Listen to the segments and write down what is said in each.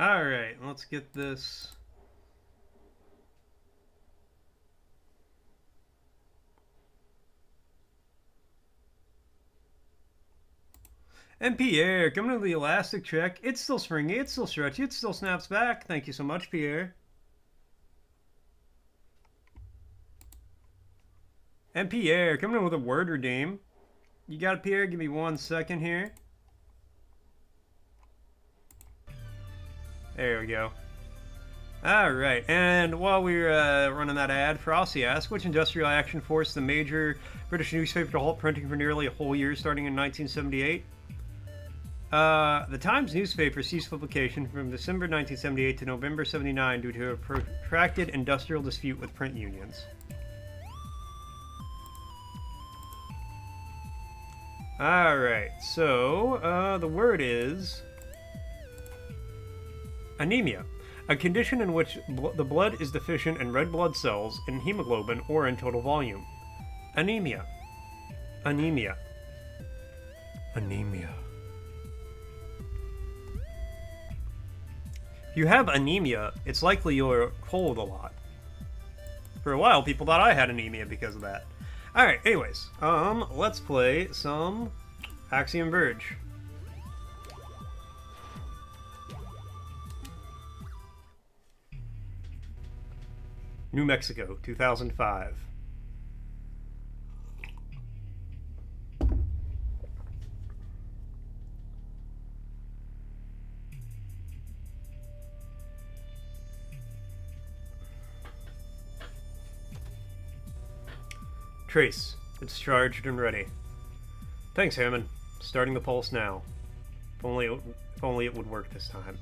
Alright, let's get this. And Pierre, coming to the elastic check. It's still springy, it's still stretchy, it still snaps back. Thank you so much, Pierre. And Pierre, coming in with a word redeem. You got it, Pierre? Give me 1 second here. There we go. Alright, and while we're running that ad, Frosty asks, which industrial action forced the major British newspaper to halt printing for nearly a whole year starting in 1978? The Times newspaper ceased publication from December 1978 to November 79 due to a protracted industrial dispute with print unions. Alright, so the word is anemia, a condition in which the blood is deficient in red blood cells, in hemoglobin, or in total volume. Anemia. Anemia. Anemia. If you have anemia, it's likely you're cold a lot. For a while, people thought I had anemia because of that. Alright, anyways, let's play some Axiom Verge. New Mexico, 2005. Trace, it's charged and ready. Thanks, Hammond. Starting the pulse now. If only it would work this time.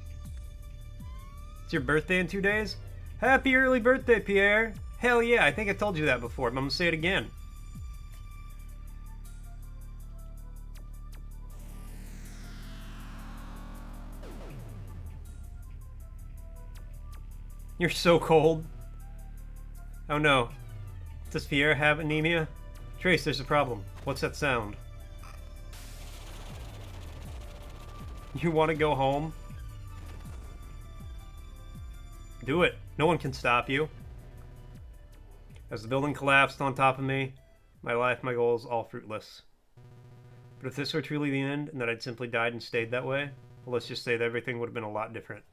It's your birthday in 2 days? Happy early birthday, Pierre! Hell yeah, I think I told you that before, but I'm gonna say it again. You're so cold. Oh no. Does Pierre have anemia? Trace, there's a problem. What's that sound? You want to go home? Do it. No one can stop you. As the building collapsed on top of me, my life, my goals, all fruitless. But if this were truly the end, and that I'd simply died and stayed that way, well, let's just say that everything would have been a lot different.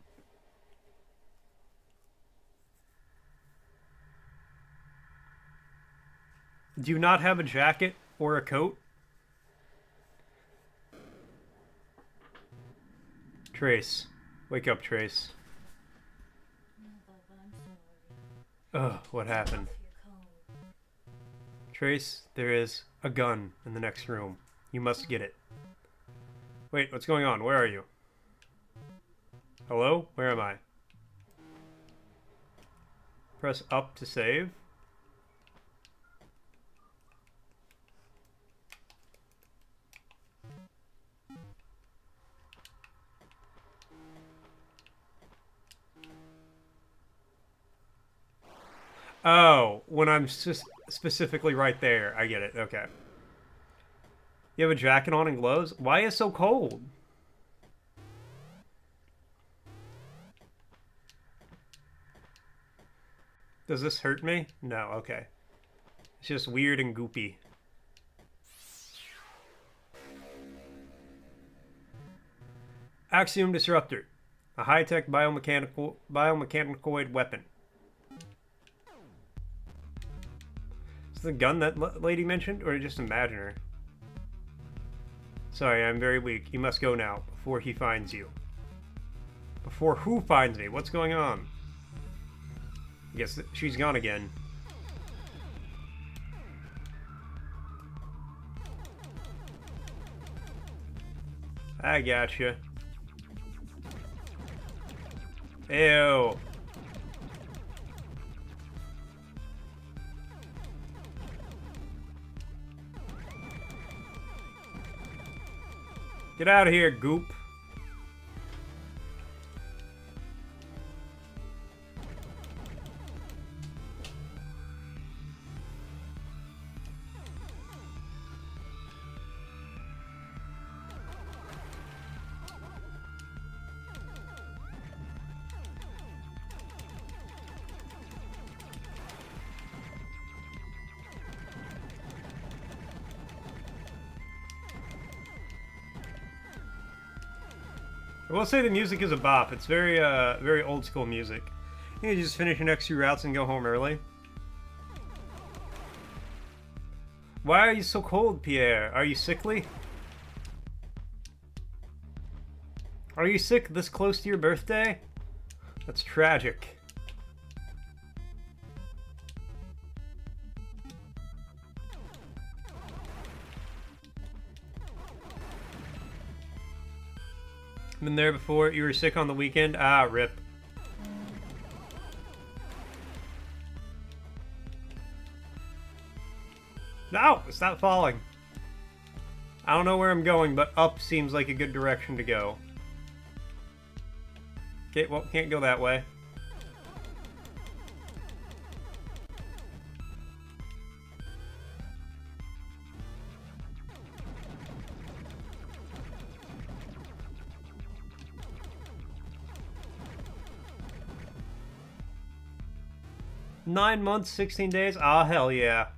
Do you not have a jacket or a coat? Trace. Wake up, Trace. Ugh, what happened? Trace, there is a gun in the next room. You must get it. Wait, what's going on? Where are you? Hello? Where am I? Press up to save. Oh, when I'm specifically right there. I get it. Okay. You have a jacket on and gloves? Why is it so cold? Does this hurt me? No, okay. It's just weird and goopy. Axiom Disruptor. A high-tech biomechanicoid weapon. Is the gun that lady mentioned, or just imagine her? Sorry, I'm very weak. You must go now, before he finds you. Before who finds me? What's going on? I guess she's gone again. I gotcha. Ew. Get out of here, goop. I will say the music is a bop. It's very, very old school music. You can just finish your next 2 routes and go home early. Why are you so cold, Pierre? Are you sickly? Are you sick this close to your birthday? That's tragic. Been there before. You were sick on the weekend? Ah, rip. No! Stop falling. I don't know where I'm going, but up seems like a good direction to go. Okay, well, can't go that way. Nine months, 16 days? Ah, hell yeah.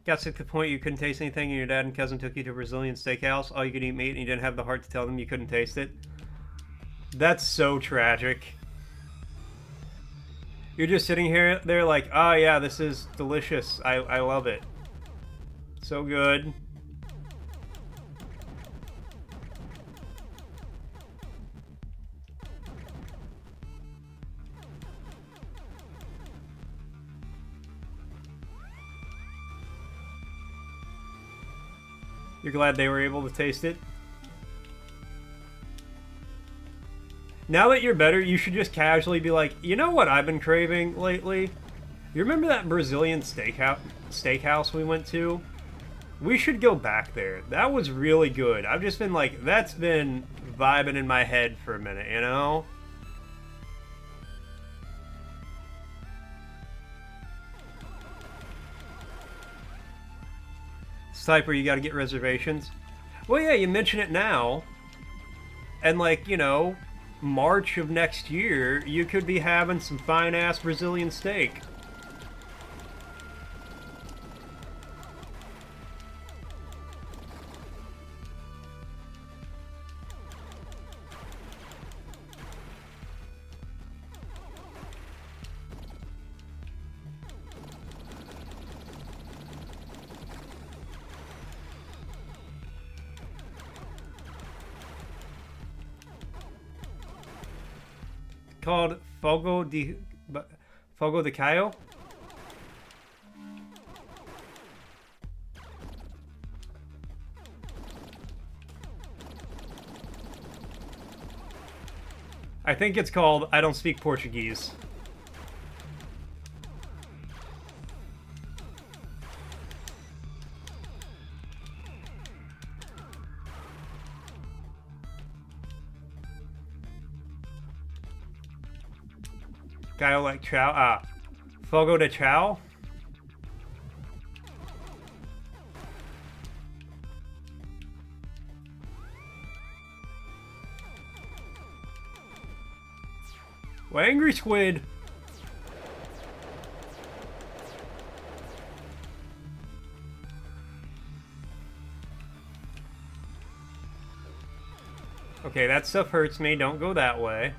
Got sick to the point you couldn't taste anything, and your dad and cousin took you to a Brazilian steakhouse. All you could eat meat, and you didn't have the heart to tell them you couldn't taste it. That's so tragic. You're just sitting here, they're like, oh yeah, this is delicious. I love it. So good. You're glad they were able to taste it? Now that you're better, you should just casually be like, you know what I've been craving lately? You remember that Brazilian steakhouse we went to? We should go back there. That was really good. I've just been like, that's been vibing in my head for a minute, you know? Type where you gotta get reservations. Well, yeah, you mention it now, and like, you know, March of next year, you could be having some fine-ass Brazilian steak. Called Fogo de Caio. I think it's called I Don't Speak Portuguese. Caio like chow. Ah. Fogo de Chao. Well, angry squid. Okay, that stuff hurts me. Don't go that way.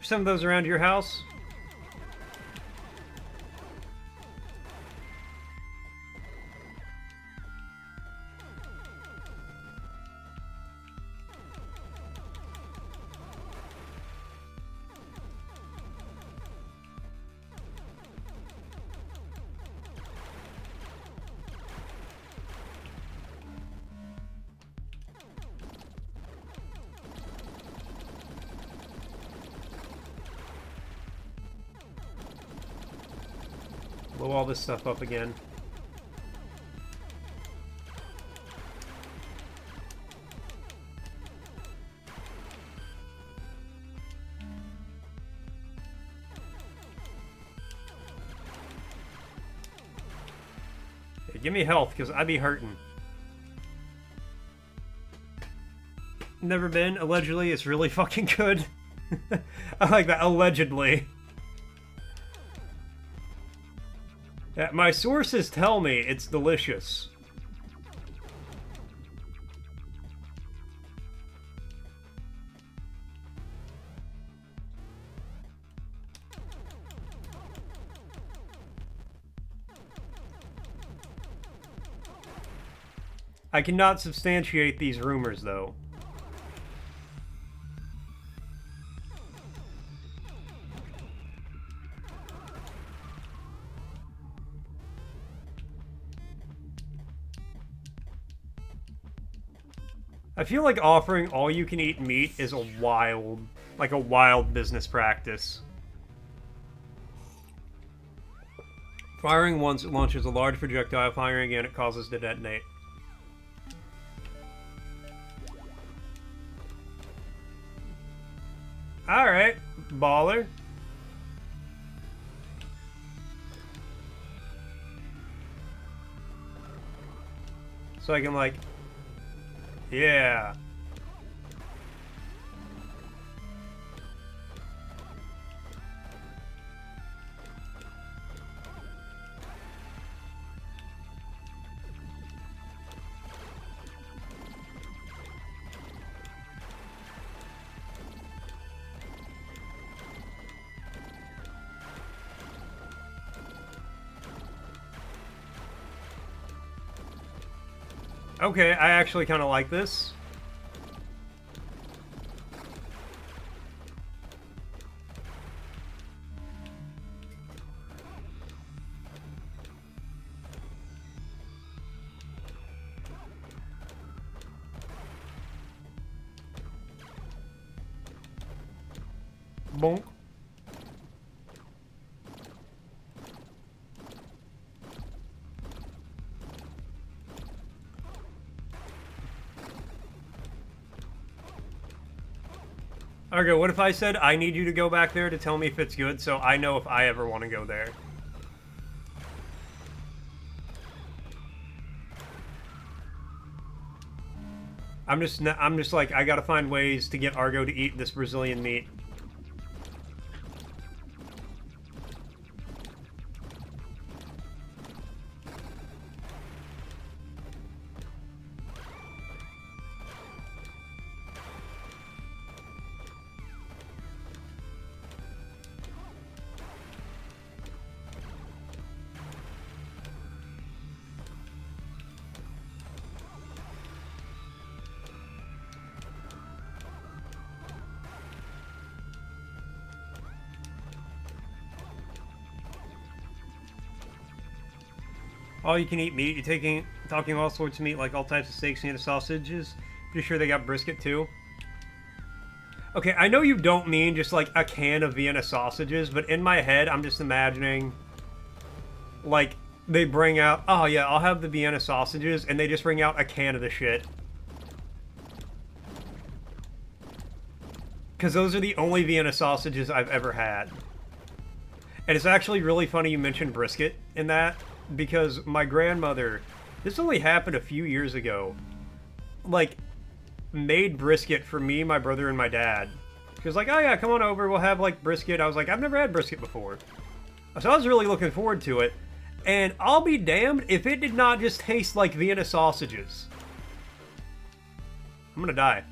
Some of those around your house? Blow all this stuff up again. Hey, give me health, because I be hurting. Never been. Allegedly, it's really fucking good. I like that. Allegedly. Yeah, my sources tell me it's delicious. I cannot substantiate these rumors, though. I feel like offering all-you-can-eat meat is a wild business practice. Firing once it launches a large projectile, firing again it causes to detonate. Alright, baller. So I can, like... Yeah. Okay, I actually kind of like this. Bonk. Okay, what if I said, I need you to go back there to tell me if it's good, so I know if I ever want to go there? I'm just like, I gotta find ways to get Argo to eat this Brazilian meat. All you can eat meat. You're talking all sorts of meat, like all types of steaks and sausages. Pretty sure they got brisket too. Okay, I know you don't mean just like a can of Vienna sausages, but in my head, I'm just imagining like they bring out, oh yeah, I'll have the Vienna sausages, and they just bring out a can of the shit. Because those are the only Vienna sausages I've ever had. And it's actually really funny you mentioned brisket in that, because my grandmother, this only happened a few years ago, like, made brisket for me, my brother, and my dad. She was like, oh yeah, come on over, we'll have, like, brisket. I was like, I've never had brisket before. So I was really looking forward to it. And I'll be damned if it did not just taste like Vienna sausages. I'm gonna die.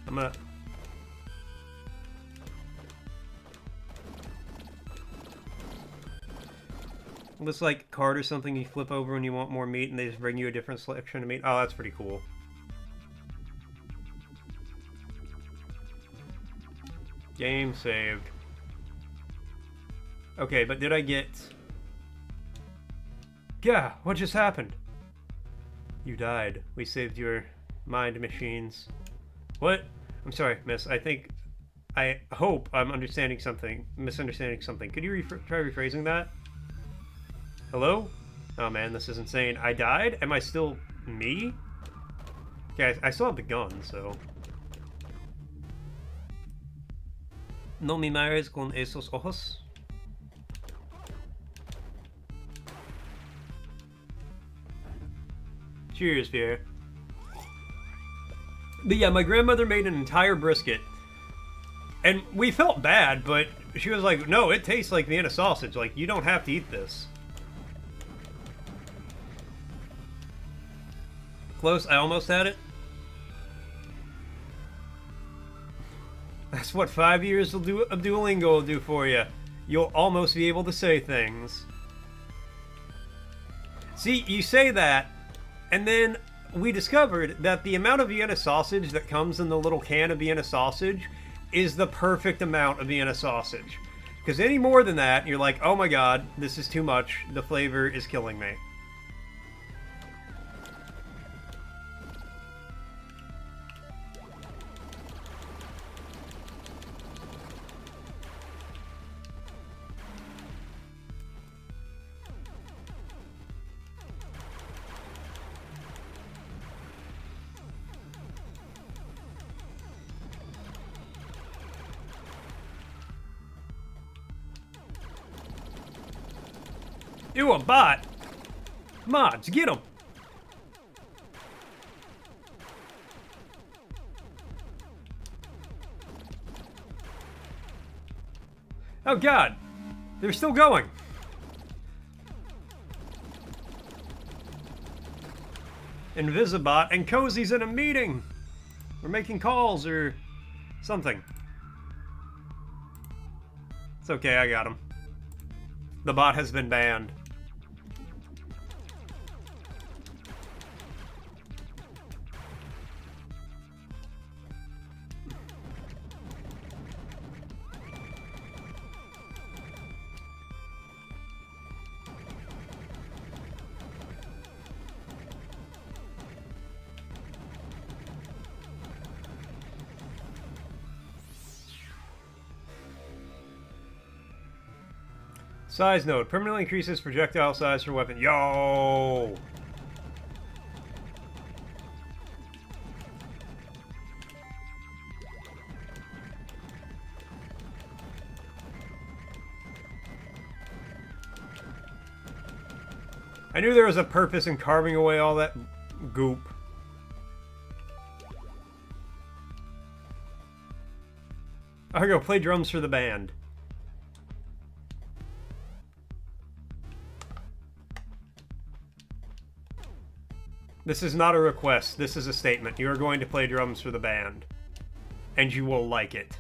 Looks like card or something you flip over when you want more meat and they just bring you a different selection of meat. Oh, that's pretty cool. Game saved. Okay, but did I get... Yeah, what just happened? You died. We saved your mind machines. What? I'm sorry, miss. I hope I'm misunderstanding something. Could you try rephrasing that? Hello? Oh man, this is insane. I died? Am I still me? Guys, I still have the gun, so... No me mares con esos ojos. Cheers, Pierre. But yeah, my grandmother made an entire brisket. And we felt bad, but she was like, no, it tastes like Vienna sausage. Like, you don't have to eat this. close. I almost had it. That's what 5 years of Duolingo will do for you. You'll almost be able to say things. See, you say that, and then we discovered that the amount of Vienna sausage that comes in the little can of Vienna sausage is the perfect amount of Vienna sausage. Because any more than that, you're like, oh my god, this is too much. The flavor is killing me. Ew, a bot! Mods, get him! Oh god! They're still going! Invisibot and Cozy's in a meeting! We're making calls or something. It's okay, I got him. The bot has been banned. Size node. Permanently increases projectile size for weapon. Yo! I knew there was a purpose in carving away all that goop. I'll go play drums for the band. This is not a request, this is a statement. You are going to play drums for the band. And you will like it.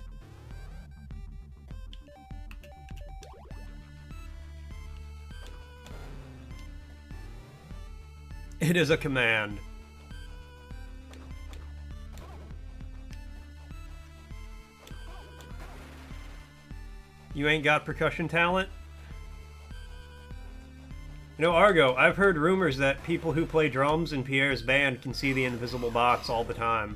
It is a command. You ain't got percussion talent? You know, Argo, I've heard rumors that people who play drums in Pierre's band can see the invisible bots all the time.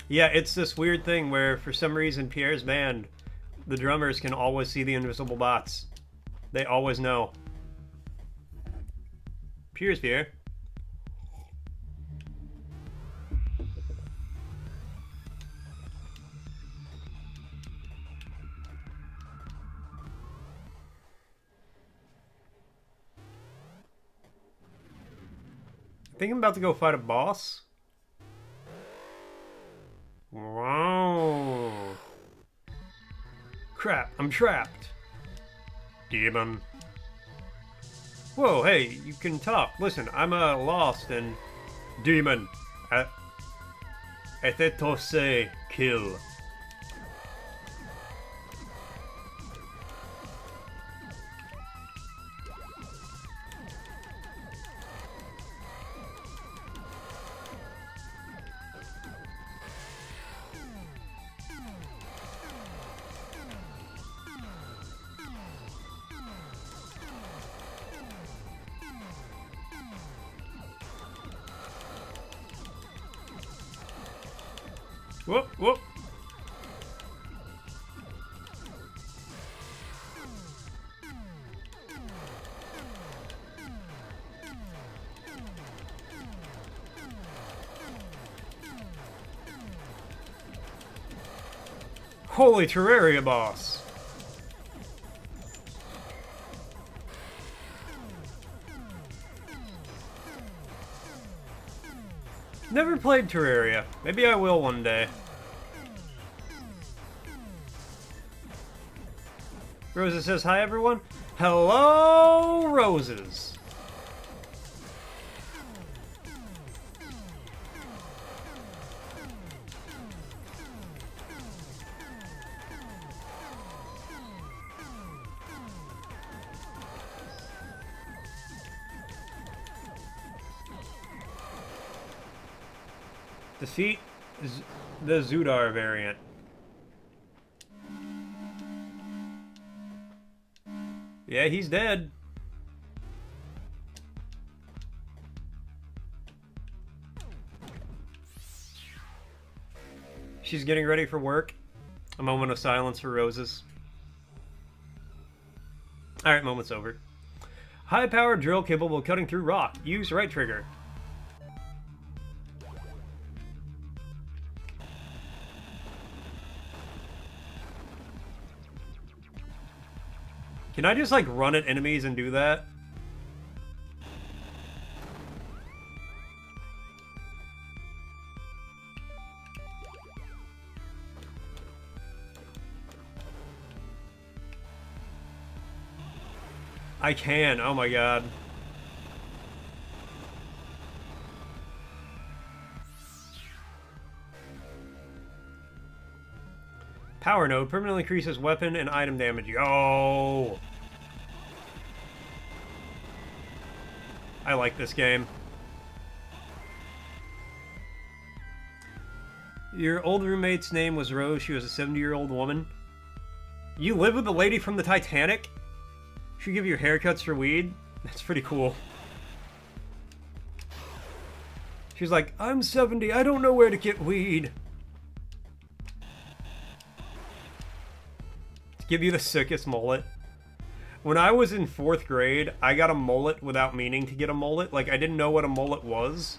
Yeah, it's this weird thing where, for some reason, Pierre's band, the drummers can always see the invisible bots. They always know. Cheers, Pierre. I think I'm about to go fight a boss. Wow. Crap, I'm trapped. Demon. Whoa, hey, you can talk. Listen, I'm lost and... Demon. Ethetose kill. Whoop, whoop. Holy Terraria boss. Never played Terraria. Maybe I will one day. Rosa says, hi everyone. Hello, Roses. Defeat the Zudar variant. Yeah, he's dead. She's getting ready for work. A moment of silence for Roses. Alright, moment's over. High-powered drill capable of cutting through rock. Use right trigger. Can I just, like, run at enemies and do that? I can. Oh my god. Power node permanently increases weapon and item damage. Yo! I like this game. Your old roommate's name was Rose. She was a 70-year-old woman. You live with the lady from the Titanic? She give you haircuts for weed? That's pretty cool. She's like, I'm 70. I don't know where to get weed. Give you the sickest mullet. When I was in 4th grade, I got a mullet without meaning to get a mullet. Like, I didn't know what a mullet was.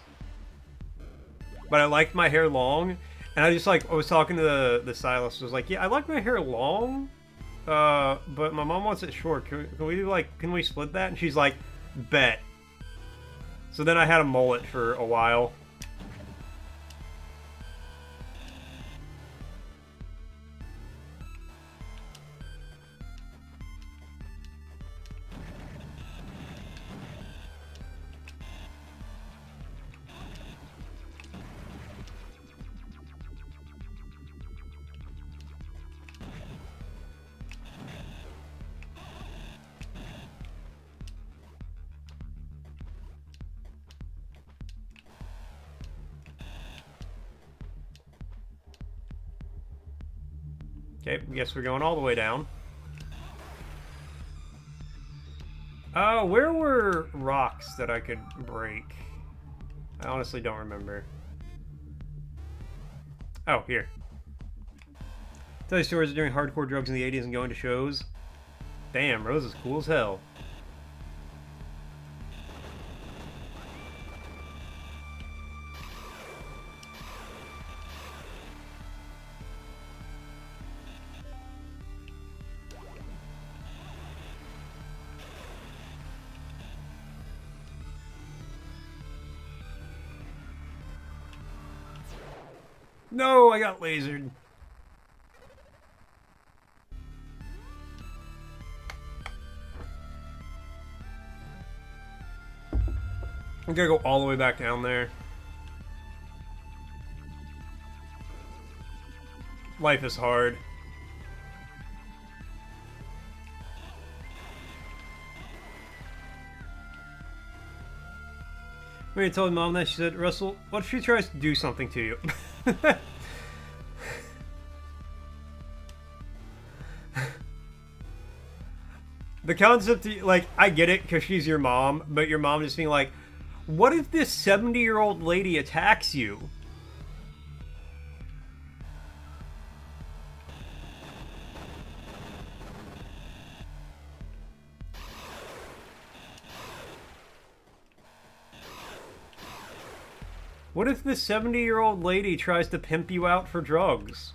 But I liked my hair long. And I just, like, I was talking to the stylist. I was like, yeah, I like my hair long. But my mom wants it short. Can we do, like, can we split that? And she's like, bet. So then I had a mullet for a while. Okay, I guess we're going all the way down. Where were rocks that I could break? I honestly don't remember. Oh, here. Tell you stories of doing hardcore drugs in the 80s and going to shows. Damn, Rose is cool as hell. No, I got lasered. I'm gonna go all the way back down there. Life is hard. When I told Mom that, she said, Russell, what if she tries to do something to you? The concept, like, I get it because she's your mom, but your mom just being like, what if this 70-year-old lady attacks you? What if this 70-year-old lady tries to pimp you out for drugs?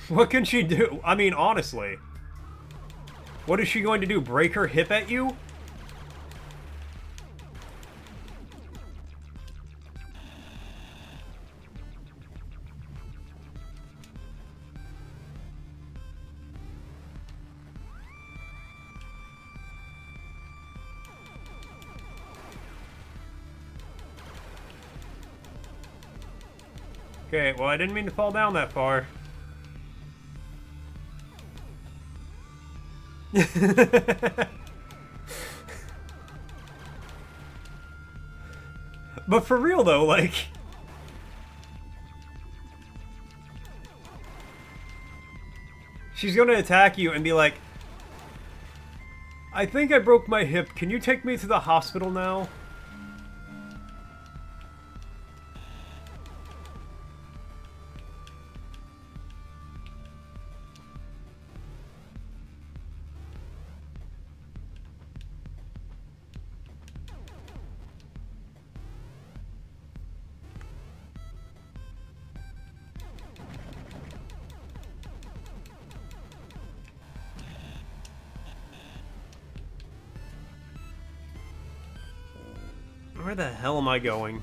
What can she do? I mean, honestly. What is she going to do? Break her hip at you? Okay, well, I didn't mean to fall down that far. But for real, though, like... she's gonna attack you and be like, I think I broke my hip. Can you take me to the hospital now? Where the hell am I going?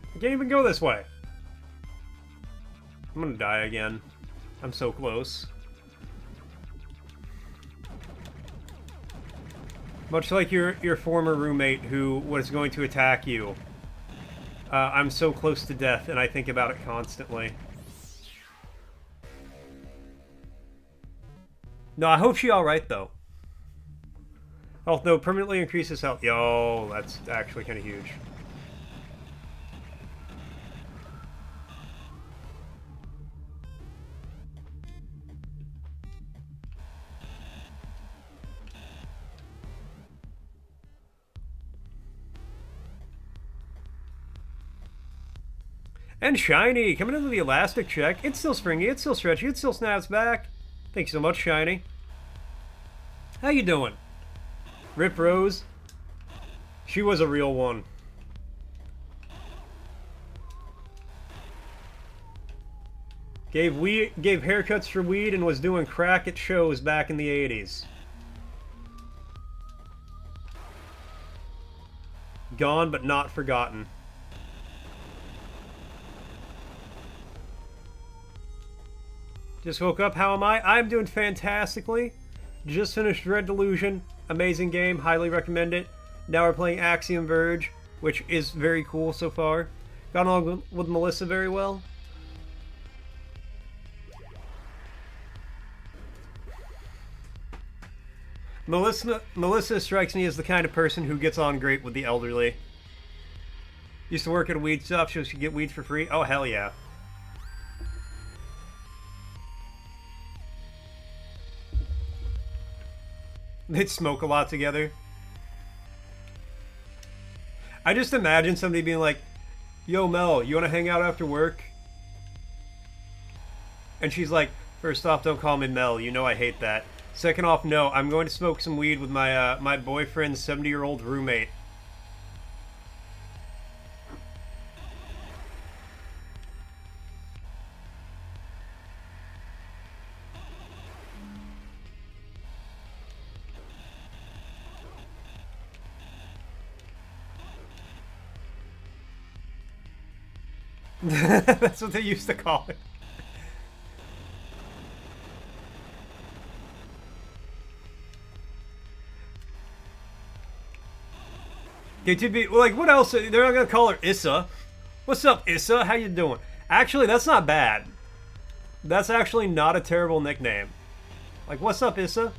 I can't even go this way. I'm gonna die again. I'm so close. Much like your former roommate who was going to attack you. I'm so close to death, and I think about it constantly. No, I hope she's alright, though. Health, though, permanently increases health. Yo, that's actually kind of huge. And Shiny, coming into the elastic check. It's still springy, it's still stretchy, it still snaps back. Thanks so much, Shiny. How you doing? Rip Rose. She was a real one. Gave haircuts for weed and was doing crack at shows back in the 80s. Gone but not forgotten. Just woke up. How am I? I'm doing fantastically. Just finished Red Delusion. Amazing game. Highly recommend it. Now we're playing Axiom Verge, which is very cool so far. Got along with Melissa very well. Melissa strikes me as the kind of person who gets on great with the elderly. Used to work at a weed shop, so she could get weed for free. Oh, hell yeah. They'd smoke a lot together. I just imagine somebody being like, yo, Mel, you want to hang out after work? And she's like, first off, don't call me Mel. You know I hate that. Second off, no, I'm going to smoke some weed with my my boyfriend's 70-year-old roommate. That's what they used to call it. Okay, to be like, what else? They're not gonna call her Issa. What's up, Issa? How you doing? Actually, that's not bad. That's actually not a terrible nickname. Like, what's up, Issa?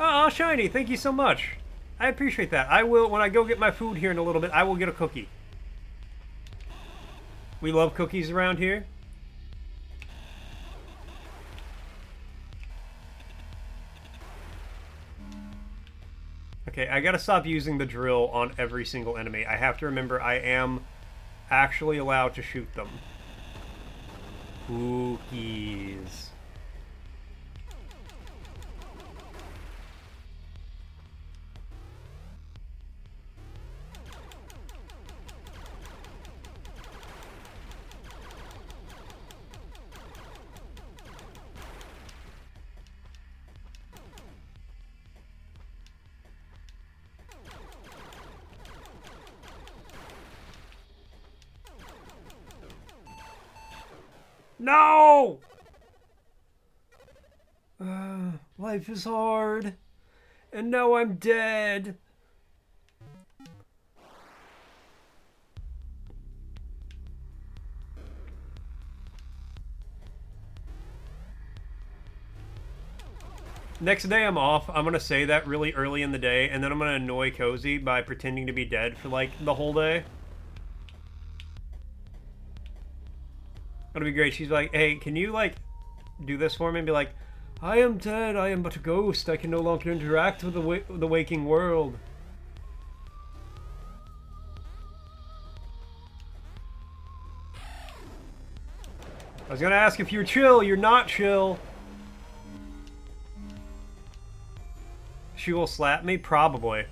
Oh, Shiny, thank you so much. I appreciate that. I will, when I go get my food here in a little bit, I will get a cookie. We love cookies around here. Okay, I gotta stop using the drill on every single enemy. I have to remember I am actually allowed to shoot them. Cookies. No! Life is hard. And now I'm dead. Next day I'm off. I'm going to say that really early in the day, and then I'm going to annoy Cozy by pretending to be dead for, like, the whole day. That'll be great. She's like, hey, can you, like, do this for me? And be like, I am dead. I am but a ghost. I can no longer interact with the waking world. I was going to ask if you're chill. You're not chill. She will slap me? Probably.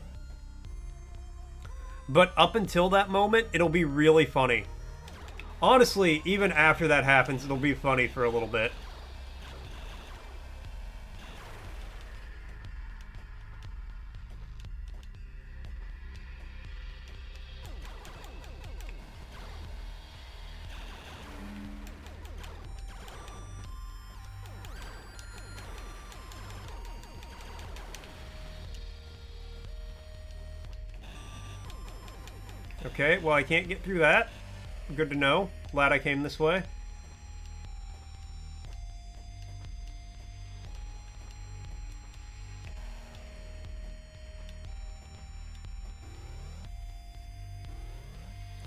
But up until that moment, it'll be really funny. Honestly, even after that happens, it'll be funny for a little bit. Okay, well, I can't get through that. Good to know. Glad I came this way.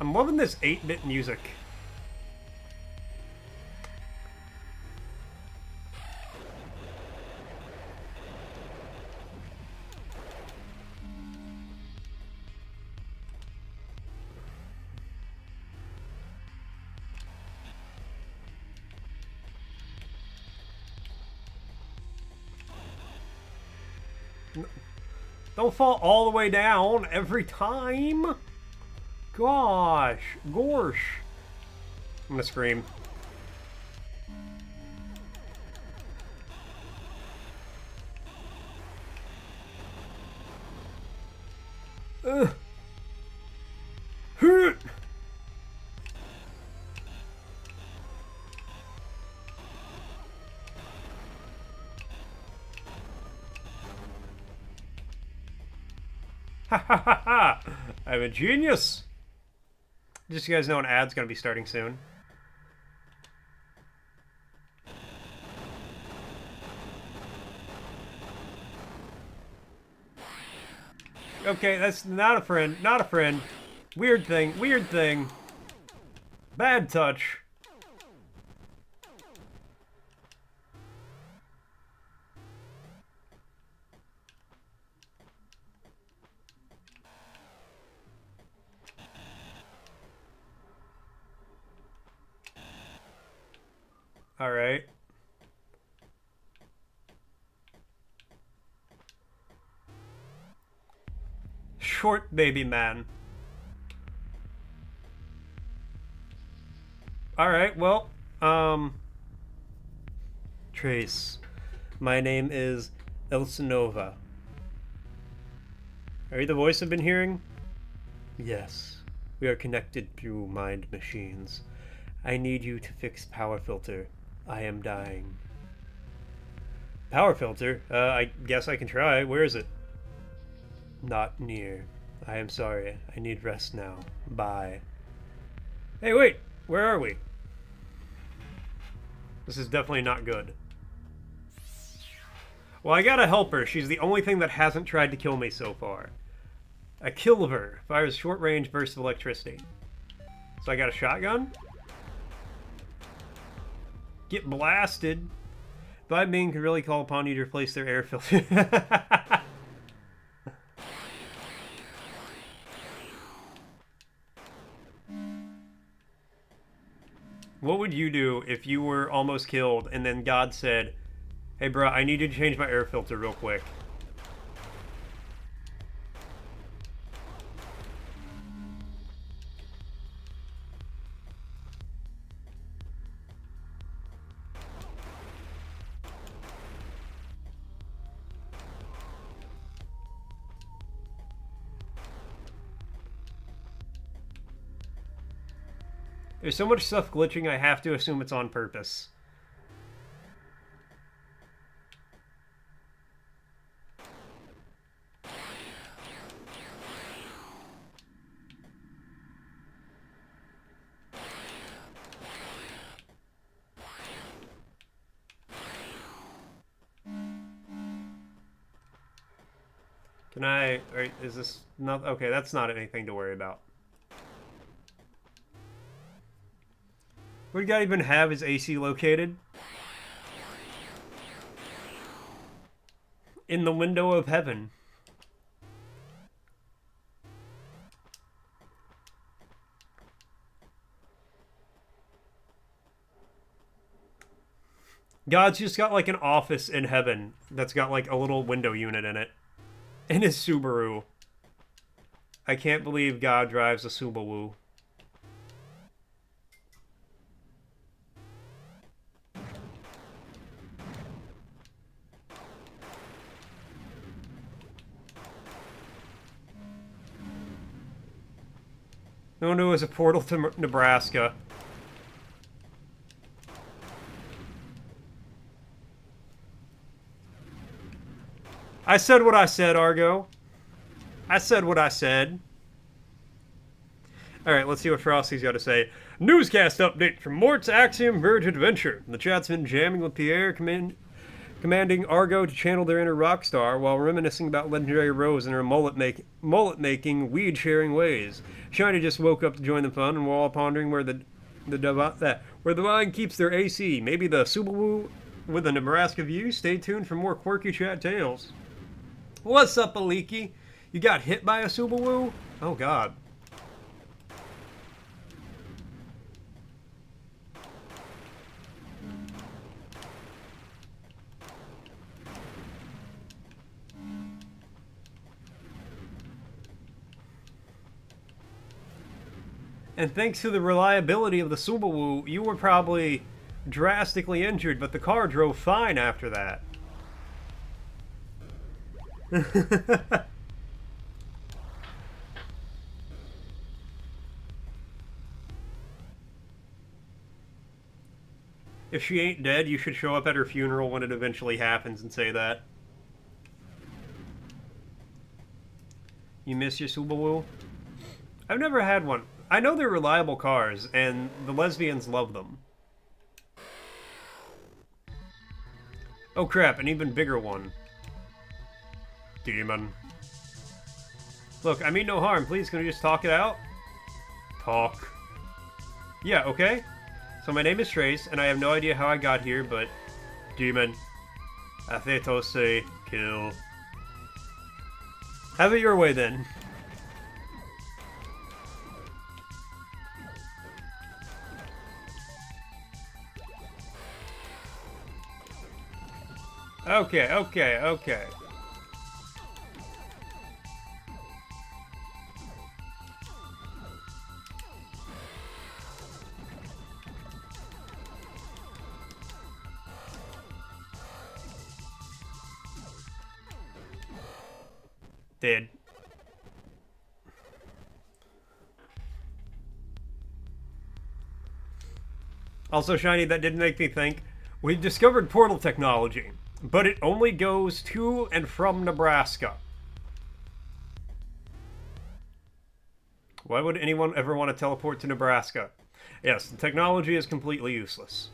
I'm loving this 8-bit music. Don't fall all the way down every time. Gosh. Gorsh. I'm gonna scream. Ugh. Ha ha ha ha! I'm a genius! Just so you guys know, an ad's gonna be starting soon. Okay, that's not a friend. Not a friend. Weird thing. Weird thing. Bad touch. Alright. Short baby man. Alright, well, Trace. My name is Elsinova. Are you the voice I've been hearing? Yes. We are connected through mind machines. I need you to fix power filter. I am dying. Power filter? I guess I can try. Where is it? Not near. I am sorry. I need rest now. Bye. Hey, wait! Where are we? This is definitely not good. Well, I gotta help her. She's the only thing that hasn't tried to kill me so far. A Kilver fires short-range bursts of electricity. So I got a shotgun? Get blasted. Blind Being can really call upon you to replace their air filter. What would you do if you were almost killed and then God said, hey, bro, I need you to change my air filter real quick? There's so much stuff glitching, I have to assume it's on purpose. Can I... is this not... Okay, that's not anything to worry about. Would God even have his AC located? In the window of heaven. God's just got like an office in heaven that's got like a little window unit in it. In his Subaru. I can't believe God drives a Subaru. No, no, it was a portal to Nebraska. I said what I said, Argo. I said what I said. Alright, let's see what Frosty's got to say. Newscast update from Mort's Axiom Verge adventure. The chat's been jamming with Pierre, commanding Argo to channel their inner rock star while reminiscing about legendary Rose and her mullet-making, weed-sharing ways. Shiny just woke up to join the fun, and we're all pondering where the line keeps their AC. Maybe the Subaru with a Nebraska view? Stay tuned for more quirky chat tales. What's up, Aliki? You got hit by a Subaru? Oh, God. And thanks to the reliability of the Subaru, you were probably drastically injured, but the car drove fine after that. If she ain't dead, you should show up at her funeral when it eventually happens and say that. You miss your Subaru? I've never had one. I know they're reliable cars, and the lesbians love them. Oh crap, an even bigger one. Demon. Look, I mean no harm. Please, can we just talk it out? Talk. Yeah, okay? So my name is Trace, and I have no idea how I got here, but... Demon. Athetose. Kill. Have it your way, then. Okay, okay, okay. Dead. Also, Shiny, that did make me think. We've discovered portal technology, but it only goes to and from Nebraska. Why would anyone ever want to teleport to Nebraska? Yes, the technology is completely useless.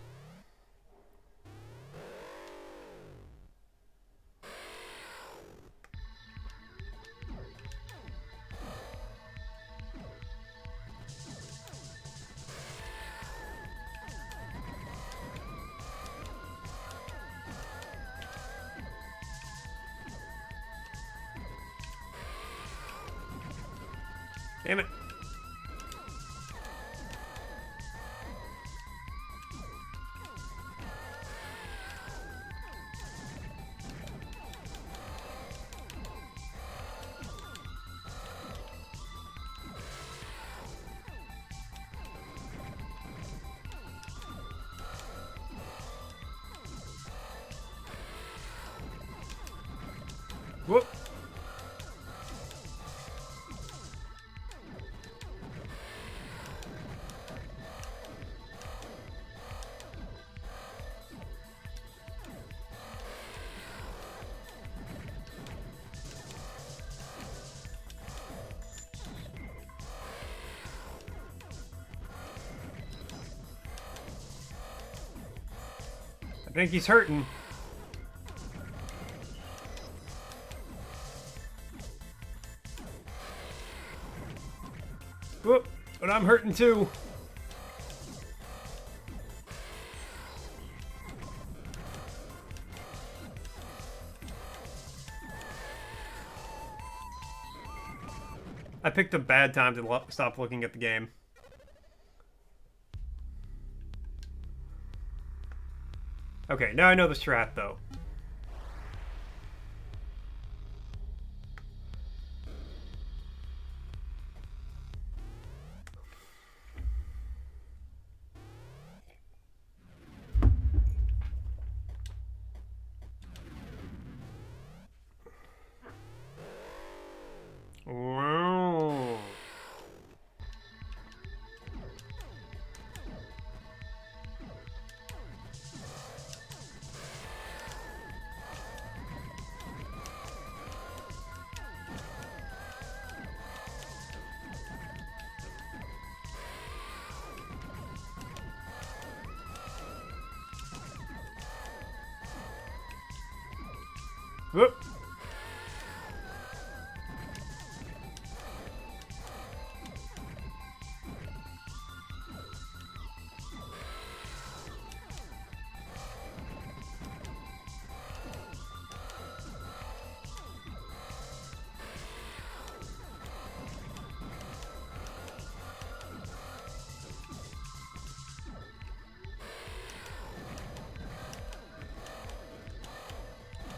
Damn it. Whoop. I think he's hurting. Whoop, but I'm hurting too. I picked a bad time to stop looking at the game. Okay, now I know the strat, though. Wow. Whoop.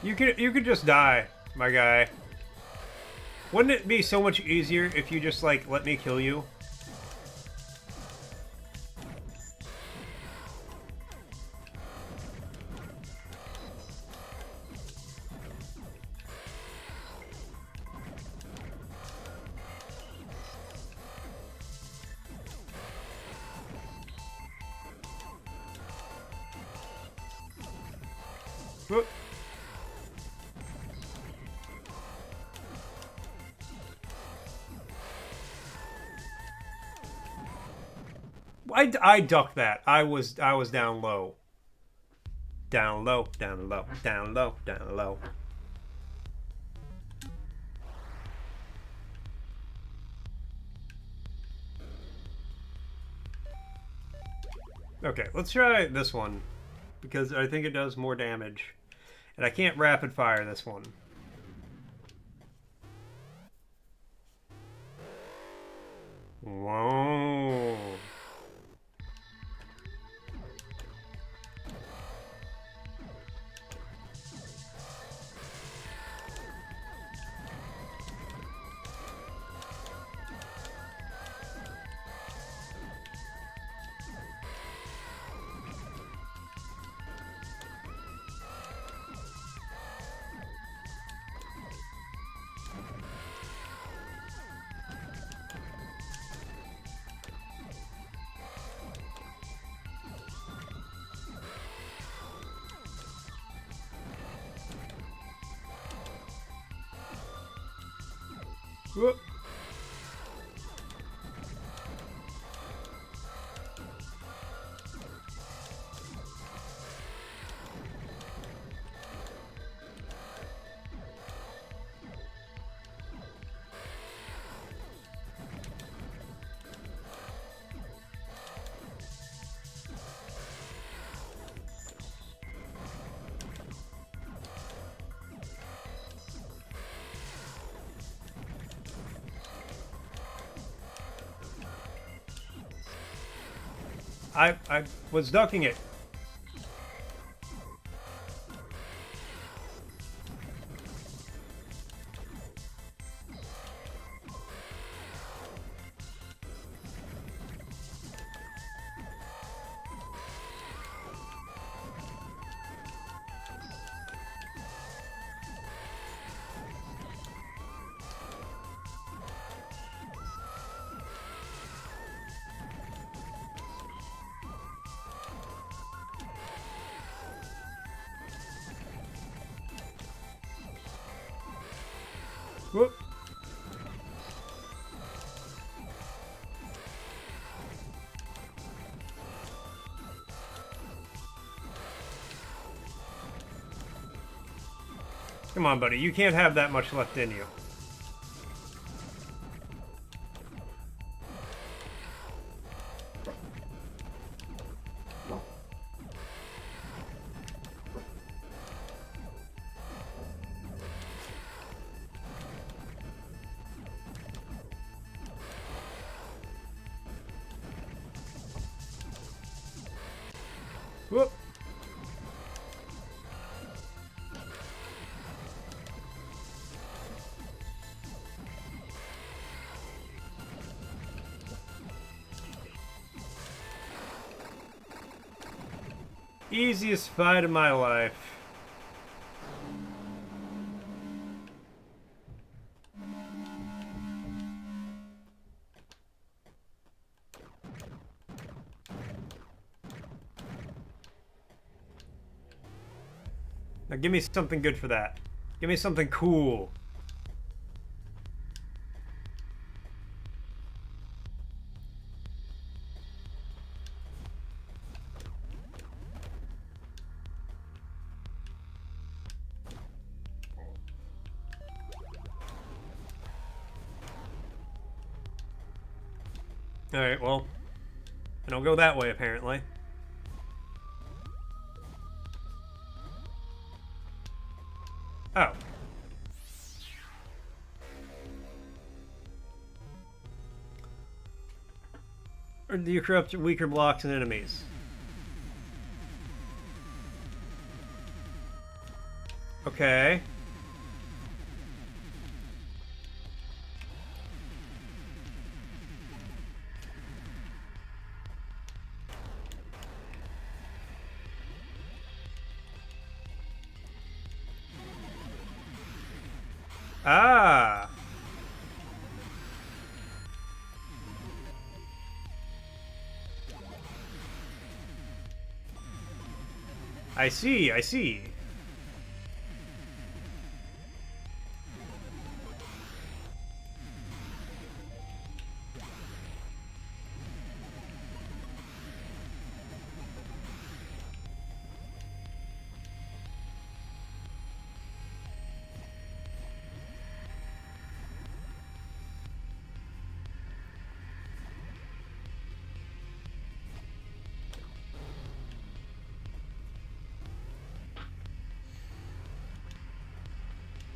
You could just die, my guy. Wouldn't it be so much easier if you just, like, let me kill you? Whoop. I ducked that. I was down low. Down low, down low, down low, down low. Okay, let's try this one, because I think it does more damage. And I can't rapid fire this one. Whoa. Whoop. I was ducking it. Whoop. Come on, buddy. You can't have that much left in you. Whoop. Easiest fight of my life. Now give me something good for that. Give me something cool. Alright, well, I don't go that way, apparently. Oh. Or do you corrupt weaker blocks and enemies? Okay. Ah. I see, I see.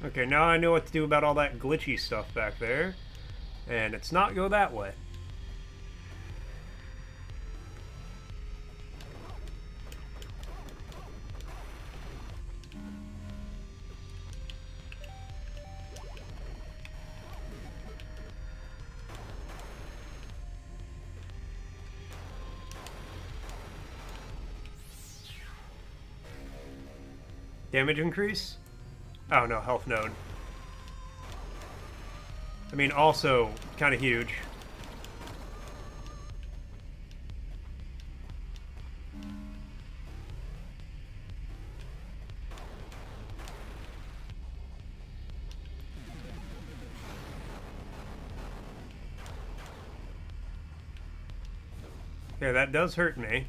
Okay, now I know what to do about all that glitchy stuff back there. And it's not go that way. Damage increase? Oh no, health node. I mean, also kind of huge. Okay, that does hurt me.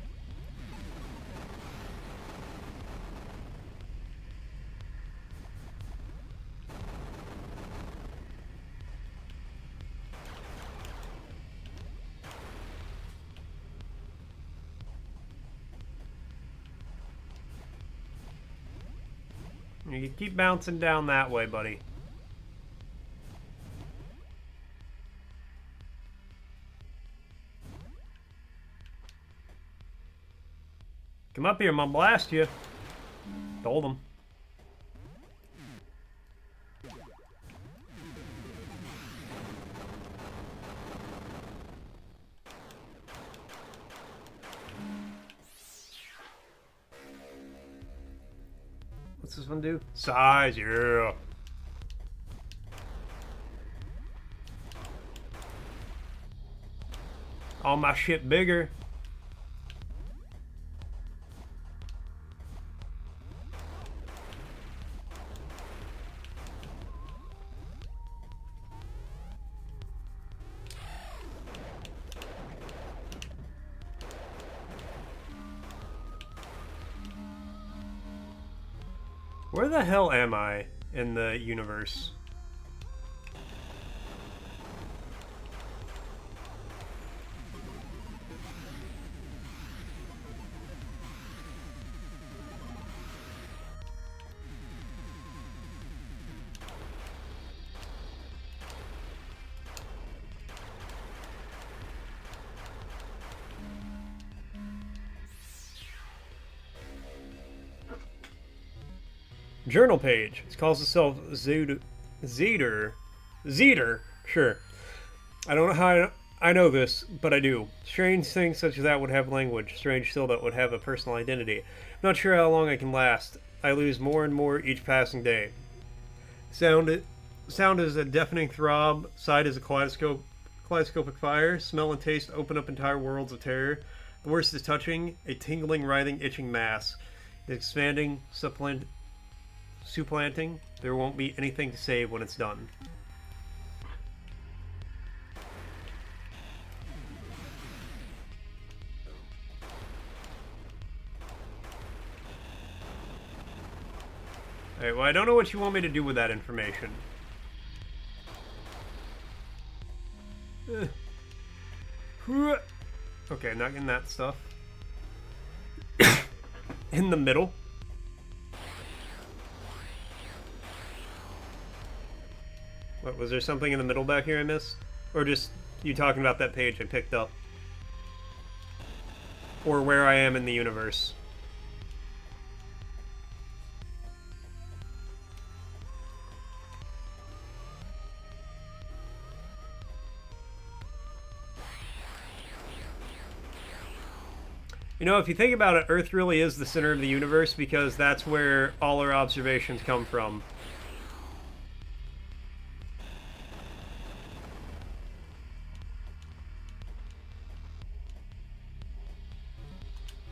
You can keep bouncing down that way, buddy. Come up here, I'm gonna blast you. Told him. What's this one do? Size, yeah. All my shit bigger. Where the hell am I in the universe? Journal page. It calls itself Zeter. Sure. I don't know how I know this, but I do. Strange things such as that would have language. Strange still that would have a personal identity. I'm not sure how long I can last. I lose more and more each passing day. Sound is a deafening throb. Sight is a kaleidoscopic fire. Smell and taste open up entire worlds of terror. The worst is touching. A tingling, writhing, itching mass. Expanding, supplanting. There won't be anything to save when it's done. Alright, well, I don't know what you want me to do with that information. Okay, not getting that stuff. In the middle. What, was there something in the middle back here I missed? Or just you talking about that page I picked up? Or where I am in the universe? You know, if you think about it, Earth really is the center of the universe because that's where all our observations come from.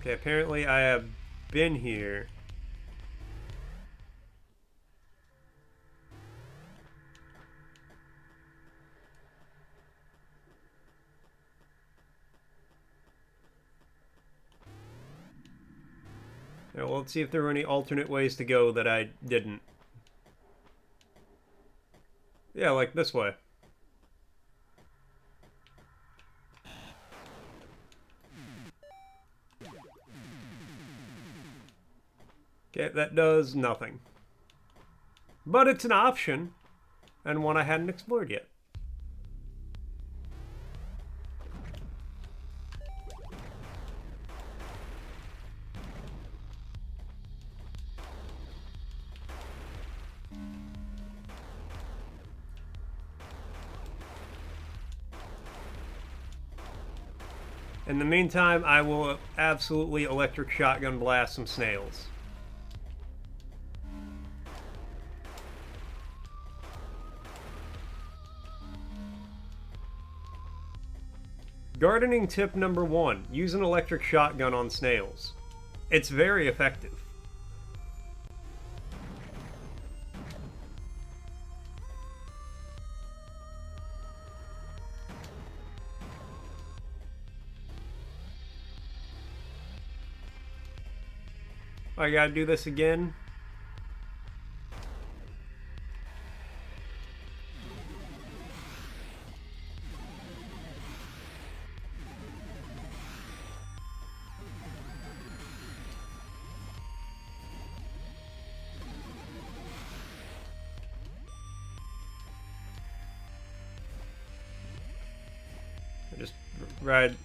Okay, apparently I have been here. Yeah, well, let's see if there were any alternate ways to go that I didn't. Yeah, like this way. Okay, that does nothing. But it's an option, and one I hadn't explored yet. In the meantime, I will absolutely electric shotgun blast some snails. Gardening tip number 1. Use an electric shotgun on snails. It's very effective. I gotta do this again. I just ride.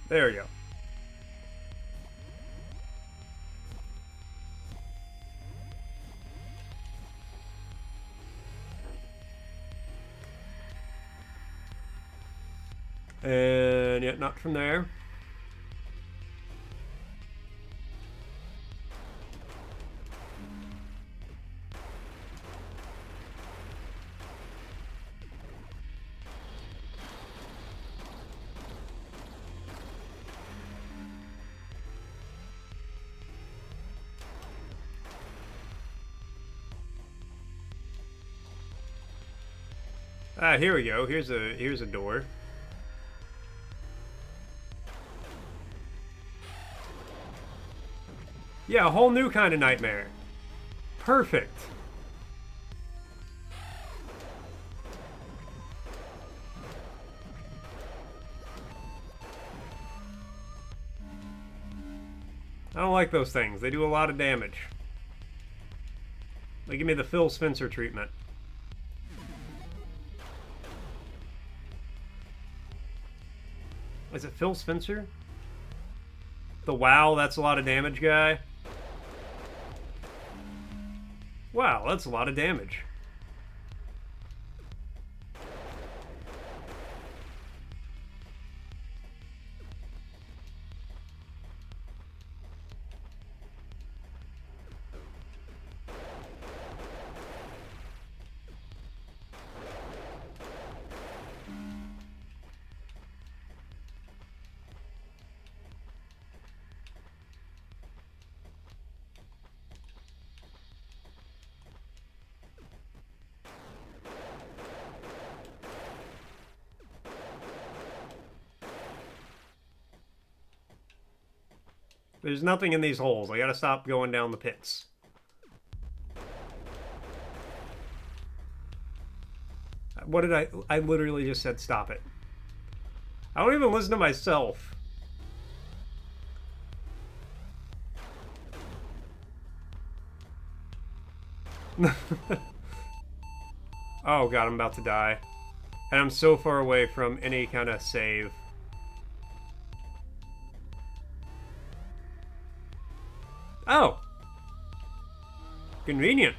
There we go. And yet not from there. Ah, here we go. Here's a door. Yeah, a whole new kind of nightmare. Perfect. I don't like those things. They do a lot of damage. They give me the Phil Spencer treatment. Is it Phil Spencer? The wow, that's a lot of damage guy? Wow, that's a lot of damage. There's nothing in these holes. I gotta stop going down the pits. What did I literally just said stop it. I don't even listen to myself. Oh god, I'm about to die. And I'm so far away from any kind of save. Oh! Convenient.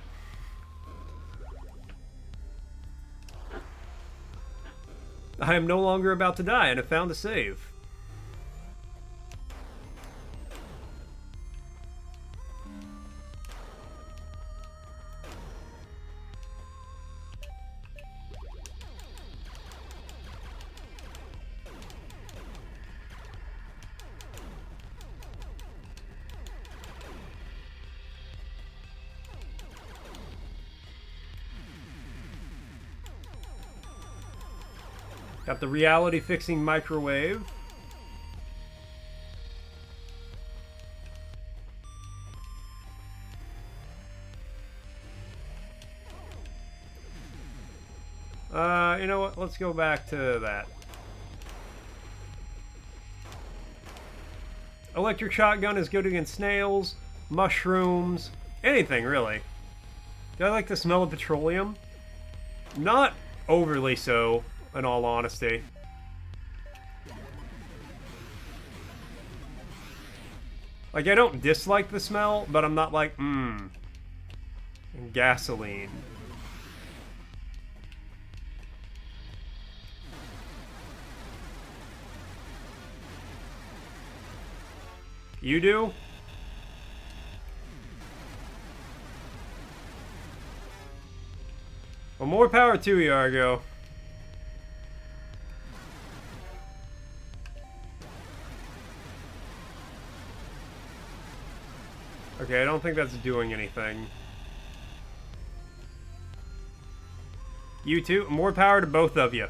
I am no longer about to die and have found a save. Got the reality fixing microwave. You know what? Let's go back to that. Electric shotgun is good against snails, mushrooms, anything really. Do I like the smell of petroleum? Not overly so, in all honesty. Like, I don't dislike the smell, but I'm not like, gasoline. You do? Well, more power to you, Argo. Okay, I don't think that's doing anything. You too? More power to both of you.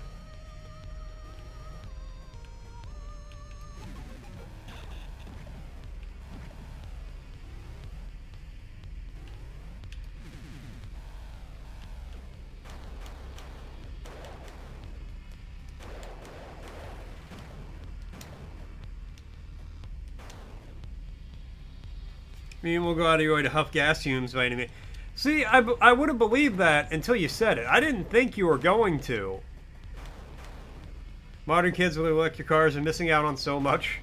I mean, we'll go out of your way to huff gas fumes by any means. See, I would have believed that until you said it. I didn't think you were going to. Modern kids with electric cars are missing out on so much.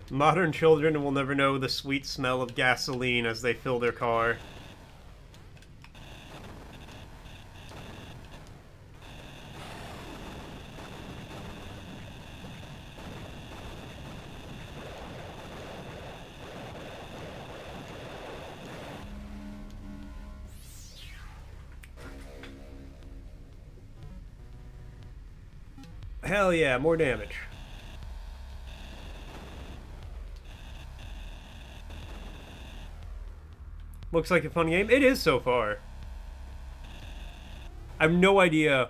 Modern children will never know the sweet smell of gasoline as they fill their car. Hell yeah, more damage. Looks like a fun game. It is so far. I have no idea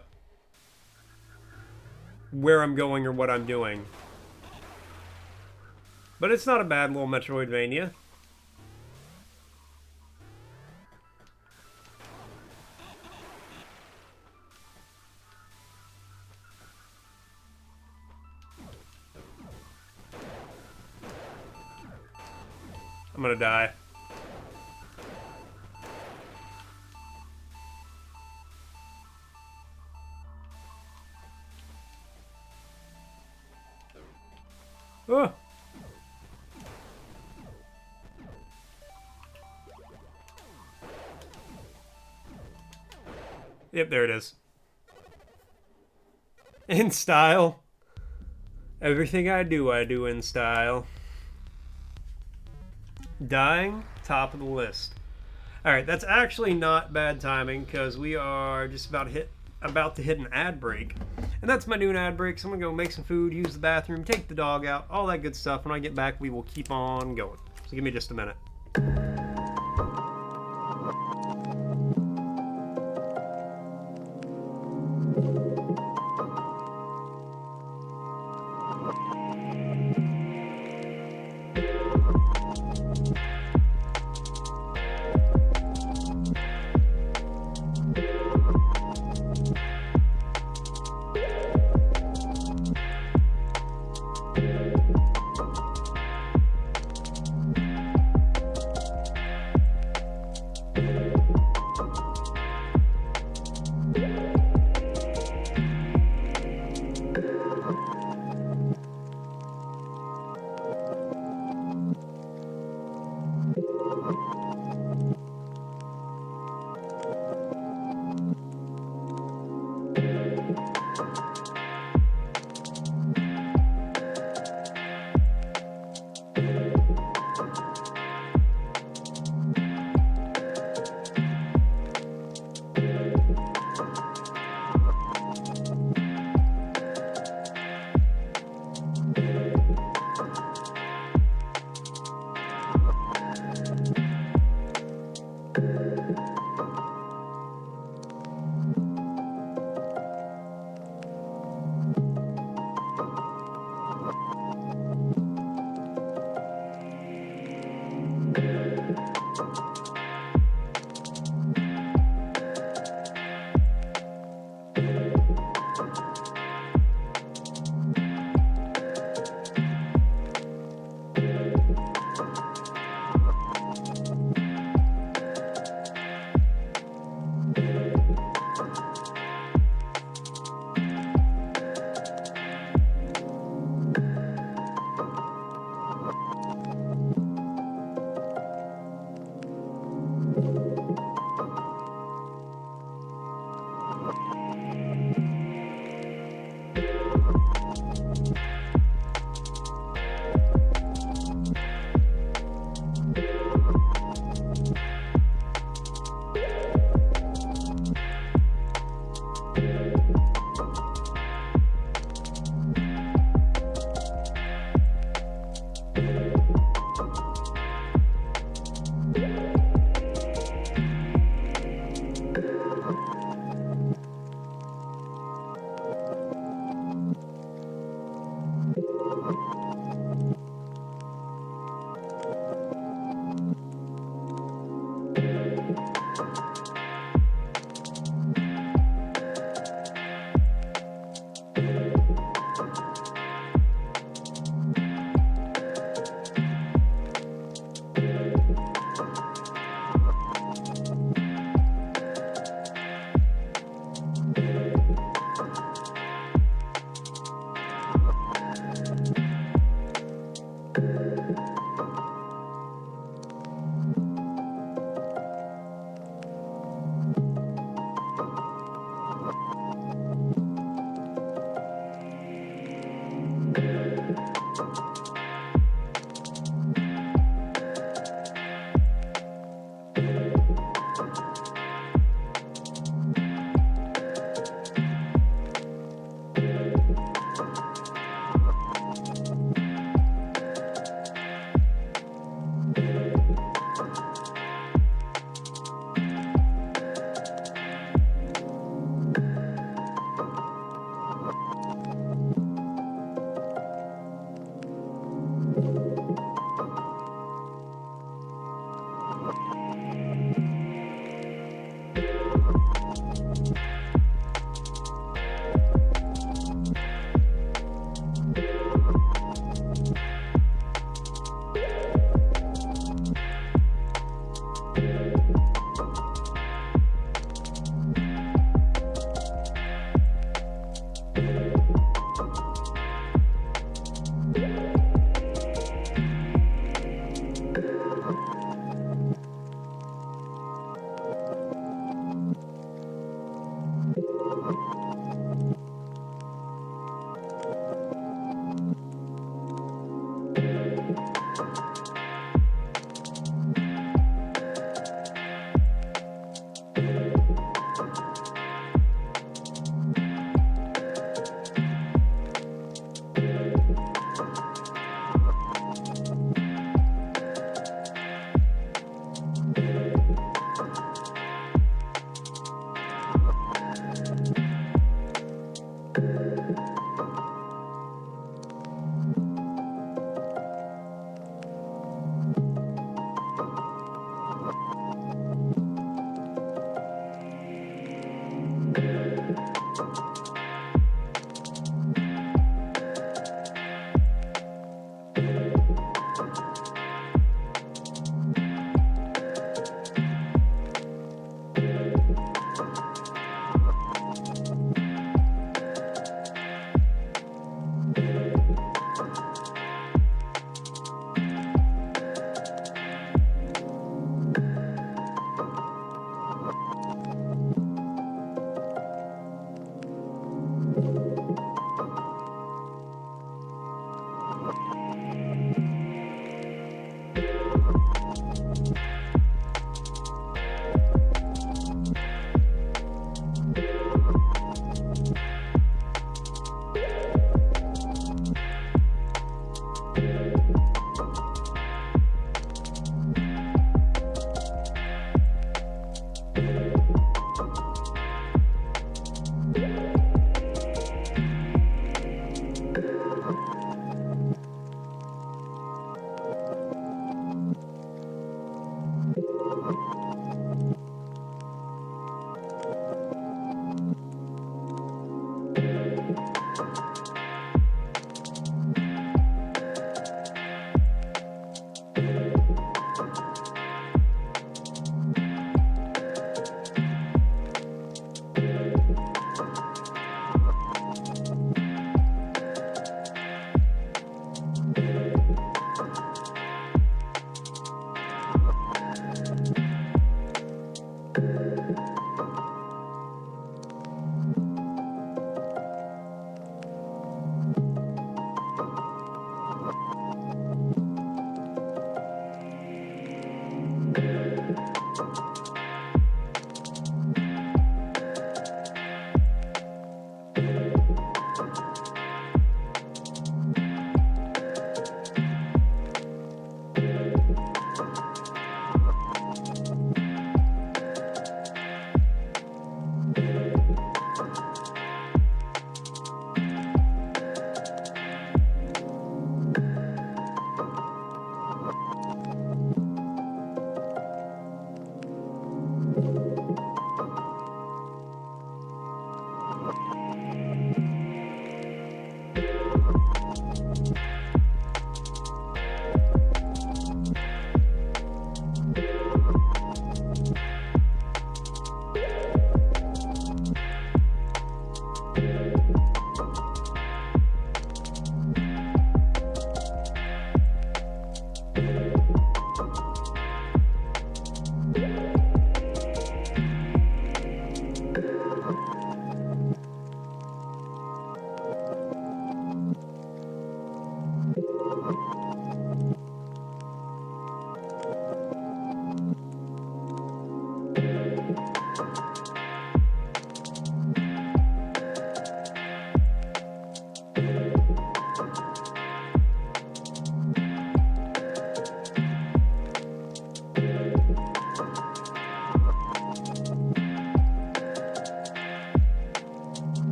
where I'm going or what I'm doing. But it's not a bad little Metroidvania. I'm gonna die. Oh. Yep, there it is. In style. Everything I do in style. Dying, top of the list. Alright, that's actually not bad timing because we are just about to hit an ad break. And that's my noon ad break, so I'm gonna go make some food, use the bathroom, take the dog out, all that good stuff. When I get back, we will keep on going. So give me just a minute.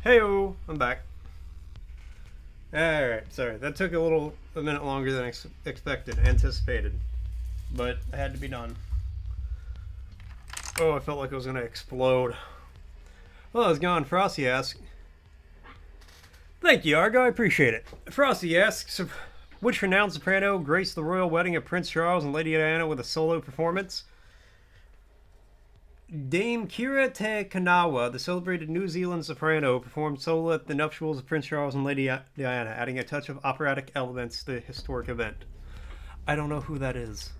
Heyo, I'm back. Alright, sorry. That took a minute longer than anticipated. But it had to be done. Oh, I felt like it was going to explode. Well, how's it going? Frosty asks. Thank you, Argo. I appreciate it. Frosty asks, which renowned soprano graced the royal wedding of Prince Charles and Lady Diana with a solo performance? Dame Kira Te Kanawa, the celebrated New Zealand soprano, performed solo at the nuptials of Prince Charles and Lady Diana, adding a touch of operatic elements to the historic event. I don't know who that is.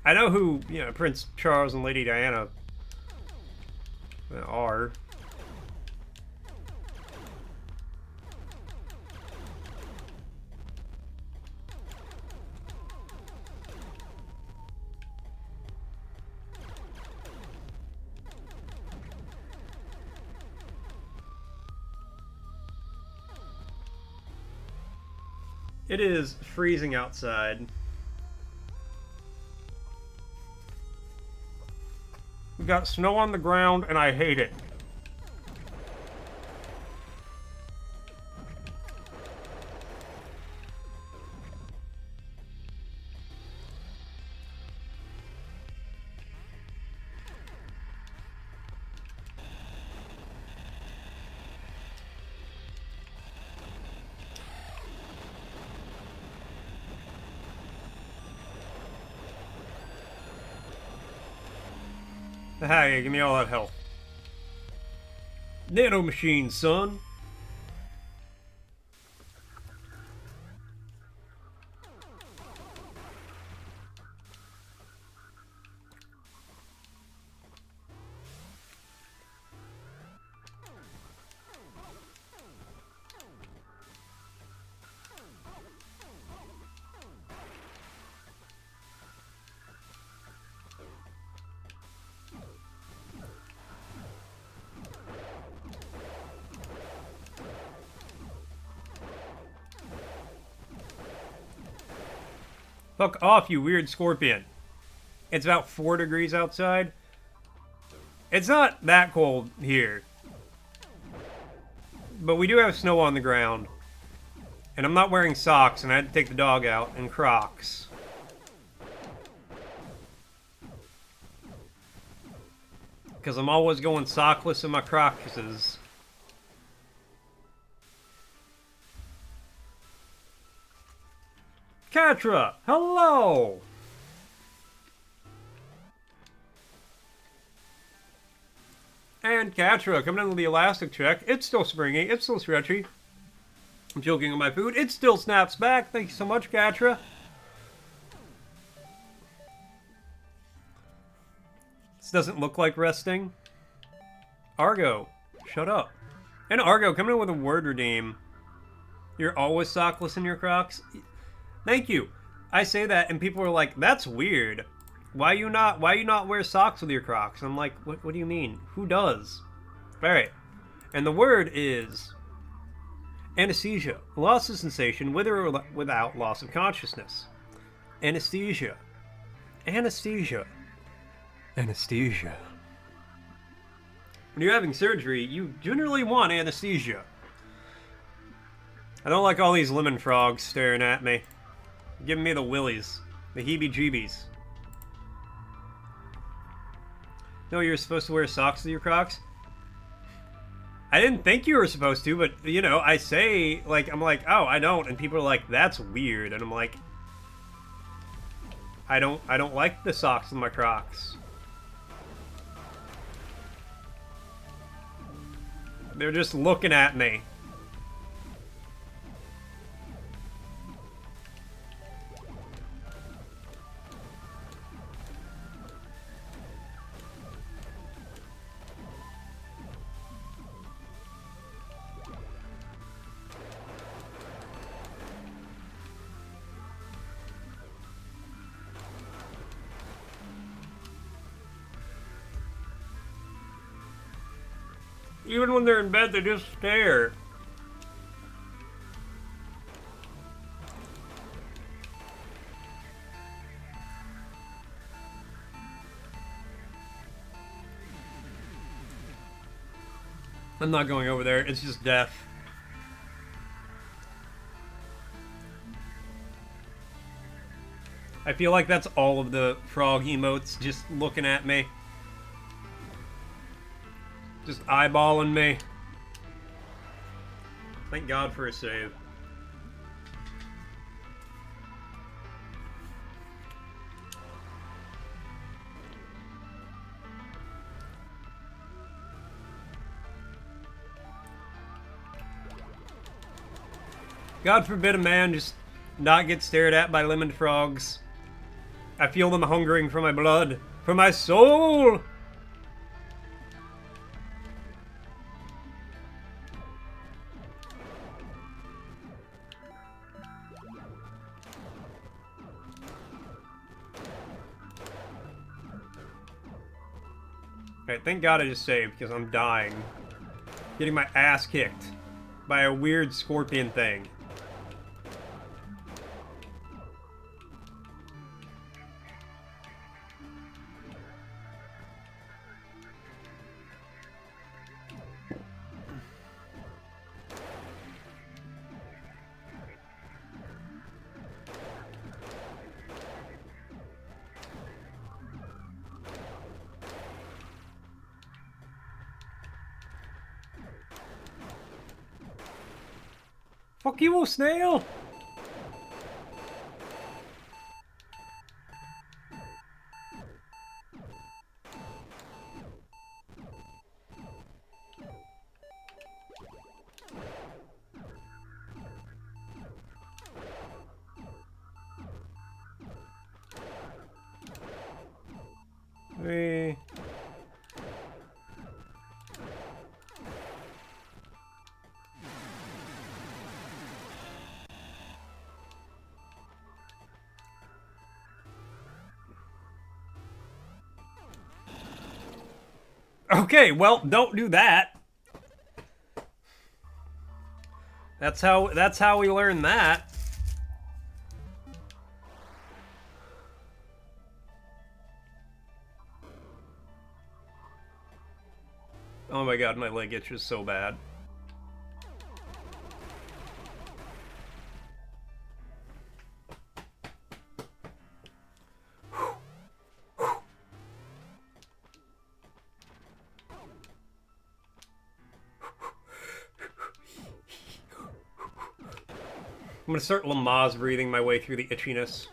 I know who, Prince Charles and Lady Diana are. It is freezing outside. We got snow on the ground, and I hate it. Hey, give me all that health. Nano machine, son. Fuck off, you weird scorpion. It's about 4 degrees outside. It's not that cold here. But we do have snow on the ground. And I'm not wearing socks, and I had to take the dog out in Crocs. Because I'm always going sockless in my Crocses. Katra, hello! And Katra, coming in with the elastic check. It's still springy, it's still stretchy. I'm choking on my food. It still snaps back. Thank you so much, Katra. This doesn't look like resting. Argo, shut up. And Argo, coming in with a word redeem. You're always sockless in your Crocs? Thank you. I say that and people are like, that's weird. Why you not wear socks with your Crocs? I'm like, what do you mean? Who does? Alright. And the word is anesthesia. Loss of sensation with or without loss of consciousness. Anesthesia. Anesthesia. Anesthesia. When you're having surgery, you generally want anesthesia. I don't like all these lemon frogs staring at me. Giving me the willies. The heebie-jeebies. No, you're supposed to wear socks with your Crocs? I didn't think you were supposed to, but, you know, I say, like, I'm like, oh, I don't, and people are like, that's weird, and I'm like, I don't like the socks in my Crocs. They're just looking at me. Even when they're in bed, they just stare. I'm not going over there. It's just death. I feel like that's all of the frog emotes just looking at me. Just eyeballing me. Thank God for a save. God forbid a man just not get stared at by lemon frogs. I feel them hungering for my blood, for my soul! Alright, thank God I just saved, because I'm dying. Getting my ass kicked by a weird scorpion thing. Fuck you, snail! Okay, well, don't do that. That's how we learn that. Oh my god, my leg itches so bad. I'm gonna start Lamaze breathing my way through the itchiness.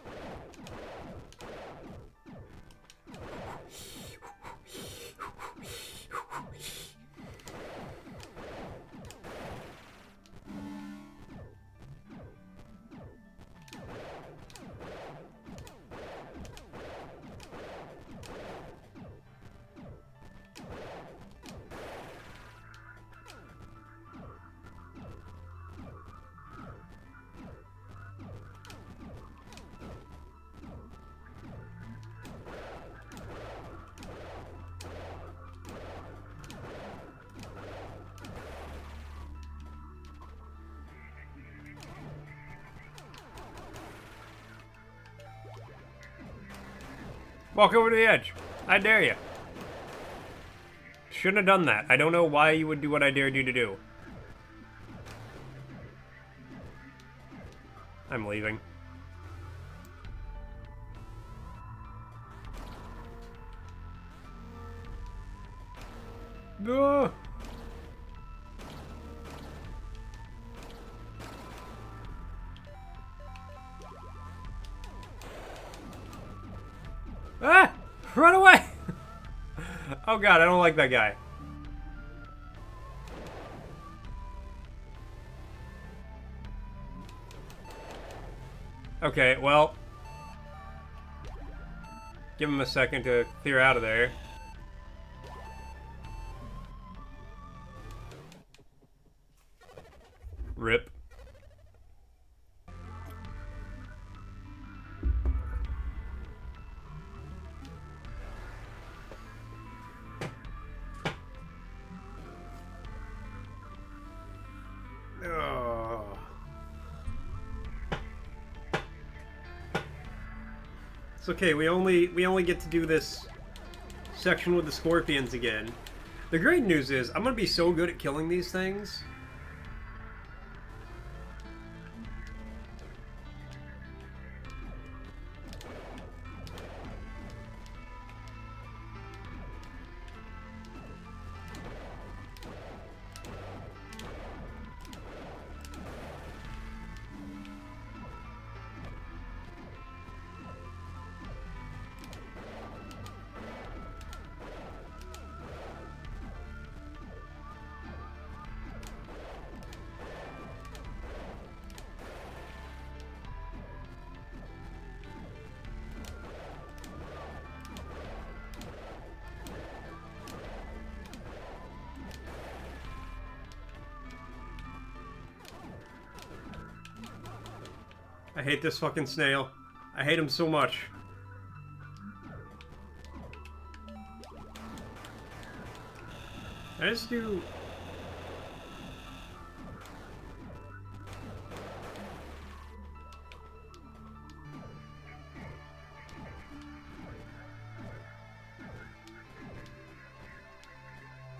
Walk over to the edge. I dare you. Shouldn't have done that. I don't know why you would do what I dared you to do. I'm leaving. No. Ah! Run away! Oh god, I don't like that guy. Okay, well... give him a second to clear out of there. Rip. It's okay, we only get to do this section with the scorpions again. The great news is, I'm gonna be so good at killing these things. I hate this fucking snail. I hate him so much. I just do...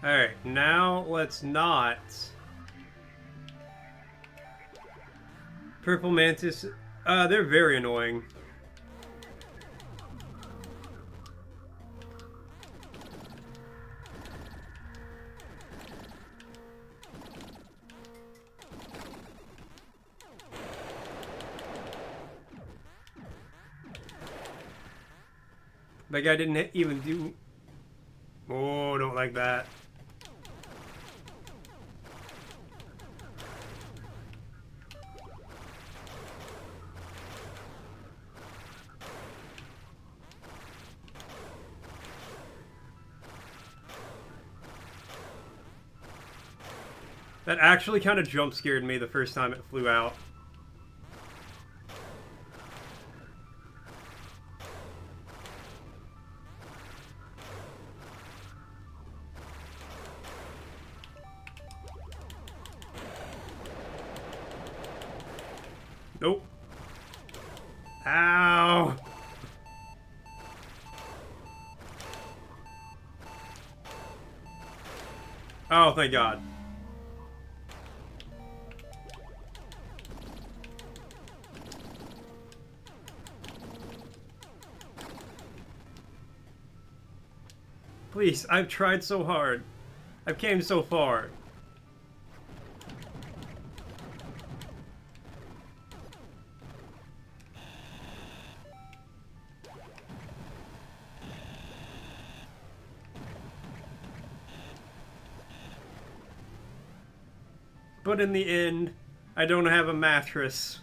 Alright, now let's not... Purple mantis... they're very annoying. That guy didn't even do... Oh, don't like that. That actually kind of jump scared me the first time it flew out. Ow! Oh, thank God. Please, I've tried so hard. I've came so far. But in the end, I don't have a mattress.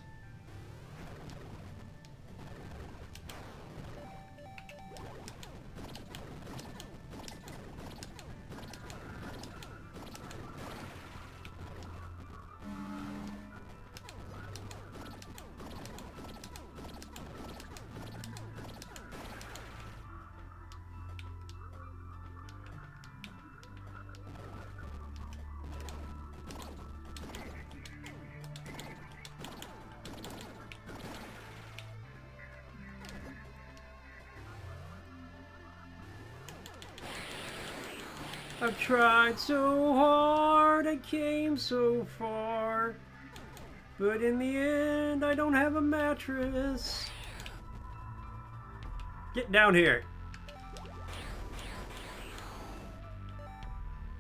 I've tried so hard, I came so far. But in the end, I don't have a mattress. Get down here.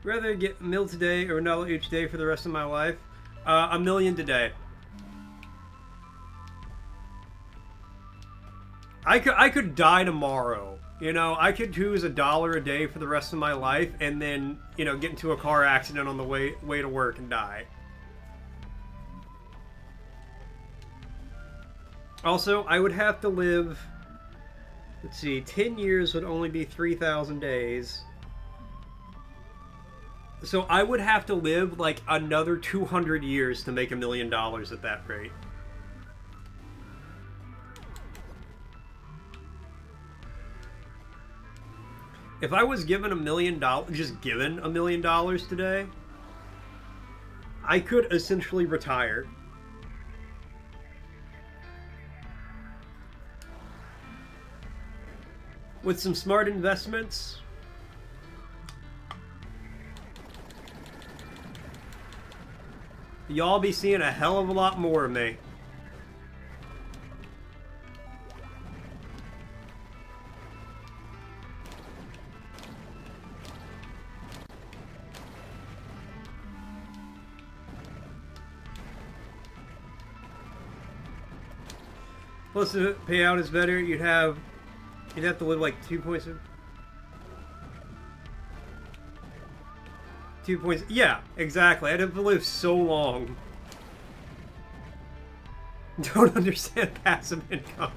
Rather get a meal today or $1 each day for the rest of my life. $1 million today. I could die tomorrow. You know, I could choose $1 a day for the rest of my life and then, you know, get into a car accident on the way to work and die. Also, I would have to live, let's see, 10 years would only be 3,000 days. So I would have to live like another 200 years to make $1 million at that rate. If I was given $1 million, just given $1 million today, I could essentially retire. With some smart investments, y'all be seeing a hell of a lot more of me. Plus, the payout is better. You'd have to live like 2 points. 2 points. Yeah, exactly. I'd have to live so long. Don't understand passive income.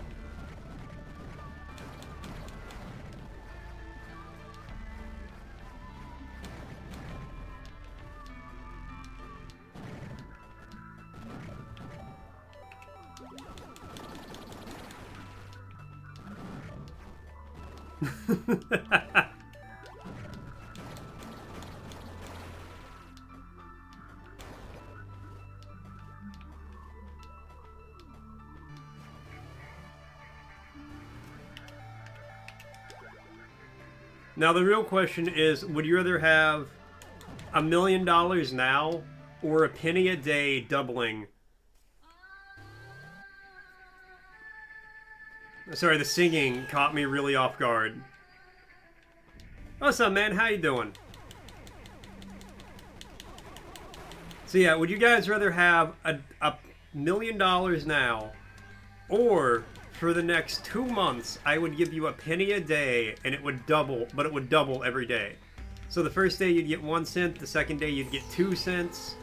Now the real question is, would you rather have $1 million now or a penny a day doubling? Sorry, the singing caught me really off guard. What's up, man? How you doing? So yeah, would you guys rather have a $1 million now, or for the next 2 months I would give you a penny a day and it would double, but it would double every day. So the first day you'd get 1 cent, the second day you'd get 2 cents,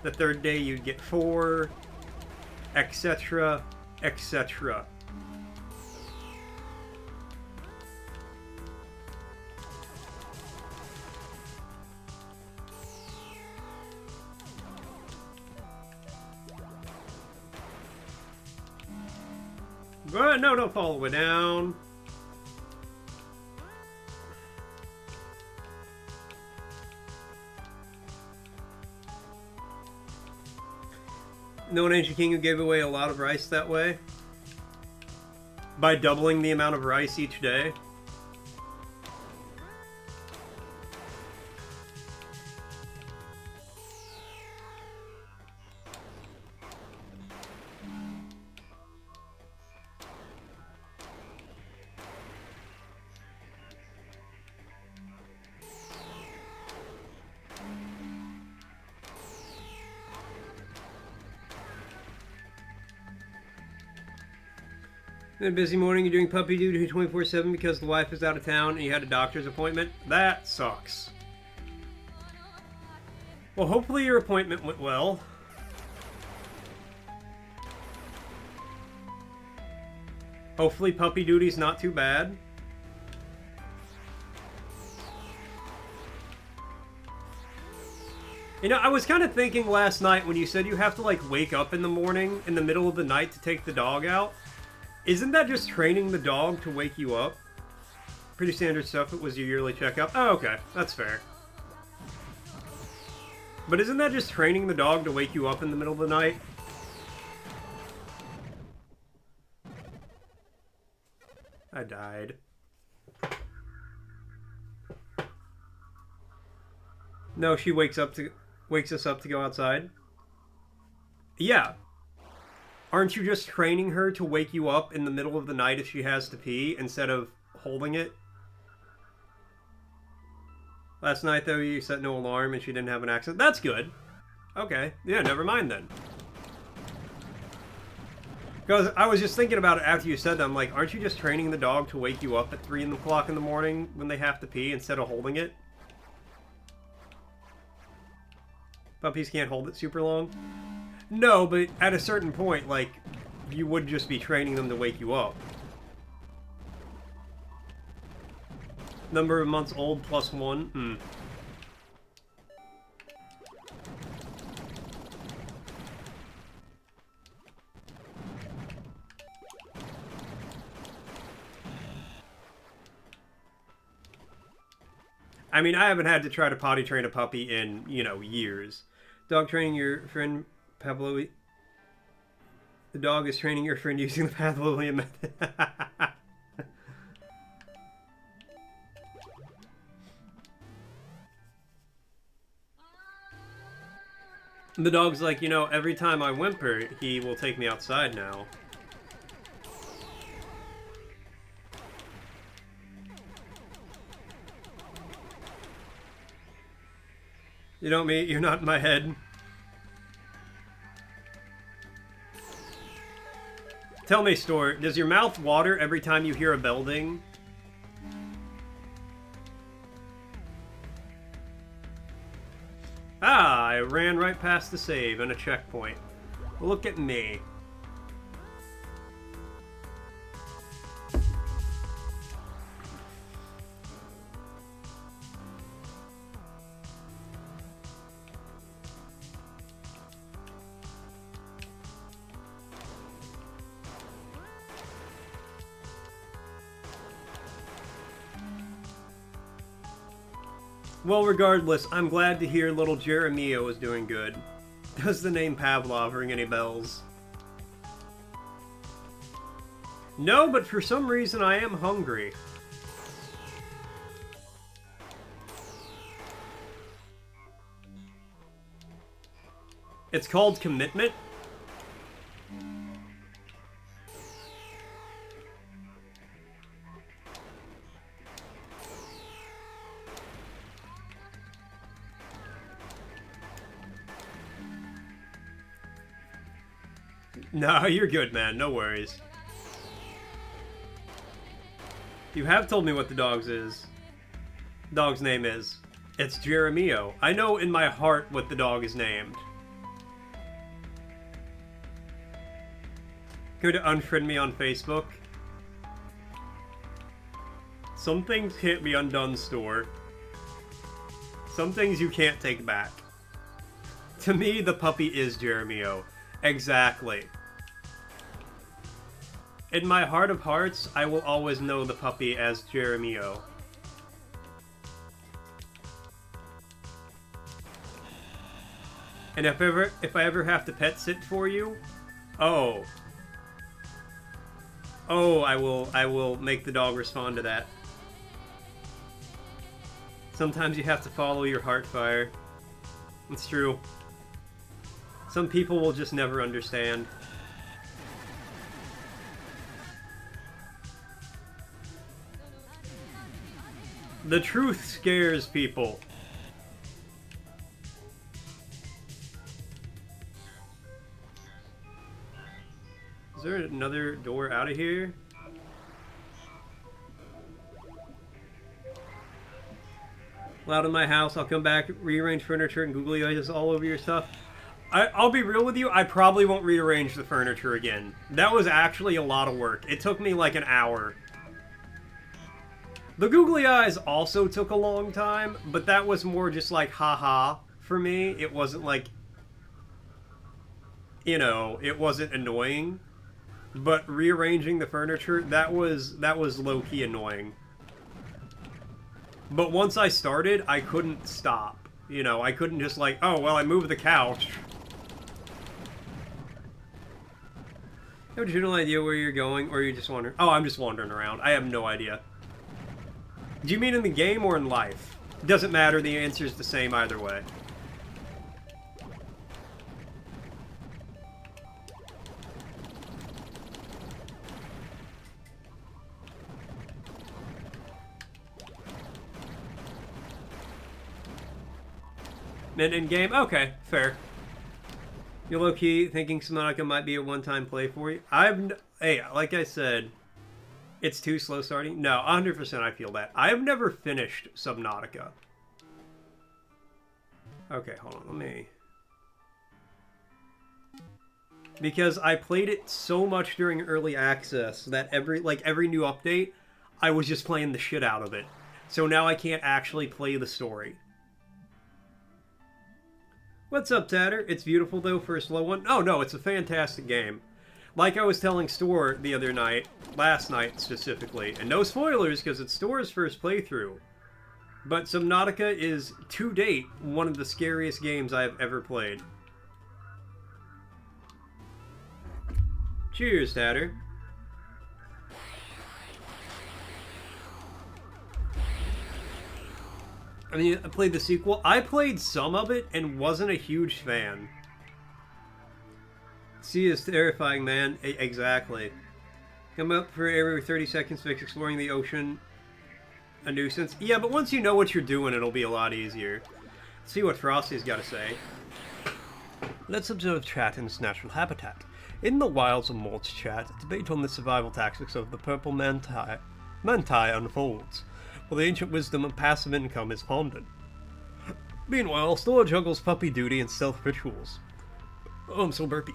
the third day you'd get 4, etc., etc. But no, don't fall all the way down. No an ancient king who gave away a lot of rice that way. By doubling the amount of rice each day. In a busy morning, you're doing puppy duty 24/7 because the wife is out of town and you had a doctor's appointment? That sucks. Well, hopefully your appointment went well. Hopefully puppy duty's not too bad. You know, I was kind of thinking last night when you said you have to, like, wake up in the morning, in the middle of the night to take the dog out. Isn't that just training the dog to wake you up? Pretty standard stuff. It was your yearly checkup. Oh, okay. That's fair. But isn't that just training the dog to wake you up in the middle of the night? I died. No, she wakes us up to go outside. Yeah. Aren't you just training her to wake you up in the middle of the night if she has to pee, instead of holding it? Last night, though, you set no alarm and she didn't have an accident. That's good. Okay. Yeah, never mind then. Because I was just thinking about it after you said that. I'm like, aren't you just training the dog to wake you up at 3 o'clock in the morning when they have to pee instead of holding it? Puppies can't hold it super long? No, but at a certain point, like, you would just be training them to wake you up. Number of months old plus 1? I mean, I haven't had to try to potty train a puppy in, you know, years. Dog training your friend Pavlovian. The dog is training your friend using the Pavlovian method. The dog's like, you know, every time I whimper, he will take me outside now. You know me, you're not in my head. Tell me, Store, does your mouth water every time you hear a bell ding? Ah, I ran right past the save and a checkpoint. Look at me. Well, regardless, I'm glad to hear little Jeremio is doing good. Does the name Pavlov ring any bells? No, but for some reason I am hungry. It's called commitment? No, you're good, man. No worries. You have told me what the dog's name is. It's Jeremio. I know in my heart what the dog is named. Go to unfriend me on Facebook. Some things can't be undone, Store. Some things you can't take back. To me, the puppy is Jeremio. Exactly. In my heart of hearts, I will always know the puppy as Jeremio. And if I ever have to pet sit for you, oh. Oh, I will make the dog respond to that. Sometimes you have to follow your heart fire. It's true. Some people will just never understand. The truth scares people. Is there another door out of here? Loud in my house. I'll come back, rearrange furniture, and googly eyes all over your stuff. I'll be real with you. I probably won't rearrange the furniture again. That was actually a lot of work. It took me like an hour. The googly eyes also took a long time, but that was more just like haha for me. It wasn't like, you know, it wasn't annoying. But rearranging the furniture, that was low-key annoying. But once I started, I couldn't stop. You know, I couldn't just like, oh, well, I moved the couch. You have a general idea where you're going, or you're just wandering? Oh, I'm just wandering around. I have no idea. Do you mean in the game or in life? Doesn't matter, the answer's the same either way. Mid-in-game? Okay, fair. You're low-key thinking Subnautica might be a one-time play for you? Hey, like I said, it's too slow starting. No, 100% I feel that. I've never finished Subnautica. Okay, hold on, let me... Because I played it so much during early access that every new update, I was just playing the shit out of it. So now I can't actually play the story. What's up, Tatter? It's beautiful, though, for a slow one. Oh, no, it's a fantastic game. Like I was telling Store the other night, last night specifically, and no spoilers, because it's Store's first playthrough, but Subnautica is, to date, one of the scariest games I've ever played. Cheers, Tatter. I mean, I played the sequel. I played some of it and wasn't a huge fan. Sea is terrifying, man. Exactly. Come up for every 30 seconds, makes exploring the ocean a nuisance. Yeah, but once you know what you're doing, it'll be a lot easier. Let's see what Frosty's got to say. Let's observe chat in its natural habitat. In the wilds of Mort's chat, a debate on the survival tactics of the purple manti unfolds, while the ancient wisdom of passive income is pondered. Meanwhile, Store juggles puppy duty and stealth rituals. Oh, I'm so burpy.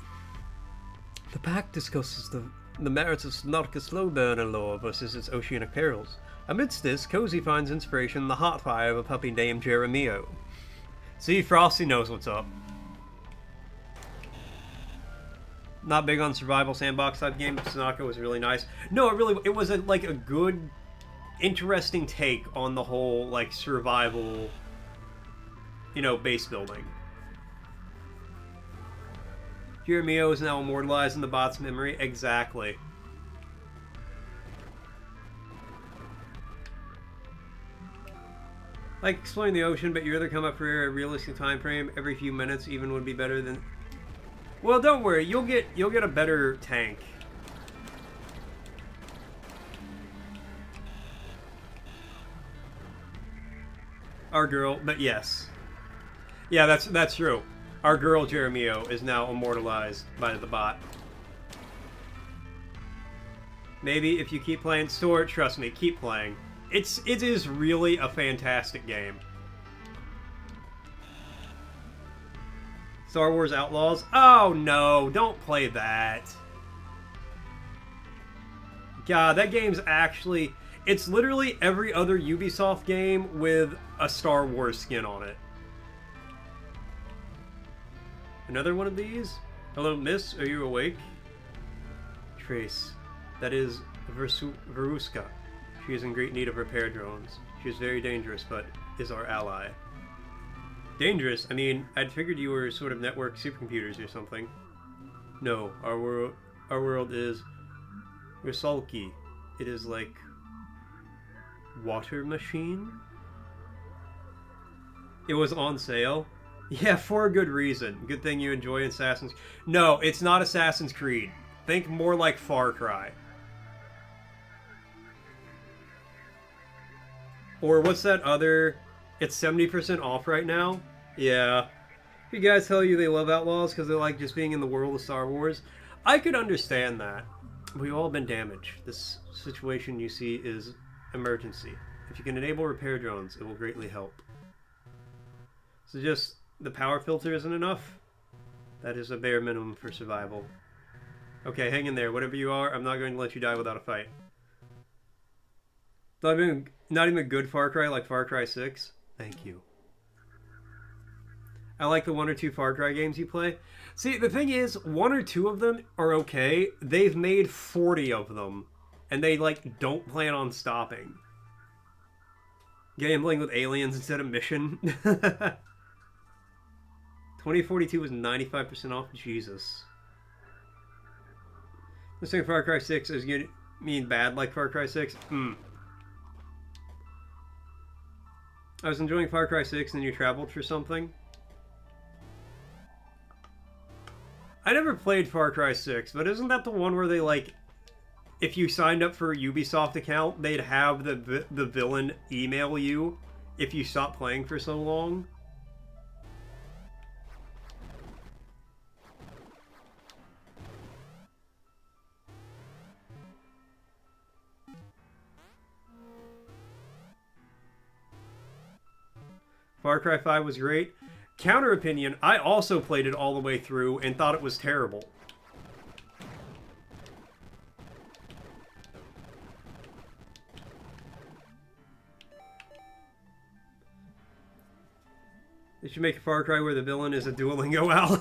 The pack discusses the merits of Subnautica's slow burner lore versus its oceanic perils. Amidst this, Cozy finds inspiration in the heart fire of a puppy named Jeremio. See, Frosty knows what's up. Not big on survival sandbox type game, but Subnautica was really nice. No, it was a good, interesting take on the whole, like, survival, you know, base building. Jeremio is now immortalized in the bot's memory. Exactly. Like exploring the ocean, but you'd rather come up for a realistic time frame. Every few minutes even would be better than... Well, don't worry. You'll get a better tank. Our girl, but yes. Yeah, that's true. Our girl Jeremio is now immortalized by the bot. Maybe if you keep playing Store, trust me, keep playing. It is really a fantastic game. Star Wars Outlaws? Oh no, don't play that. God, that game's actually... It's literally every other Ubisoft game with a Star Wars skin on it. Another one of these? Hello, miss. Are you awake? Trace. That is Veruska. She is in great need of repair drones. She is very dangerous, but is our ally. Dangerous? I mean, I'd figured you were sort of network supercomputers or something. No, our world is Rusalki. It is like... water machine? It was on sale? Yeah, for a good reason. Good thing you enjoy Assassin's... No, it's not Assassin's Creed. Think more like Far Cry. Or what's that other... It's 70% off right now? Yeah. You guys tell you they love Outlaws because they like just being in the world of Star Wars? I could understand that. We've all been damaged. This situation you see is emergency. If you can enable repair drones, it will greatly help. So just the power filter isn't enough? That is a bare minimum for survival. Okay, hang in there. Whatever you are, I'm not going to let you die without a fight. Not even a good Far Cry like Far Cry 6? Thank you. I like the 1 or 2 Far Cry games you play. See, the thing is, 1 or 2 of them are okay. They've made 40 of them. And they, like, don't plan on stopping. Gambling with aliens instead of mission. 2042 was 95% off. Jesus. This thing Far Cry 6 is going to mean bad like Far Cry 6? I was enjoying Far Cry 6 and you traveled for something. I never played Far Cry 6, but isn't that the one where they, like, if you signed up for a Ubisoft account, they'd have the villain email you if you stopped playing for so long? Far Cry 5 was great. Counter opinion, I also played it all the way through and thought it was terrible. They should make a Far Cry where the villain is a Duolingo owl.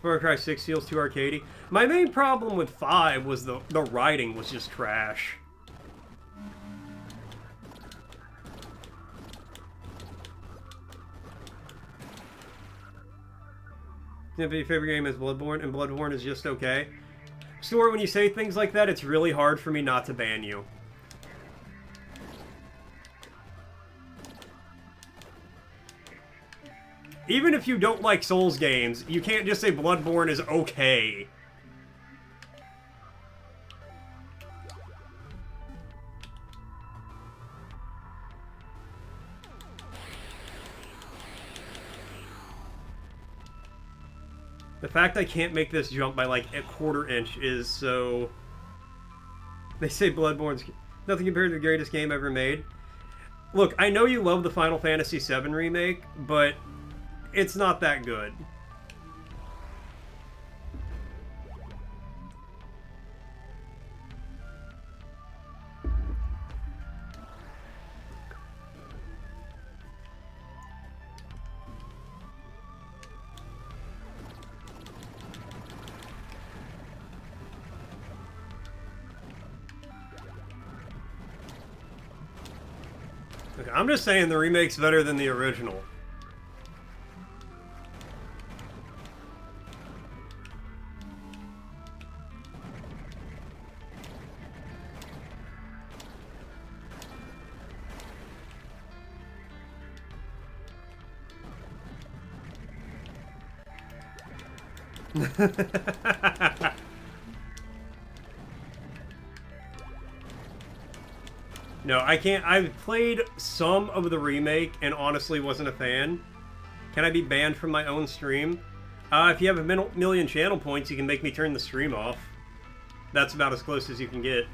Far Cry 6 feels too arcadey. My main problem with 5 was the writing was just trash. If your favorite game is Bloodborne, and Bloodborne is just okay. Stuart, when you say things like that, it's really hard for me not to ban you. Even if you don't like Souls games, you can't just say Bloodborne is okay. The fact I can't make this jump by like a quarter inch is so... They say Bloodborne's nothing compared to the greatest game ever made. Look, I know you love the Final Fantasy VII remake, but it's not that good. Okay, I'm just saying the remake's better than the original. No, I can't. I've played some of the remake and honestly wasn't a fan. Can I be banned from my own stream? If you have a million channel points, you can make me turn the stream off. That's about as close as you can get.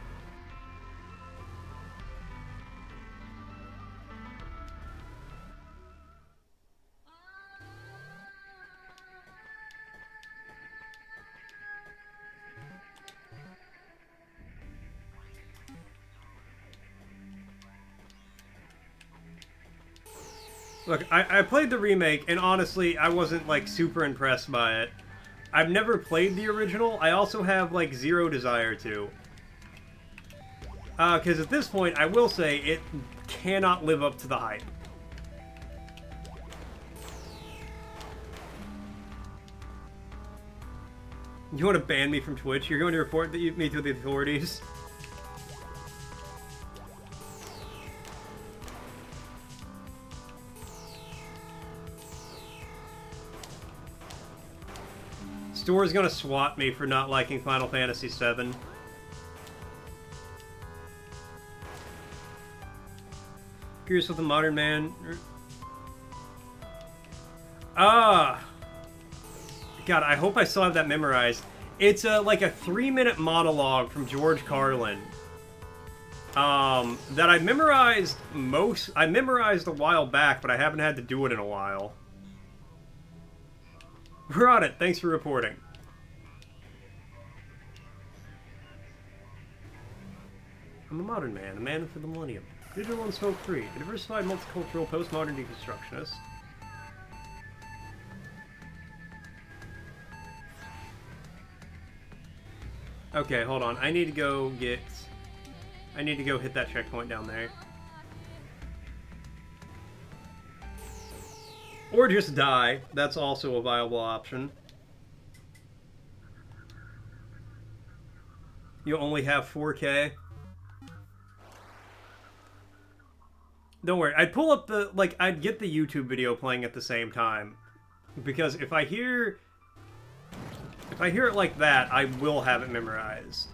Look, I played the remake, and honestly, I wasn't, like, super impressed by it. I've never played the original. I also have, like, zero desire to. Because at this point, I will say, it cannot live up to the hype. You want to ban me from Twitch? You're going to report me to the authorities? Store's gonna swat me for not liking Final Fantasy VII. Curious with the modern man. God, I hope I still have that memorized. It's like a 3-minute monologue from George Carlin. That I memorized a while back, but I haven't had to do it in a while. We're on it. Thanks for reporting. I'm a modern man, a man for the millennium. Digital and smoke-free, a diversified, multicultural, postmodern deconstructionist. Okay, hold on. I need to go hit that checkpoint down there. Or just die. That's also a viable option. You only have 4K. Don't worry. I'd pull up the... I'd get the YouTube video playing at the same time. Because if I hear it like that, I will have it memorized.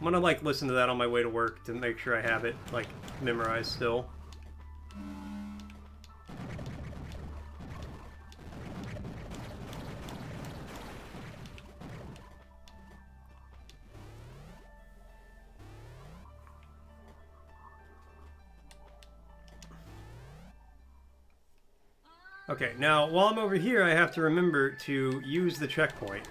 I'm gonna, listen to that on my way to work to make sure I have it, memorized still. Okay, now, while I'm over here, I have to remember to use the checkpoint.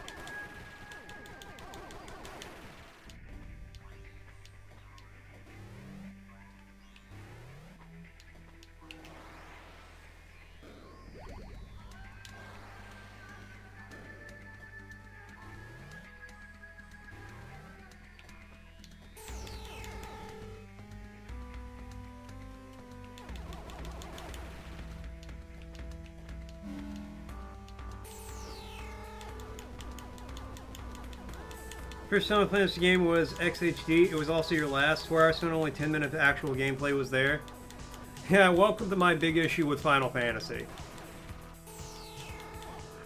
First time I played this game was XHD. It was also your last, where I spent only 10 minutes of actual gameplay was there. Yeah, welcome to my big issue with Final Fantasy.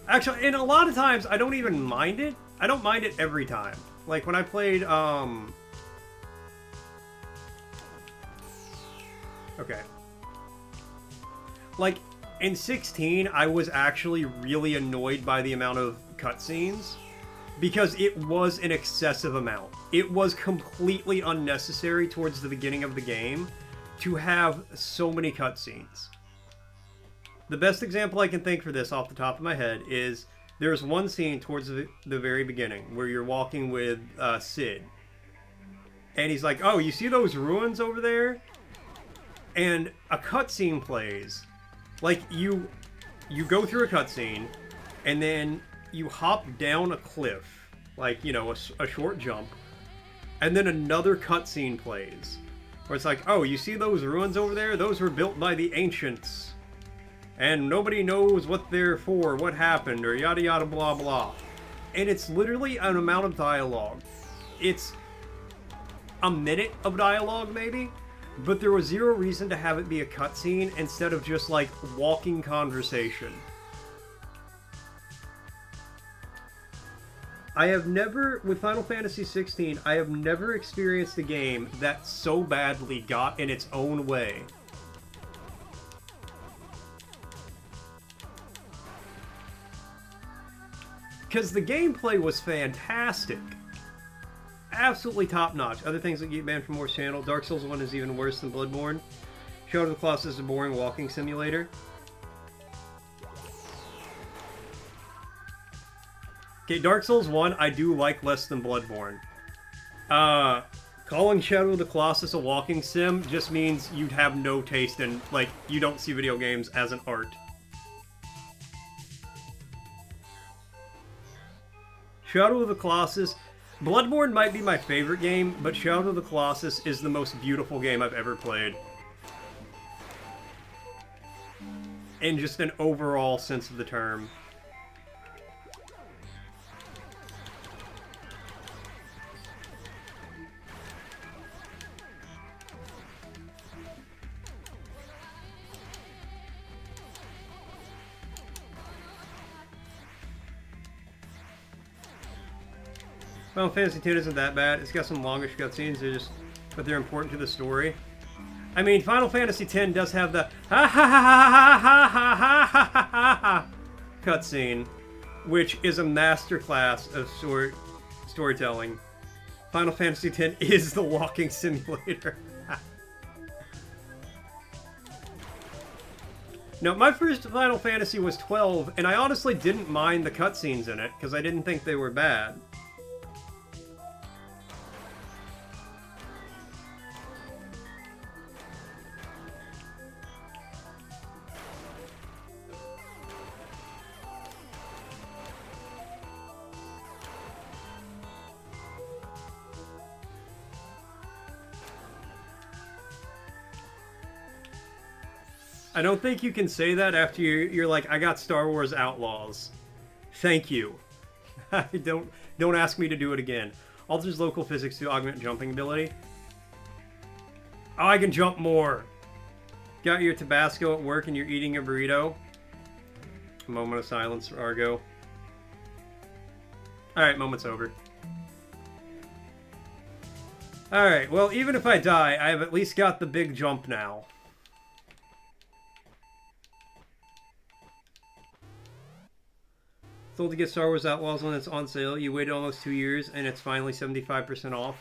Actually, and a lot of times, I don't even mind it. I don't mind it every time. Like, when I played, Okay. Like, in 16, I was actually really annoyed by the amount of cutscenes. Because it was an excessive amount. It was completely unnecessary towards the beginning of the game to have so many cutscenes. The best example I can think for this off the top of my head is there's one scene towards the very beginning where you're walking with Sid. And he's like, oh, you see those ruins over there? And a cutscene plays. Like, you go through a cutscene, and then you hop down a cliff, like, you know, a short jump, and then another cutscene plays, where it's like, oh, you see those ruins over there? Those were built by the ancients, and nobody knows what they're for, what happened, or yada yada blah blah. And it's literally an amount of dialogue. It's a minute of dialogue, maybe, but there was zero reason to have it be a cutscene instead of just, like, walking conversation. I have never, with Final Fantasy 16, I have never experienced a game that so badly got in its own way. Because the gameplay was fantastic. Absolutely top-notch. Other things that get banned from Moore's channel, Dark Souls 1 is even worse than Bloodborne. Shadow of the Colossus is a boring walking simulator. Okay, Dark Souls 1, I do like less than Bloodborne. Calling Shadow of the Colossus a walking sim just means you'd have no taste in, like, you don't see video games as an art. Shadow of the Colossus, Bloodborne might be my favorite game, but Shadow of the Colossus is the most beautiful game I've ever played. In just an overall sense of the term. Final Fantasy X isn't that bad. It's got some longish cutscenes, but they're important to the story. I mean, Final Fantasy X does have the ha ha ha ha ha ha ha ha ha ha cutscene, which is a masterclass of storytelling. Final Fantasy X is the walking simulator. No, my first Final Fantasy was 12, and I honestly didn't mind the cutscenes in it, because I didn't think they were bad. I don't think you can say that after you're like, I got Star Wars Outlaws. Thank you. Don't ask me to do it again. Alters local physics to augment jumping ability. Oh, I can jump more. Got your Tabasco at work and you're eating a burrito. A moment of silence for Argo. Alright, moment's over. Alright, well, even if I die, I have at least got the big jump now. Told to get Star Wars Outlaws when it's on sale. You waited almost 2 years, and it's finally 75% off.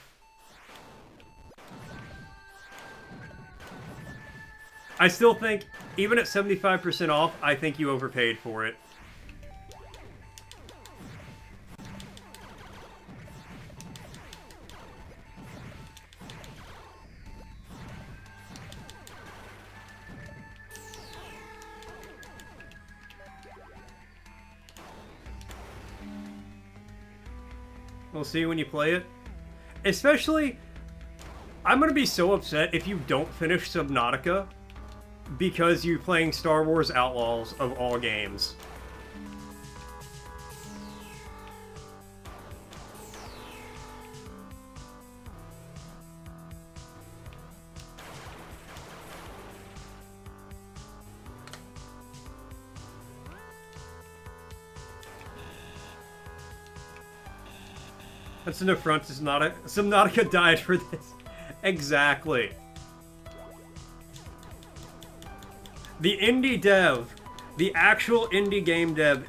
I still think, even at 75% off, I think you overpaid for it. We'll see when you play it. Especially, I'm going to be so upset if you don't finish Subnautica because you're playing Star Wars Outlaws of all games. That's an affront to Subnautica. Subnautica died for this. Exactly. The indie dev, the actual indie game dev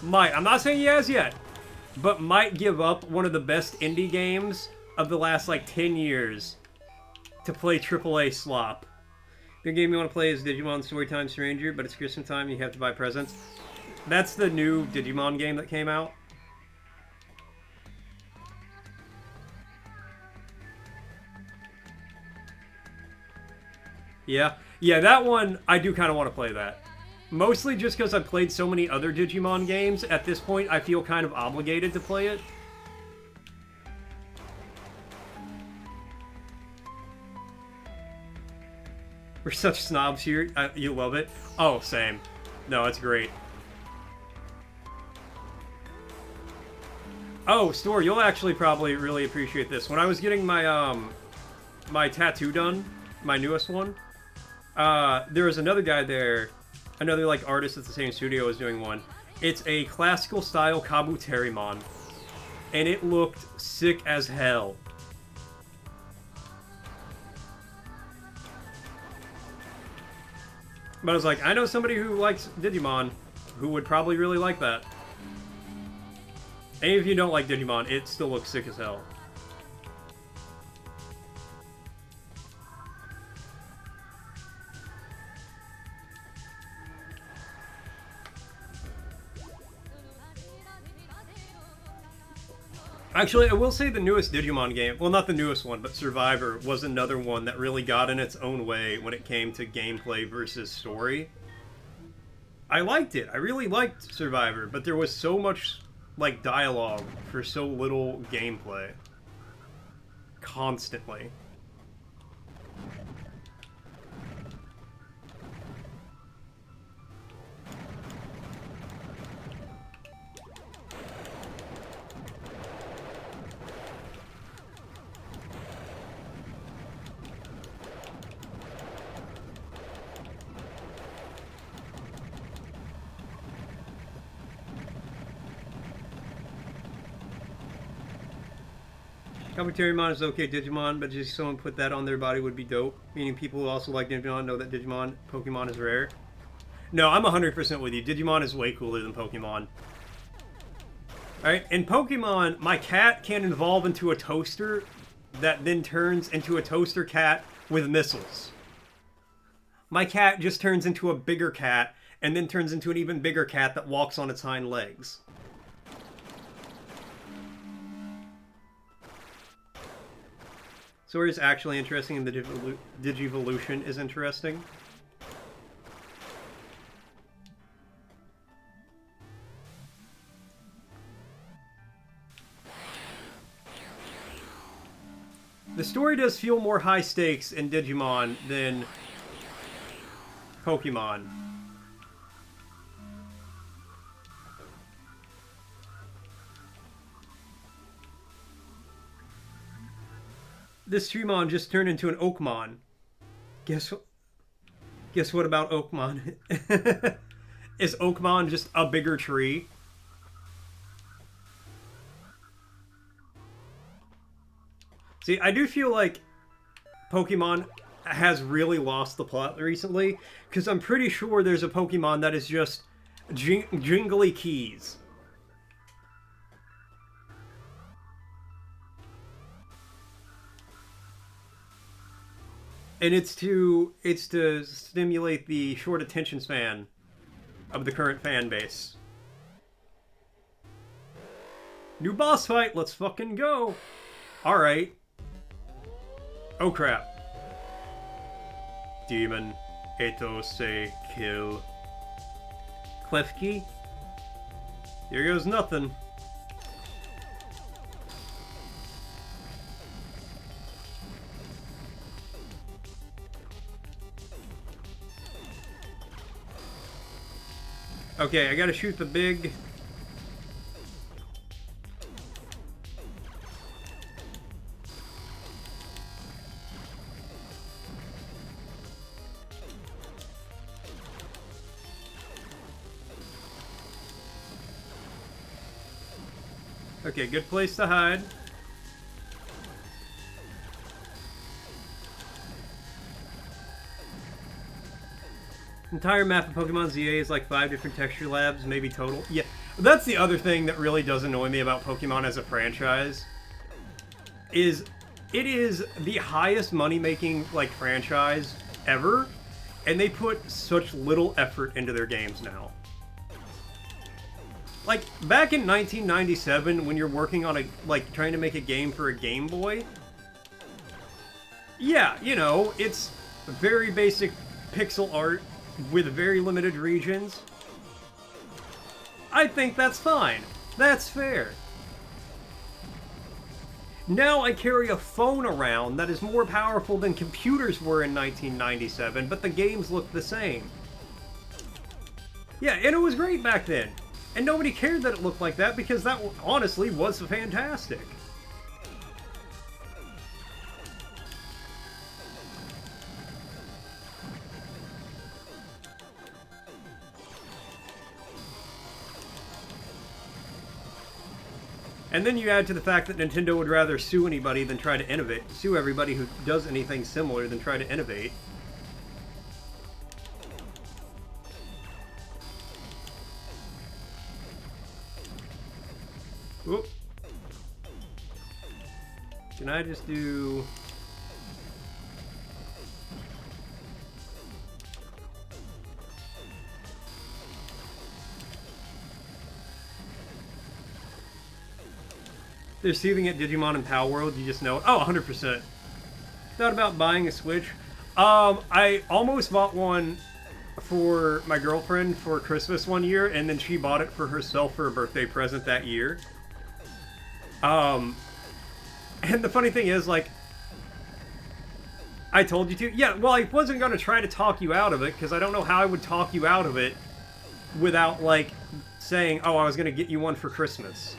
might, I'm not saying he has yet, but might give up one of the best indie games of the last like 10 years to play AAA slop. The game you want to play is Digimon Storytime Stranger, but it's Christmas time and you have to buy presents. That's the new Digimon game that came out. Yeah, that one, I do kind of want to play that. Mostly just because I've played so many other Digimon games, at this point I feel kind of obligated to play it. We're such snobs here. You love it? Oh, same. No, it's great. Oh, Store, you'll actually probably really appreciate this. When I was getting my, my tattoo done, my newest one, there was another guy there, another like artist at the same studio was doing one. It's a classical style Kabuterimon, and it looked sick as hell. But I was like, I know somebody who likes Digimon who would probably really like that. And if you don't like Digimon, it still looks sick as hell. Actually, I will say the newest Digimon game, well, not the newest one, but Survivor was another one that really got in its own way when it came to gameplay versus story. I liked it. I really liked Survivor, but there was so much like, dialogue for so little gameplay. Constantly. Commentary is okay, Digimon, but just someone put that on their body would be dope. Meaning people who also like Digimon know that Pokemon is rare. No, I'm 100% with you. Digimon is way cooler than Pokemon. Alright, in Pokemon, my cat can evolve into a toaster that then turns into a toaster cat with missiles. My cat just turns into a bigger cat and then turns into an even bigger cat that walks on its hind legs. So where it's actually interesting and the Digivolution is interesting. The story does feel more high stakes in Digimon than Pokemon. This Treemon just turned into an Oakmon. Guess what about Oakmon? Is Oakmon just a bigger tree? See, I do feel like Pokemon has really lost the plot recently, because I'm pretty sure there's a Pokemon that is just jingly keys. And it's to stimulate the short attention span of the current fan base. New boss fight, let's fucking go! Alright. Oh crap. Demon, Ethos, kill. Klefki? Here goes nothing. Okay, I gotta shoot the big... Okay, good place to hide. Entire map of Pokemon ZA is like 5 different texture labs, maybe total. Yeah, that's the other thing that really does annoy me about Pokemon as a franchise. Is it is the highest money-making like franchise ever, and they put such little effort into their games now. Like, back in 1997, when you're working on trying to make a game for a Game Boy, yeah, you know, it's very basic pixel art with very limited regions. I think that's fine. That's fair. Now I carry a phone around that is more powerful than computers were in 1997, but the games look the same. Yeah, and it was great back then. And nobody cared that it looked like that because that honestly was fantastic. And then you add to the fact that Nintendo would rather sue anybody than try to innovate. Sue everybody who does anything similar than try to innovate. Whoop. Can I just do... They're seething at Digimon and Pal World, you just know it. Oh, 100%. Thought about buying a Switch. I almost bought one for my girlfriend for Christmas one year, and then she bought it for herself for a birthday present that year. And the funny thing is, like, I told you to. Yeah, well, I wasn't going to try to talk you out of it, because I don't know how I would talk you out of it without, like, saying, oh, I was going to get you one for Christmas.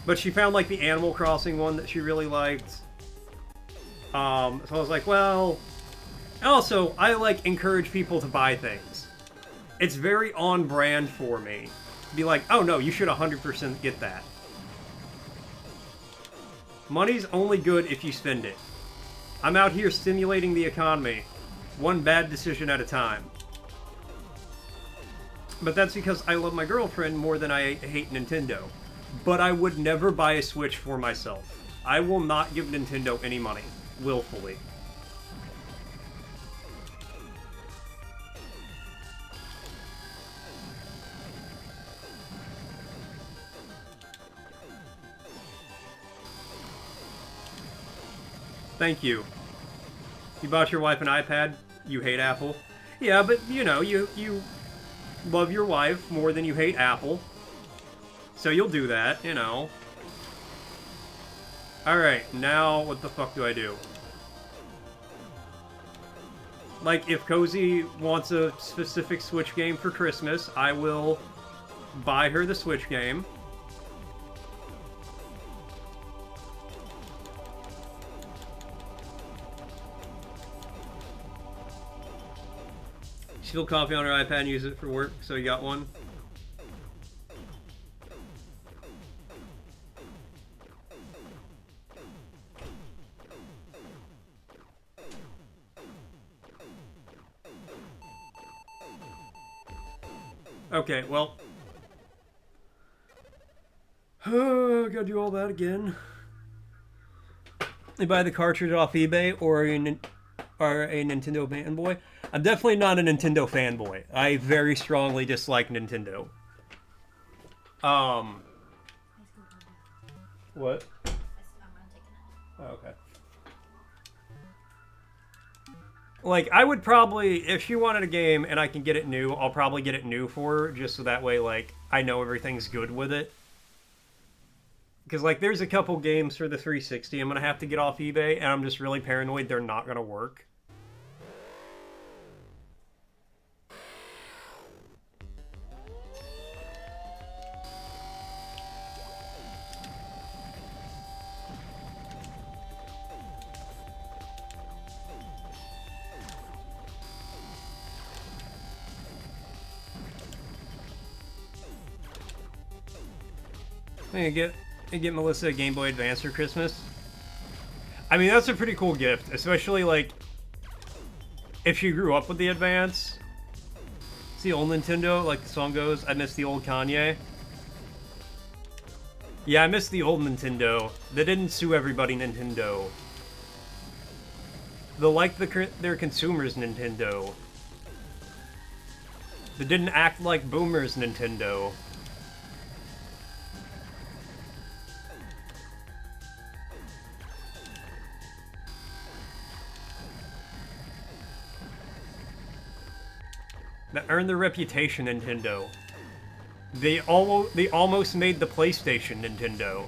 But she found, like, the Animal Crossing one that she really liked. So I was like, well... Also, I, like, encourage people to buy things. It's very on-brand for me. Be like, oh, no, you should 100% get that. Money's only good if you spend it. I'm out here stimulating the economy, one bad decision at a time. But that's because I love my girlfriend more than I hate Nintendo. But I would never buy a Switch for myself. I will not give Nintendo any money, willfully. Thank you. You bought your wife an iPad? You hate Apple? Yeah, but, you know, you love your wife more than you hate Apple. So you'll do that, you know. Alright, now what the fuck do I do? Like, if Cozy wants a specific Switch game for Christmas, I will buy her the Switch game. She spilled coffee on her iPad and used it for work, so you got one. Okay, well. Gotta do all that again. You buy the cartridge off eBay or a Nintendo fanboy? I'm definitely not a Nintendo fanboy. I very strongly dislike Nintendo. What? Oh, okay. Like, I would probably, if she wanted a game and I can get it new, I'll probably get it new for her, just so that way, like, I know everything's good with it. Because, like, there's a couple games for the 360 I'm going to have to get off eBay, and I'm just really paranoid they're not going to work. I'm gonna get Melissa a Game Boy Advance for Christmas. I mean, that's a pretty cool gift, especially, like, if she grew up with the Advance. It's the old Nintendo, like the song goes, I miss the old Kanye. Yeah, I miss the old Nintendo. They didn't sue everybody Nintendo. They liked their consumers Nintendo. They didn't act like boomers Nintendo. That earned their reputation, Nintendo. They almost made the PlayStation Nintendo.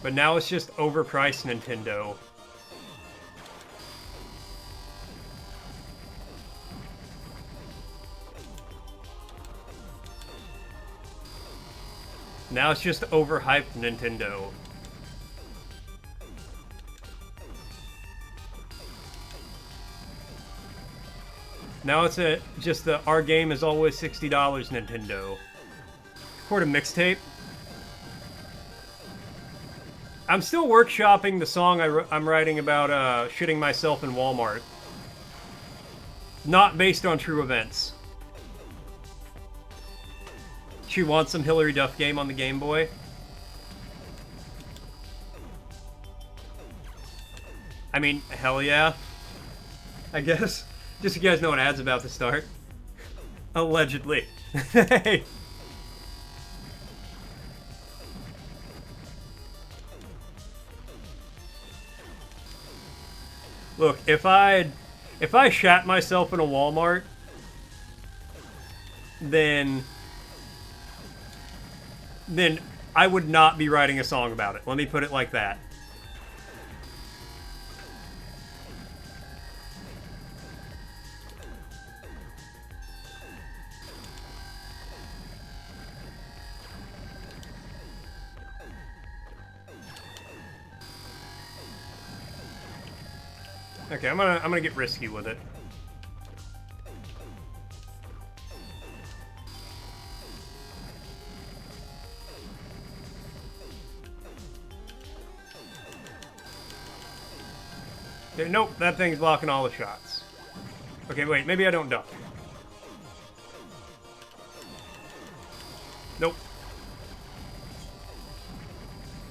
But now it's just overpriced Nintendo. Now it's just overhyped Nintendo. Now it's just the our game is always $60 Nintendo. Record a mixtape. I'm still workshopping the song I'm writing about shitting myself in Walmart. Not based on true events. She wants some Hilary Duff game on the Game Boy. I mean, hell yeah. I guess. Just so you guys know an ad's about to start. Allegedly. Hey. Look, if I shat myself in a Walmart, then I would not be writing a song about it. Let me put it like that. Okay, I'm gonna get risky with it. Okay, nope, that thing's blocking all the shots. Okay, wait, maybe I don't duck. Nope.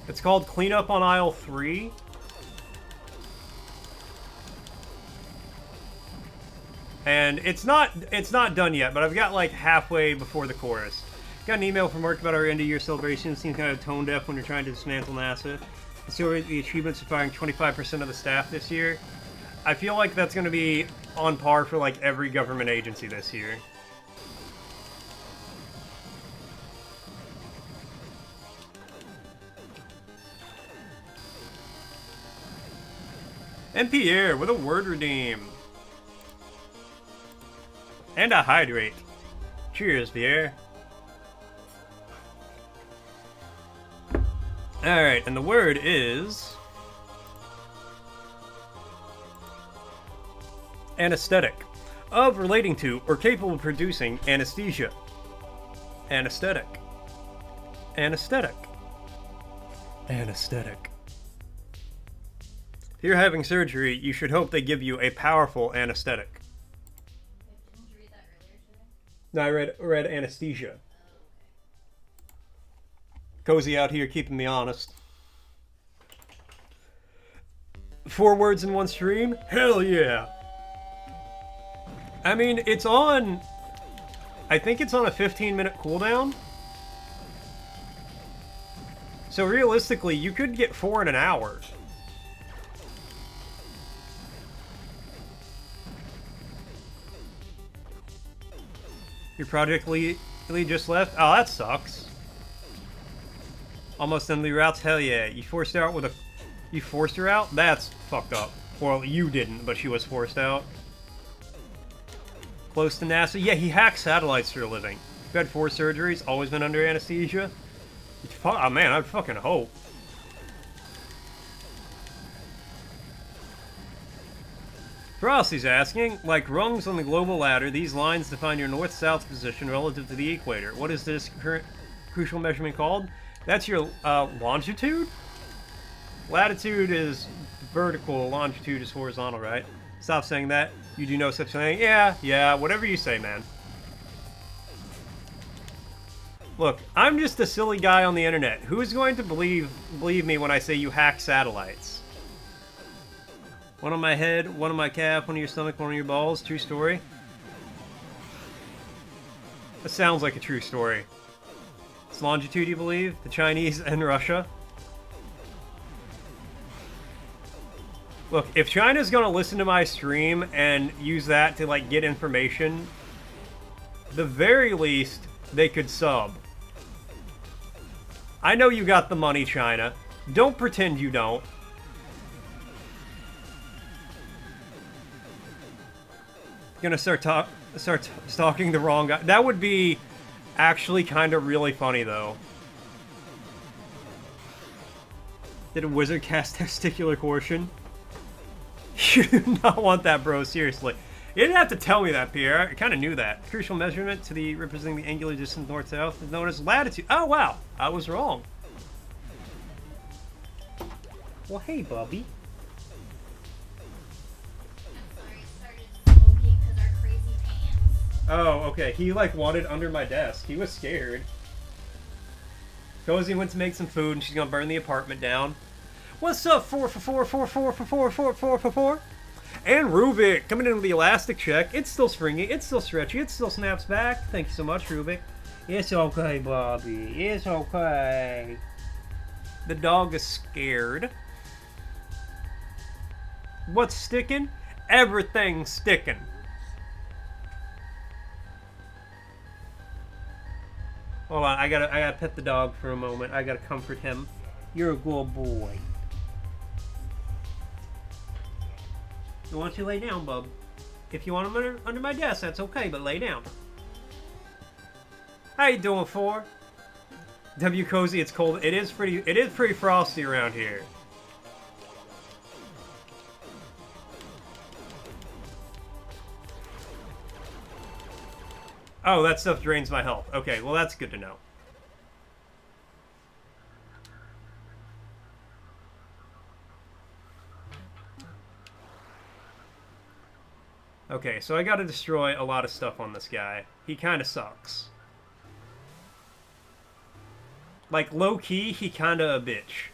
It's called Cleanup on Aisle 3. And it's not done yet, but I've got like halfway before the chorus. Got an email from work about our end of year celebration. Seems kind of tone deaf when you're trying to dismantle NASA. So the achievements of firing 25% of the staff this year. I feel like that's going to be on par for like every government agency this year. And Pierre with a word redeem. And a hydrate. Cheers, Pierre. Alright, and the word is... anesthetic. Of, relating to, or capable of producing anesthesia. Anesthetic. Anesthetic. Anesthetic. If you're having surgery, you should hope they give you a powerful anesthetic. No, I read anesthesia. Cozy out here keeping me honest. 4 words in one stream? Hell yeah! I mean, it's on... I think it's on a 15-minute cooldown. So realistically, you could get 4 in an hour. Your project lead just left? Oh, that sucks. Almost done the routes? Hell yeah. You forced her out with a... You forced her out? That's fucked up. Well, you didn't, but she was forced out. Close to NASA? Yeah, he hacks satellites for a living. You've had 4 surgeries, always been under anesthesia. Oh man, I'd fucking hope. Frosty's asking, like rungs on the global ladder, these lines define your north-south position relative to the equator. What is this current crucial measurement called? That's your longitude? Latitude is vertical, longitude is horizontal, right? Stop saying that. You do no such thing. Yeah, whatever you say, man. Look, I'm just a silly guy on the internet. Who is going to believe me when I say you hack satellites? One on my head, one on my calf, one on your stomach, one on your balls. True story. That sounds like a true story. It's longitude, you believe? The Chinese and Russia? Look, if China's gonna listen to my stream and use that to, like, get information, the very least, they could sub. I know you got the money, China. Don't pretend you don't. Gonna start stalking the wrong guy. That would be actually kind of really funny, though. Did a wizard cast testicular coercion? You do not want that, bro. Seriously. You didn't have to tell me that, Pierre. I kind of knew that. Crucial measurement to the representing the angular distance north-south is known as latitude. Oh, wow. I was wrong. Well, hey, Bubby. Oh, okay. He, like, wanted under my desk. He was scared. Cozy went to make some food, and she's gonna burn the apartment down. What's up, 4 for 4? And Rubik coming in with the elastic check. It's still springy. It's still stretchy. It still snaps back. Thank you so much, Rubik. It's okay, Bobby. It's okay. The dog is scared. What's sticking? Everything's sticking. Hold on, I gotta pet the dog for a moment. I gotta comfort him. You're a good boy. Why don't you lay down, bub? If you want him under my desk, that's okay, but lay down. How you doing, for? W cozy, it's cold. It is pretty frosty around here. Oh, that stuff drains my health. Okay, well that's good to know. Okay, so I gotta destroy a lot of stuff on this guy. He kinda sucks. Like, low-key, he kinda a bitch.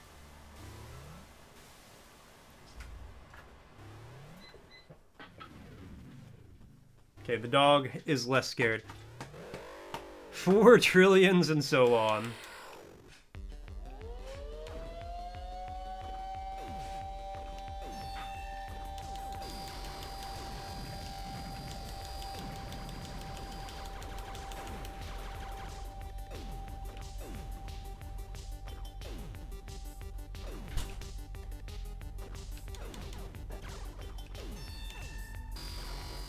Okay, the dog is less scared. 4 trillions and so on.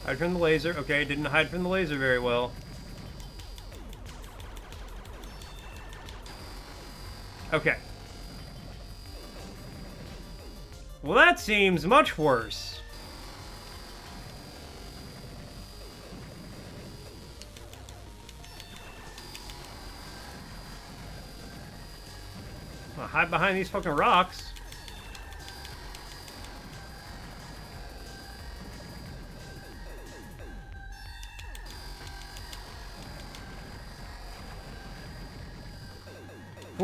Hide from the laser. Okay, didn't hide from the laser very well. Okay. Well, that seems much worse. I'll hide behind these fucking rocks.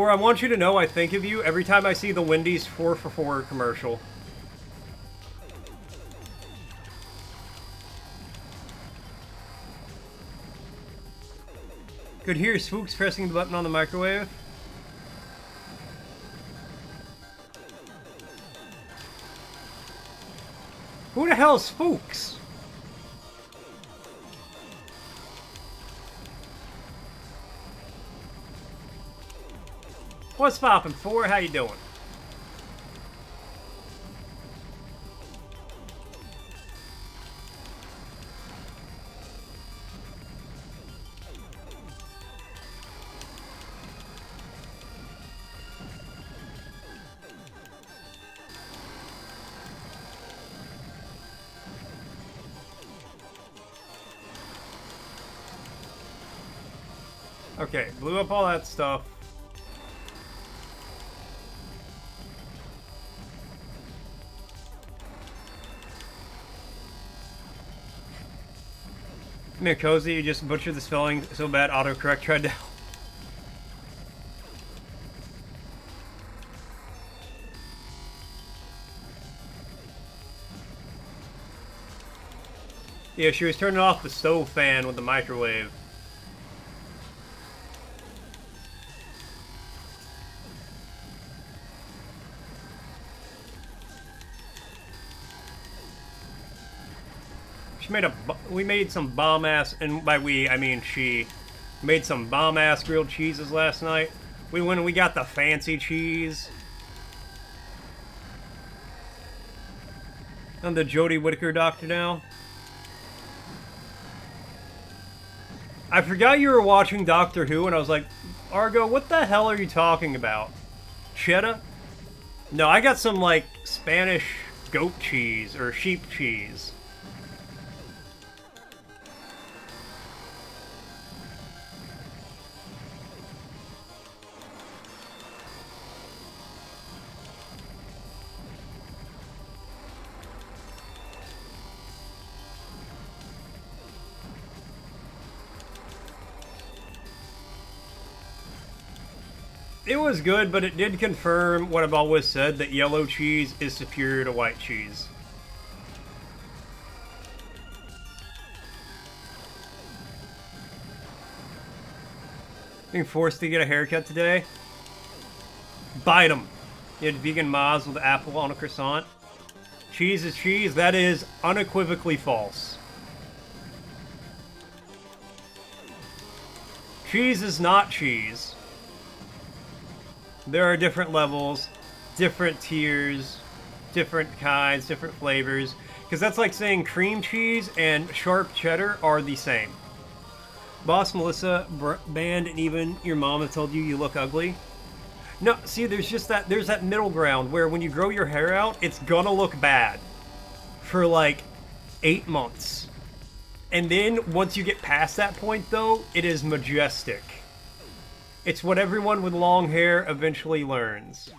I want you to know I think of you every time I see the Wendy's 4 for $4 commercial. Could hear Spooks pressing the button on the microwave. Who the hell is Spooks? What's poppin', 4? How you doing? Okay, blew up all that stuff. Come here, Cozy, you just butchered the spelling so bad autocorrect tried to... Yeah, she was turning off the stove fan with the microwave. We made some bomb-ass, and by we, I mean she, made some bomb-ass grilled cheeses last night. We went and we got the fancy cheese. I'm the Jodie Whittaker doctor now. I forgot you were watching Doctor Who, and I was like, Argo, what the hell are you talking about? Cheddar? No, I got some, like, Spanish goat cheese, or sheep cheese. It was good, but it did confirm what I've always said, that yellow cheese is superior to white cheese. Being forced to get a haircut today. Bite 'em. You had vegan Maz with apple on a croissant. Cheese is cheese. That is unequivocally false. Cheese is not cheese. There are different levels, different tiers, different kinds, different flavors. Because that's like saying cream cheese and sharp cheddar are the same. Boss Melissa banned, and even your mama told you look ugly. No, see, there's that middle ground where when you grow your hair out, it's gonna look bad for like 8 months. And then once you get past that point, though, it is majestic. It's what everyone with long hair eventually learns.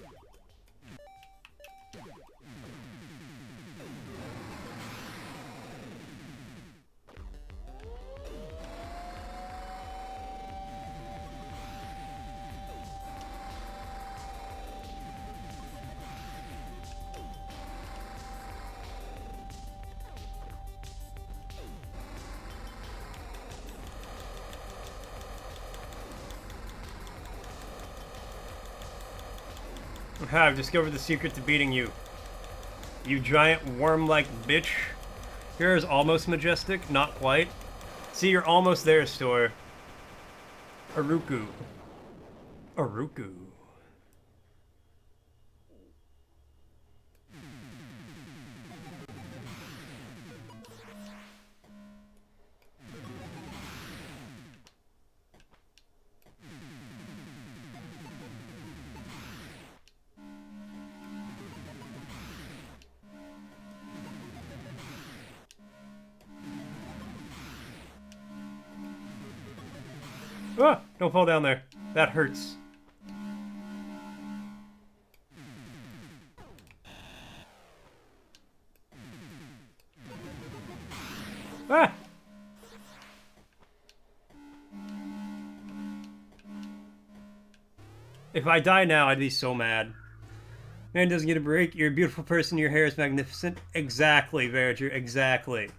I've discovered the secret to beating you. You giant worm-like bitch. Your hair is almost majestic, not quite. See, you're almost there, Store. Aruku. Aruku. Ah, don't fall down there. That hurts. Ah! If I die now, I'd be so mad. Man doesn't get a break. You're a beautiful person. Your hair is magnificent. Exactly, Verger. Exactly.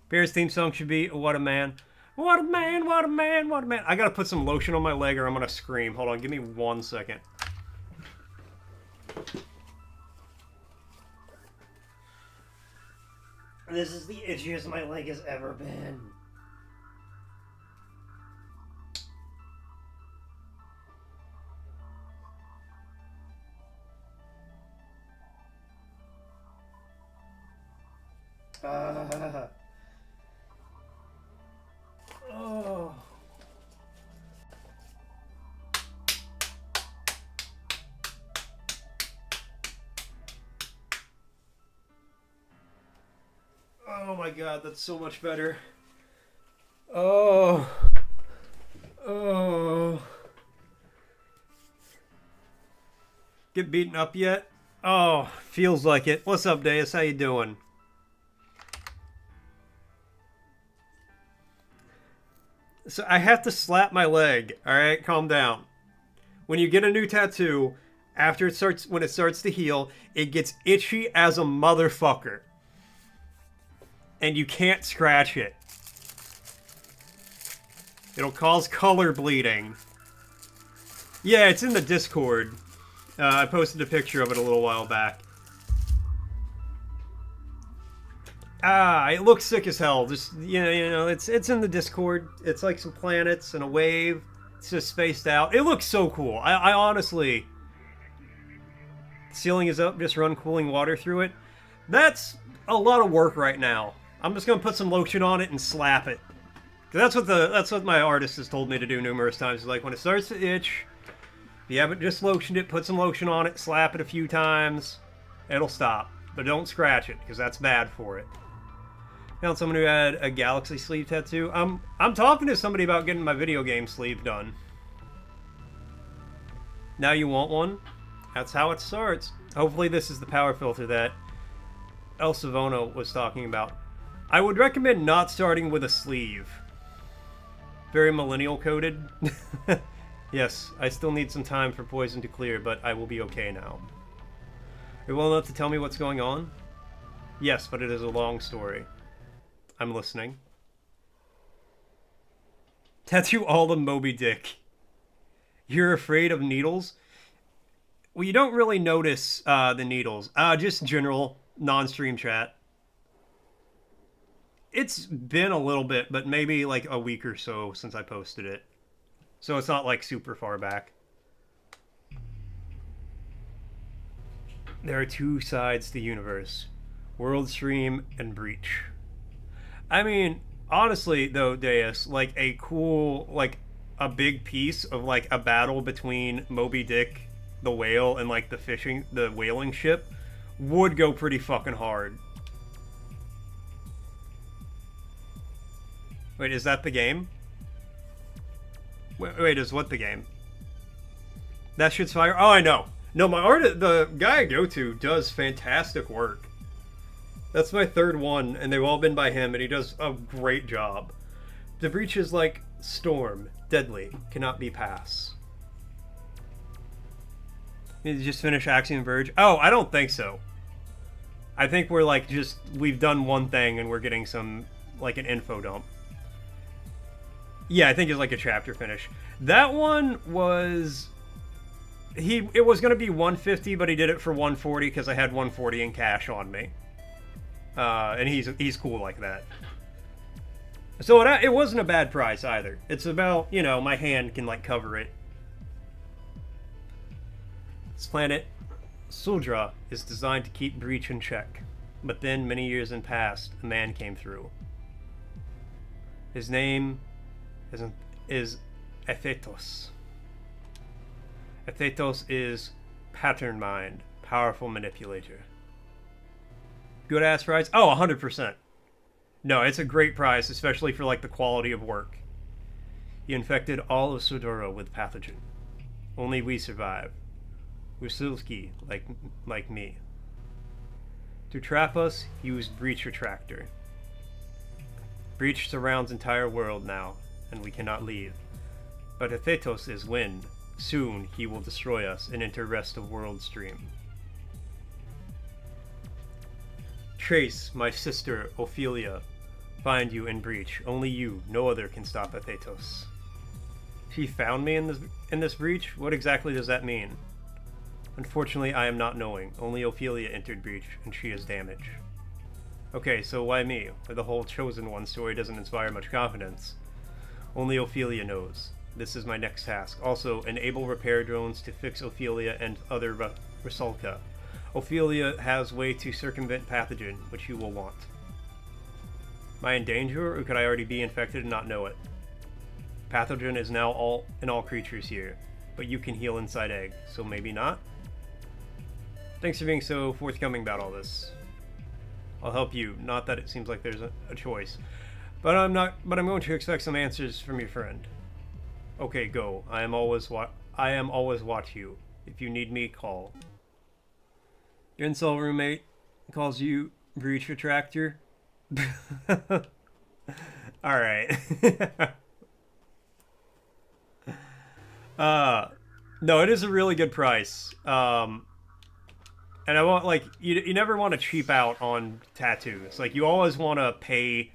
Bear's theme song should be What a Man. What a man, what a man, what a man. I gotta put some lotion on my leg or I'm gonna scream. Hold on, give me 1 second. This is the itchiest my leg has ever been. Oh. Oh my god, that's so much better. Oh. Oh. Get beaten up yet? Oh, feels like it. What's up, Deus? How you doing? So I have to slap my leg. Alright, calm down. When you get a new tattoo, when it starts to heal, it gets itchy as a motherfucker. And you can't scratch it. It'll cause color bleeding. Yeah, it's in the Discord. I posted a picture of it a little while back. Ah, it looks sick as hell. Just you know, it's in the Discord. It's like some planets and a wave. It's just spaced out. It looks so cool. I honestly, ceiling is up. Just run cooling water through it. That's a lot of work right now. I'm just gonna put some lotion on it and slap it. Cause that's what my artist has told me to do numerous times. Is like when it starts to itch, if you haven't just lotioned it, put some lotion on it, slap it a few times, it'll stop. But don't scratch it, because that's bad for it. Found someone who had a galaxy sleeve tattoo. I'm talking to somebody about getting my video game sleeve done. Now you want one? That's how it starts. Hopefully this is the power filter that El Savono was talking about. I would recommend not starting with a sleeve. Very millennial coded. Yes, I still need some time for poison to clear, but I will be okay now. Are you well enough to tell me what's going on? Yes, but it is a long story. I'm listening. Tattoo all of Moby Dick. You're afraid of needles? Well, you don't really notice the needles. Just general non-stream chat. It's been a little bit, but maybe like a week or so since I posted it. So it's not like super far back. There are two sides to the universe. World Stream and Breach. I mean, honestly though, Deus, like a cool, like a big piece of like a battle between Moby Dick, the whale, and like the whaling ship would go pretty fucking hard. Wait, is that the game? Wait, is what the game? That shit's fire. Oh, I know. No, the guy I go to does fantastic work. That's my third one, and they've all been by him, and he does a great job. The Breach is like storm, deadly, cannot be passed. Did you just finish Axiom Verge? Oh, I don't think so. I think we're like we've done one thing and we're getting some, like an info dump. Yeah, I think it's like a chapter finish. That one was... It was going to be 150, but he did it for 140 because I had 140 in cash on me. And he's cool like that. So it wasn't a bad price either. It's about, you know, my hand can like cover it. This planet, Suldra, is designed to keep Breach in check. But then, many years in past, a man came through. His name is Ephetos. Ephetos is pattern mind, powerful manipulator. Good ass price? Oh, 100%. No, it's a great price, especially for like the quality of work. He infected all of Sudora with pathogen. Only we survive. Usilski, like me. To trap us, he used Breach Retractor. Breach surrounds entire world now, and we cannot leave. But Ephetos is wind. Soon he will destroy us and enter rest of world stream. Trace, my sister, Ophelia, find you in Breach. Only you, no other can stop Ephetos. She found me in this breach? What exactly does that mean? Unfortunately, I am not knowing. Only Ophelia entered Breach, and she is damaged. Okay, so why me? The whole Chosen One story doesn't inspire much confidence. Only Ophelia knows. This is my next task. Also, enable repair drones to fix Ophelia and other Rusalka. Ophelia has way to circumvent pathogen, which you will want. Am I in danger, or could I already be infected and not know it? Pathogen is now in all creatures here, but you can heal inside egg, so maybe not? Thanks for being so forthcoming about all this. I'll help you, not that it seems like there's a choice. But I'm going to expect some answers from your friend. Okay, go. I am always watch you. If you need me, call. Your incel roommate calls you Breach Retractor. Alright. No, it is a really good price. And I want, like, you never want to cheap out on tattoos. Like, you always want to pay.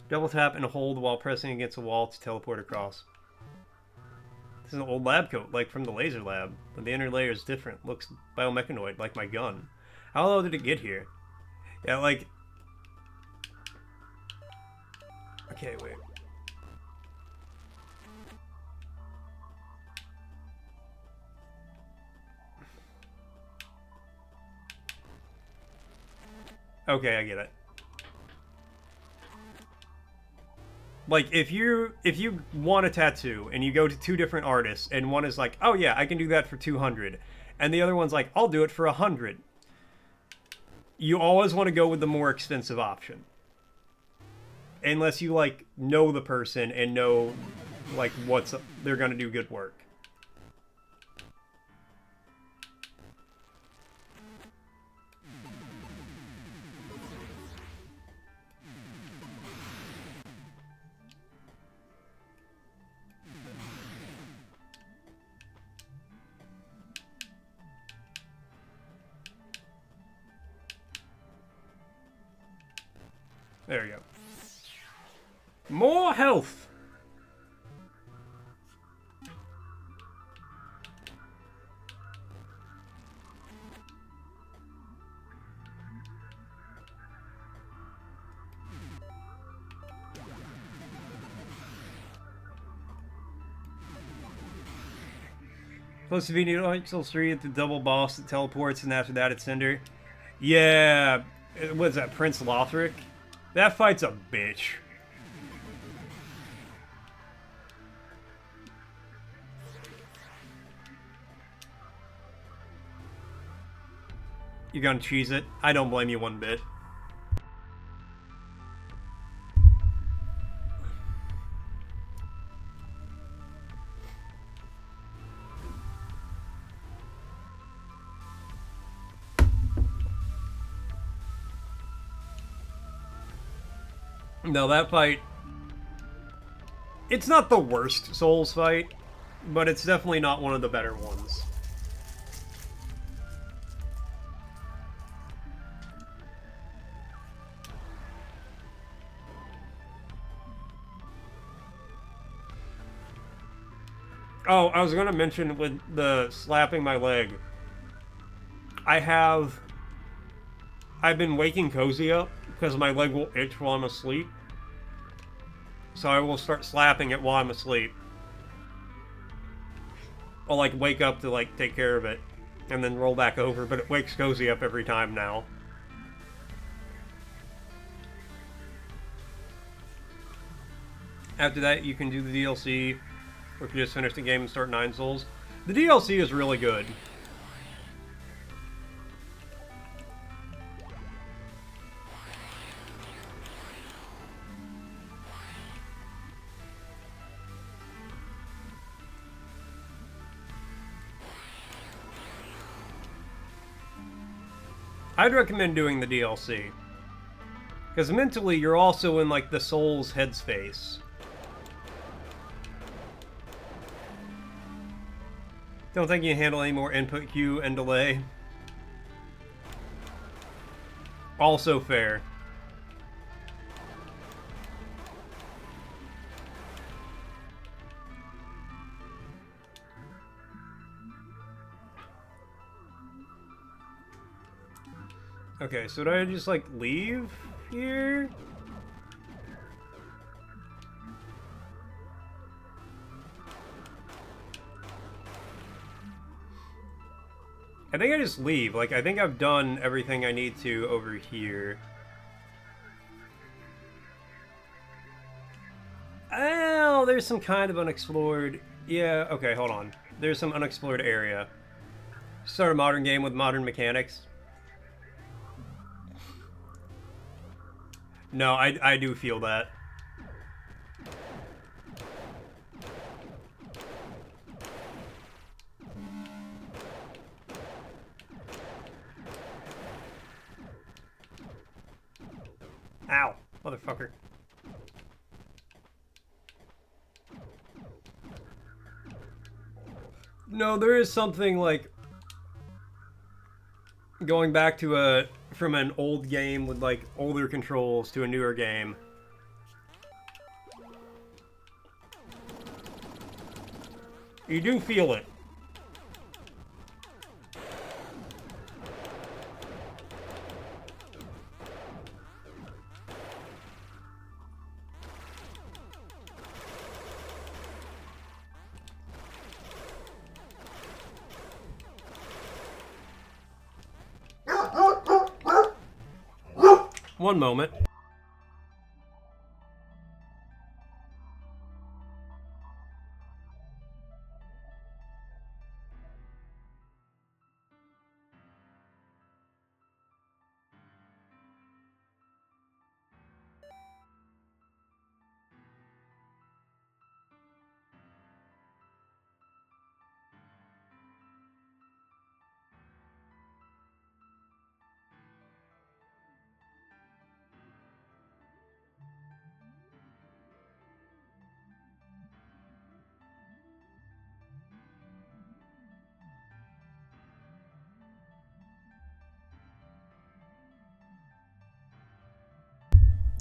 Double tap and hold while pressing against a wall to teleport across. This is an old lab coat, like from the laser lab, but the inner layer is different. Looks biomechanoid, like my gun. How low did it get here? Yeah, like... Okay, wait. Okay, I get it. Like, if you want a tattoo and you go to two different artists and one is like, oh yeah, I can do that for 200, and the other one's like, I'll do it for 100, you always want to go with the more expensive option. Unless you, like, know the person and know, like, they're gonna do good work. There you go. More health! Close to beating Dark Souls 3 at the double boss that teleports, and after that it's Cinder. Yeah, what's that, Prince Lothric? That fight's a bitch. You're gonna cheese it? I don't blame you one bit. No, that fight... It's not the worst Souls fight, but it's definitely not one of the better ones. Oh, I was going to mention with the slapping my leg. I've been waking Cozy up because my leg will itch while I'm asleep. So I will start slapping it while I'm asleep. I'll like wake up to like take care of it and then roll back over, but it wakes Cozy up every time now. After that, you can do the DLC, or if you just finish the game and start 9 Souls. The DLC is really good. I'd recommend doing the DLC. Because mentally, you're also in, like, the Souls headspace. Don't think you can handle any more input queue and delay. Also fair. Okay, so do I just, like, leave here? I think I just leave. Like, I think I've done everything I need to over here. Oh, there's some kind of unexplored... Yeah, okay, hold on. There's some unexplored area. Start a modern game with modern mechanics. No, I do feel that. Ow, motherfucker. No, there is something like going back to from an old game with like older controls to a newer game. You do feel it. One moment.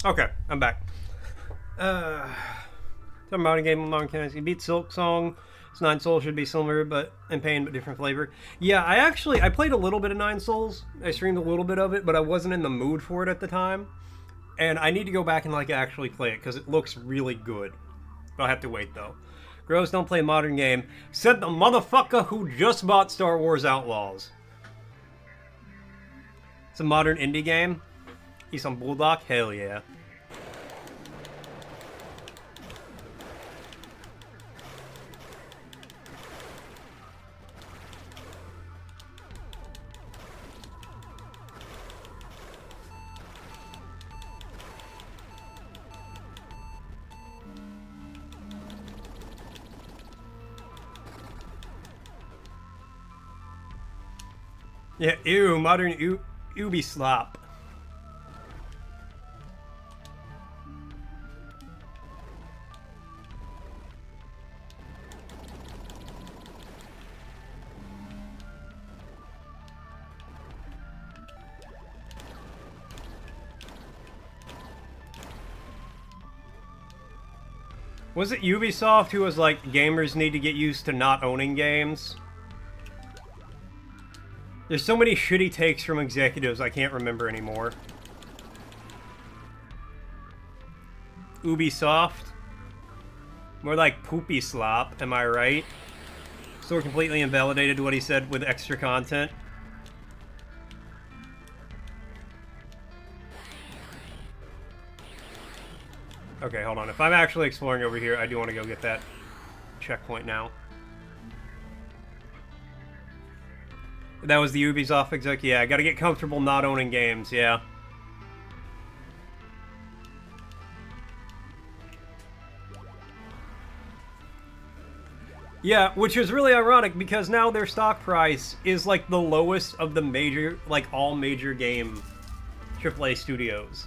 Okay, I'm back. Talking about a game with modern mechanics. You beat Silk Song. It's 9 Souls should be similar, but in pain, but different flavor. Yeah, I played a little bit of 9 Souls. I streamed a little bit of it, but I wasn't in the mood for it at the time. And I need to go back and like actually play it because it looks really good. I'll have to wait though. Bros don't play modern game. Said the motherfucker who just bought Star Wars Outlaws. It's a modern indie game. He's on Bulldog? Hell yeah. Yeah, ew, modern Ubi slop. Was it Ubisoft who was like, gamers need to get used to not owning games? There's so many shitty takes from executives I can't remember anymore. Ubisoft? More like poopy slop, am I right? So we're completely invalidated what he said with extra content. Okay, hold on. If I'm actually exploring over here, I do want to go get that checkpoint now. That was the Ubisoft exec. Yeah, I gotta get comfortable not owning games, yeah. Yeah, which is really ironic because now their stock price is like the lowest of the major, like all major game AAA studios.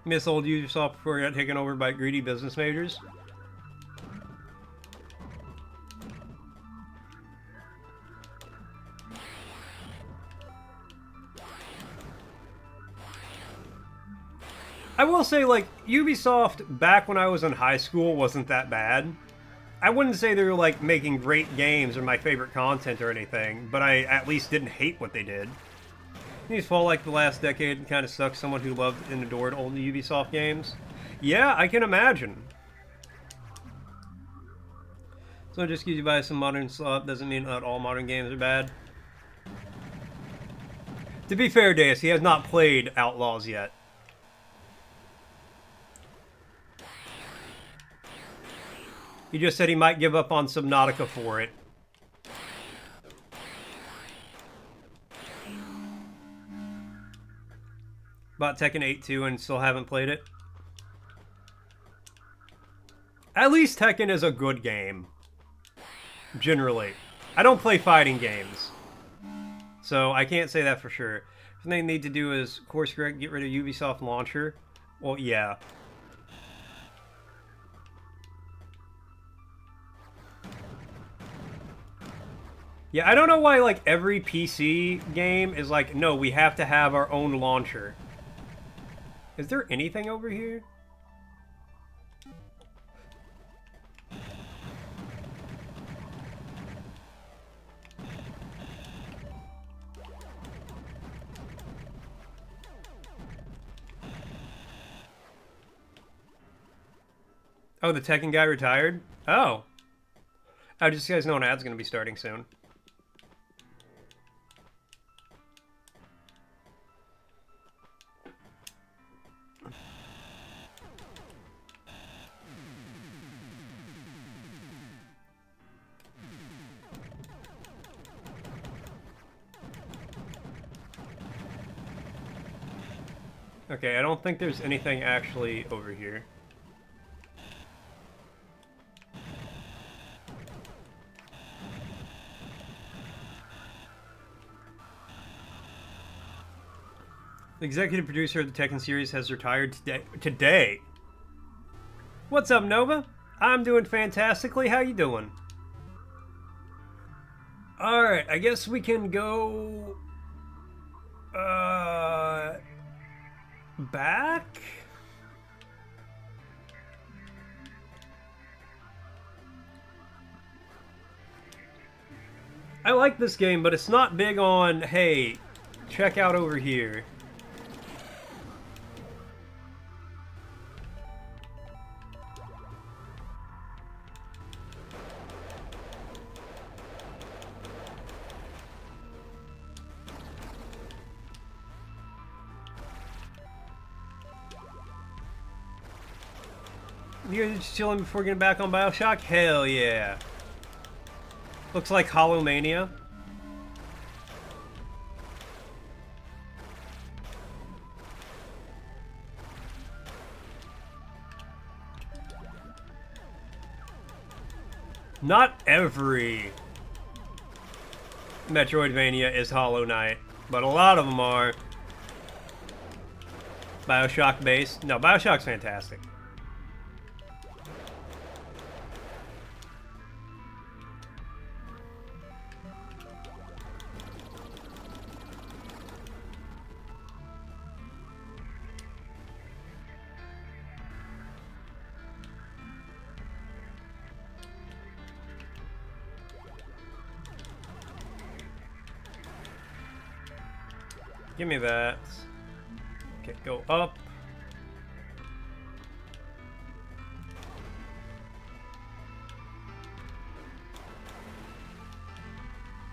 Miss old Ubisoft before it got taken over by greedy business majors. I will say, like, Ubisoft back when I was in high school wasn't that bad. I wouldn't say they were, like, making great games or my favorite content or anything, but I at least didn't hate what they did. These fall like the last decade kind of sucks someone who loved and adored old Ubisoft games. Yeah, I can imagine. So just because you buy some modern slop doesn't mean that all modern games are bad. To be fair, Deus, he has not played Outlaws yet. He just said he might give up on Subnautica for it. Bought Tekken 8 too and still haven't played it. At least Tekken is a good game. Generally. I don't play fighting games. So I can't say that for sure. What they need to do is course correct, get rid of Ubisoft Launcher. Well, yeah. Yeah, I don't know why, like, every PC game is like, no, we have to have our own launcher. Is there anything over here? Oh, the Tekken guy retired? Oh. Oh, just so you guys know, an ad's gonna be starting soon. Okay, I don't think there's anything actually over here. The executive producer of the Tekken series has retired today. What's up, Nova? I'm doing fantastically. How you doing? Alright, I guess we can go Back? I like this game, but it's not big on, hey, check out over here. You're just chilling before getting back on BioShock? Hell yeah. Looks like Hollow-mania. Not every Metroidvania is Hollow Knight, but a lot of them are. BioShock based. No, BioShock's fantastic. Give me that. Okay, go up.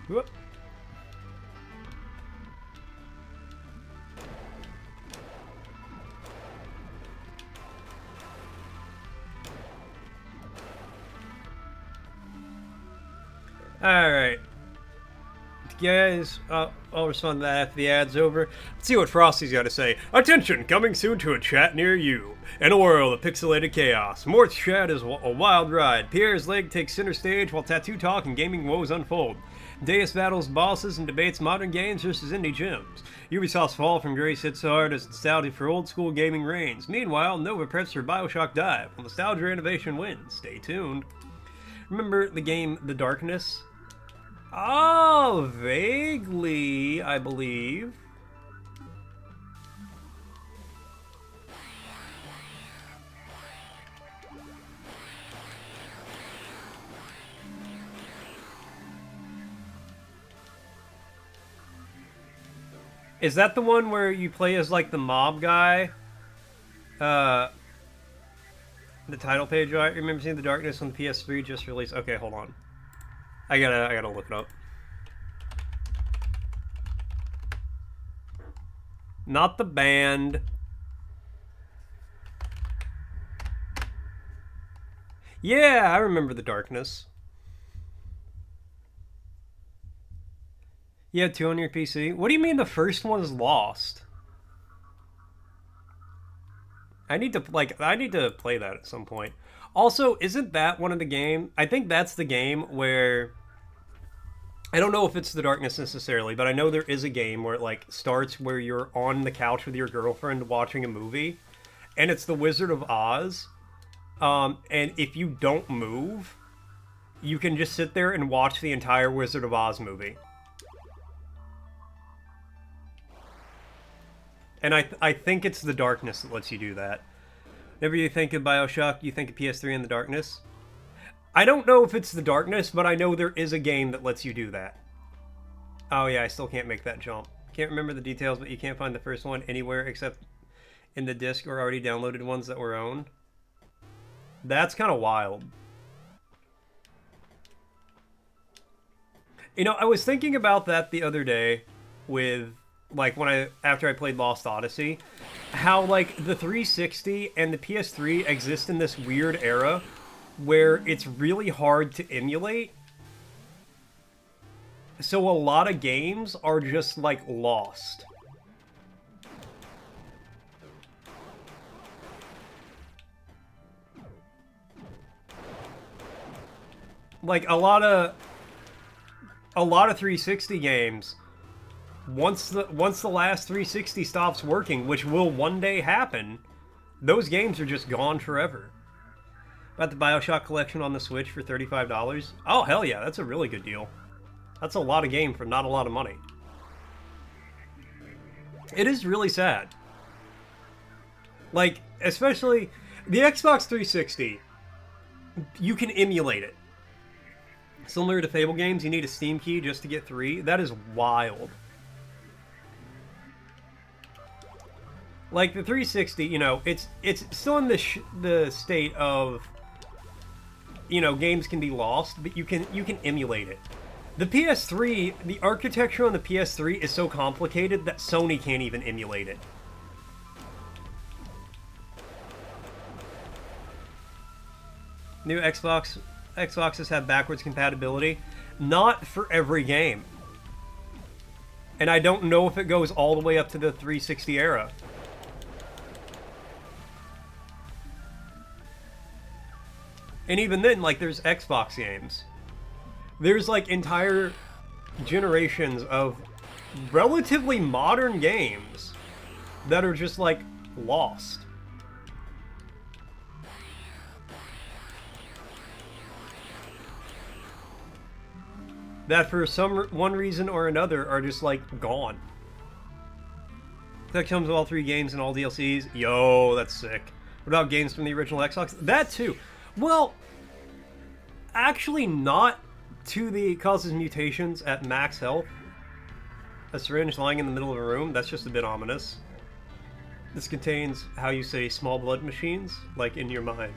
Whoop. Alright. Guys, I'll respond to that after the ad's over. Let's see what Frosty's got to say. Attention, coming soon to a chat near you. In a world of pixelated chaos, Mort's chat is a wild ride. Pierre's leg takes center stage while tattoo talk and gaming woes unfold. Deus battles bosses and debates modern games versus indie gems. Ubisoft's fall from grace hits hard as nostalgia for old school gaming reigns. Meanwhile, Nova preps for BioShock Dive. While nostalgia innovation wins. Stay tuned. Remember the game The Darkness? Oh, vaguely, I believe. Is that the one where you play as, like, the mob guy? The title page, right? Remember seeing The Darkness on the PS3 just released? Okay, hold on. I gotta look it up. Not the band. Yeah, I remember The Darkness. You had 2 on your PC? What do you mean the first one is lost? I need to play that at some point. Also, isn't that one of the game? I think that's the game where I don't know if it's The Darkness necessarily, but I know there is a game where it like starts where you're on the couch with your girlfriend watching a movie, and it's The Wizard of Oz. And if you don't move, you can just sit there and watch the entire Wizard of Oz movie. And I think it's The Darkness that lets you do that. Whenever you think of BioShock, you think of PS3 and The Darkness. I don't know if it's The Darkness, but I know there is a game that lets you do that. Oh yeah, I still can't make that jump. Can't remember the details, but you can't find the first one anywhere except in the disc or already downloaded ones that were owned. That's kind of wild. You know, I was thinking about that the other day with, like, after I played Lost Odyssey, how, like, the 360 and the PS3 exist in this weird era where it's really hard to emulate. So a lot of games are just, like, lost. Like, a lot of 360 games, once the last 360 stops working, which will one day happen, those games are just gone forever. About the BioShock collection on the Switch for $35. Oh, hell yeah, that's a really good deal. That's a lot of game for not a lot of money. It is really sad. Like, especially the Xbox 360, you can emulate it. Similar to Fable games, you need a Steam key just to get 3. That is wild. Like the 360, you know, it's still in the state of, you know, games can be lost, but you can emulate it. The PS3, the architecture on the PS3 is so complicated that Sony can't even emulate it. New Xboxes have backwards compatibility. Not for every game. And I don't know if it goes all the way up to the 360 era. And even then, like, there's Xbox games. There's, like, entire generations of relatively modern games that are just, like, lost. That for one reason or another are just, like, gone. That comes with all 3 games and all DLCs. Yo, that's sick. What about games from the original Xbox? That too. Well, actually not to the causes mutations at max health. A syringe lying in the middle of a room, that's just a bit ominous. This contains, how you say, small blood machines, like in your mind.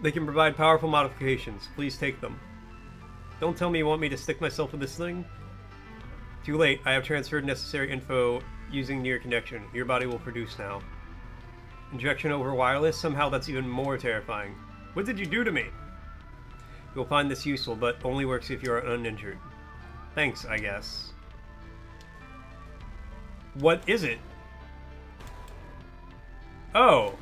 They can provide powerful modifications. Please take them. Don't tell me you want me to stick myself with this thing. Too late. I have transferred necessary info using near connection. Your body will produce now. Injection over wireless? Somehow that's even more terrifying. What did you do to me? You'll find this useful, but only works if you are uninjured. Thanks, I guess. What is it? Oh.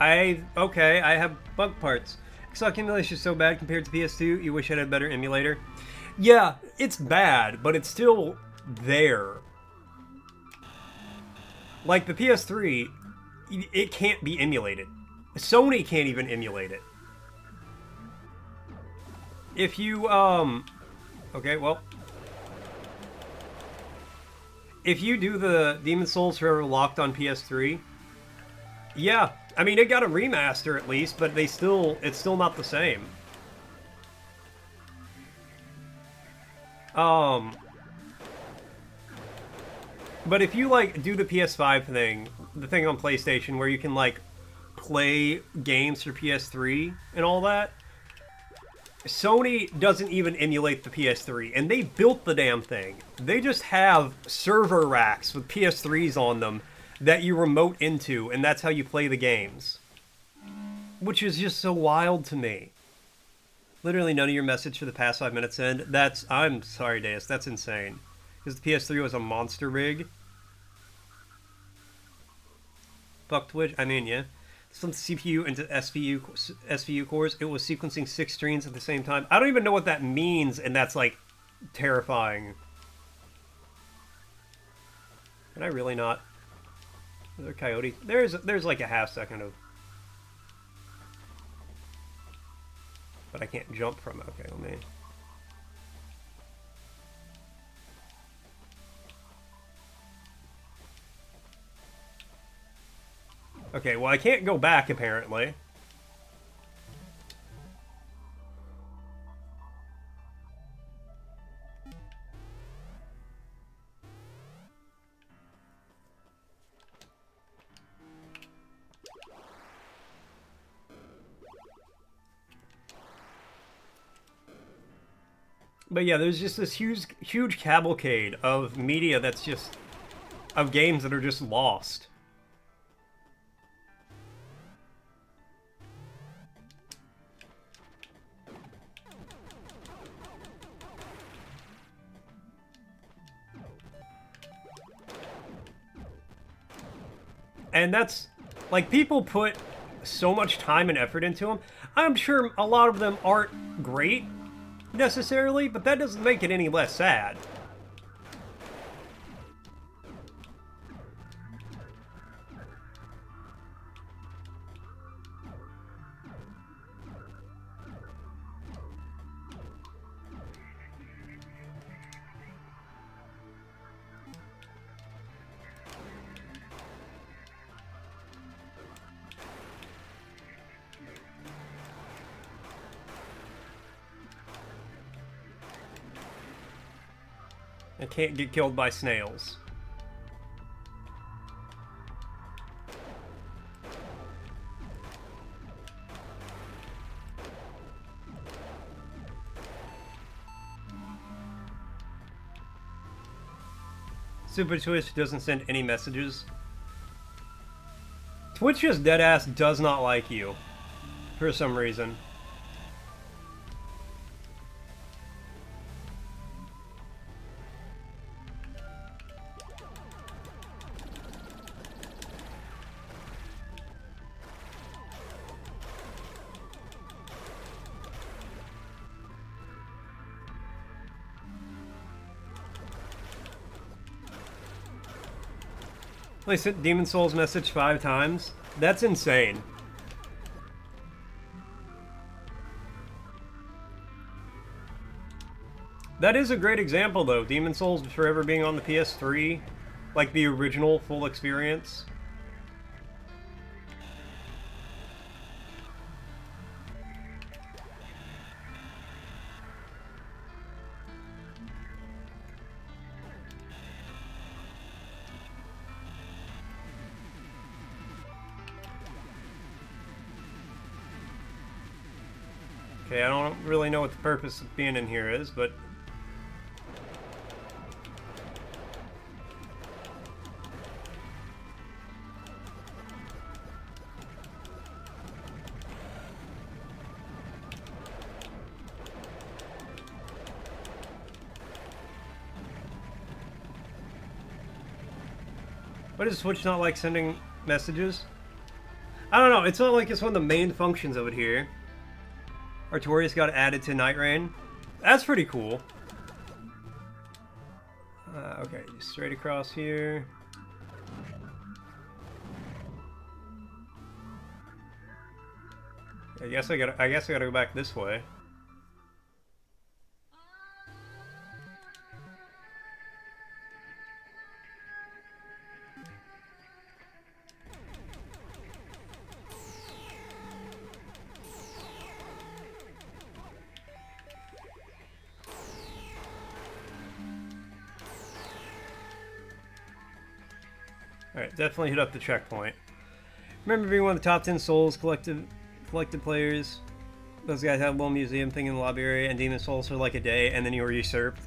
Okay, I have bug parts. Excel accumulation is so bad compared to PS2, you wish I had a better emulator? Yeah, it's bad, but it's still there. Like the PS3, it can't be emulated. Sony can't even emulate it. If you, okay, well. If you do the Demon's Souls Forever Locked on PS3, yeah, I mean, it got a remaster at least, but it's still not the same. But if you, like, do the PS5 thing, the thing on PlayStation where you can, like, play games for PS3 and all that, Sony doesn't even emulate the PS3, and they built the damn thing. They just have server racks with PS3s on them that you remote into, and that's how you play the games. Which is just so wild to me. Literally none of your message for the past 5 minutes end. I'm sorry, Deus, that's insane. Because the PS3 was a monster rig. Fuck Twitch, I mean, yeah. Some CPU into SVU cores. It was sequencing 6 streams at the same time. I don't even know what that means, and that's, like, terrifying. Can I really not? Is there a coyote? There's like a half second of... But I can't jump from it. Okay, let me... Okay, well, I can't go back, apparently. But yeah, there's just this huge cavalcade of media that's just... of games that are just lost. And that's, like, people put so much time and effort into them. I'm sure a lot of them aren't great, necessarily, but that doesn't make it any less sad. and can't get killed by snails. Super Twitch doesn't send any messages. Twitch just deadass does not like you. For some reason. They sent Demon Souls message 5 times. That's insane. That is a great example, though. Demon Souls forever being on the PS3. Like the original full experience. Okay, I don't really know what the purpose of being in here is, but... What is Switch not like sending messages? I don't know, it's not like it's one of the main functions of it here. Artorias got added to Night Rain. That's pretty cool. Okay, just straight across here. I guess I gotta go back this way. Alright, definitely hit up the checkpoint. Remember being one of the top 10 Souls collected players? Those guys had a little museum thing in the lobby area, and Demon Souls for like a day, and then you were usurped.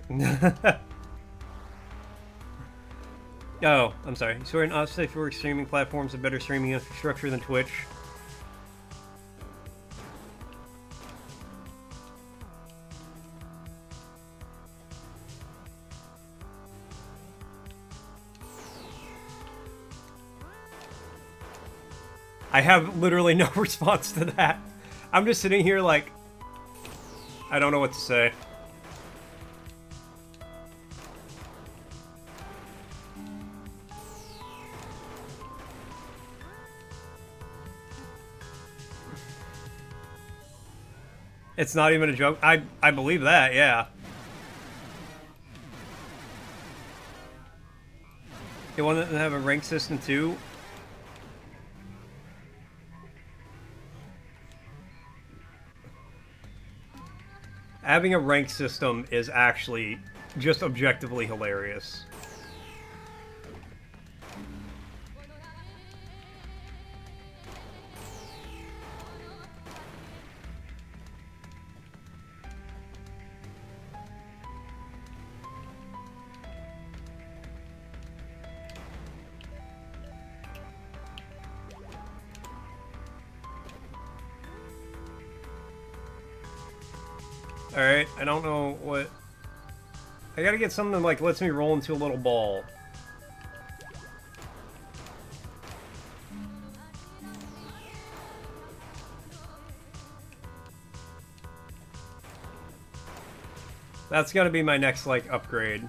Oh, I'm sorry. So we're an offset for streaming platforms with better streaming infrastructure than Twitch. I have literally no response to that. I'm just sitting here like, I don't know what to say. It's not even a joke. I believe that, yeah. They want to have a rank system too. Having a rank system is actually just objectively hilarious. Alright, I don't know what... I gotta get something that, like, lets me roll into a little ball. That's gotta be my next, like, upgrade.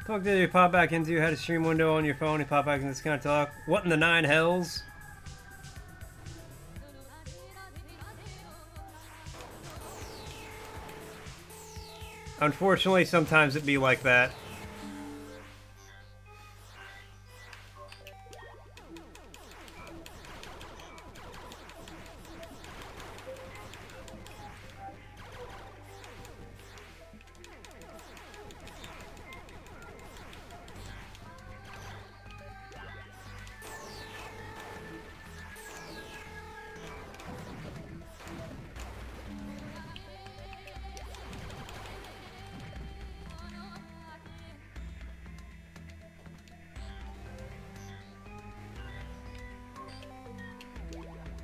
Talk that you pop back into, had a stream window on your phone, you pop back into this kind of talk. What in the 9 hells? Unfortunately, sometimes it be like that.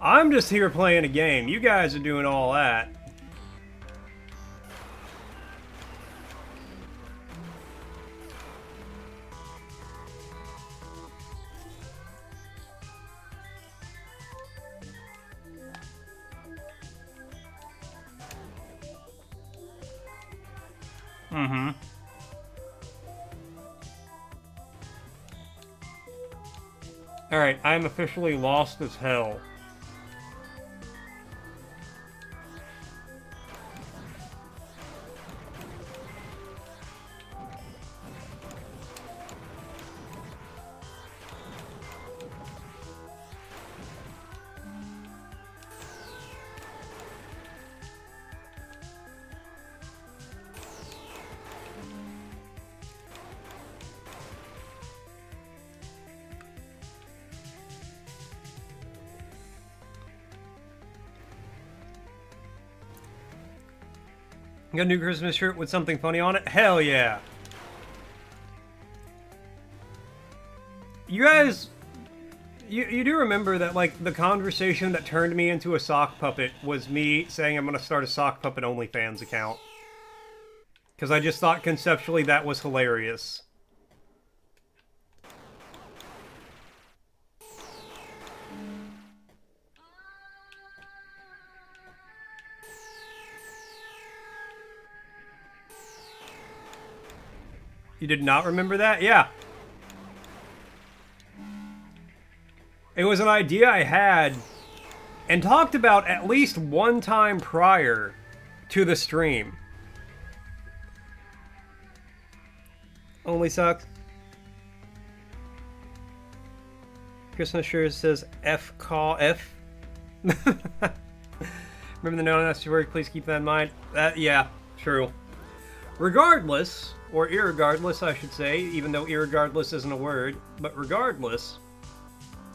I'm just here playing a game. You guys are doing all that. Mm-hmm. Alright, I'm officially lost as hell. Got a new Christmas shirt with something funny on it? Hell yeah. You guys, you do remember that, like, the conversation that turned me into a sock puppet was me saying I'm going to start a sock puppet OnlyFans account. Because I just thought conceptually that was hilarious. You did not remember that? Yeah. It was an idea I had and talked about at least one time prior to the stream. Only sucks. Christmas sure says F call F. Remember the non-nasty word, please keep that in mind. Yeah, true. Regardless, or irregardless, I should say, even though irregardless isn't a word, but regardless,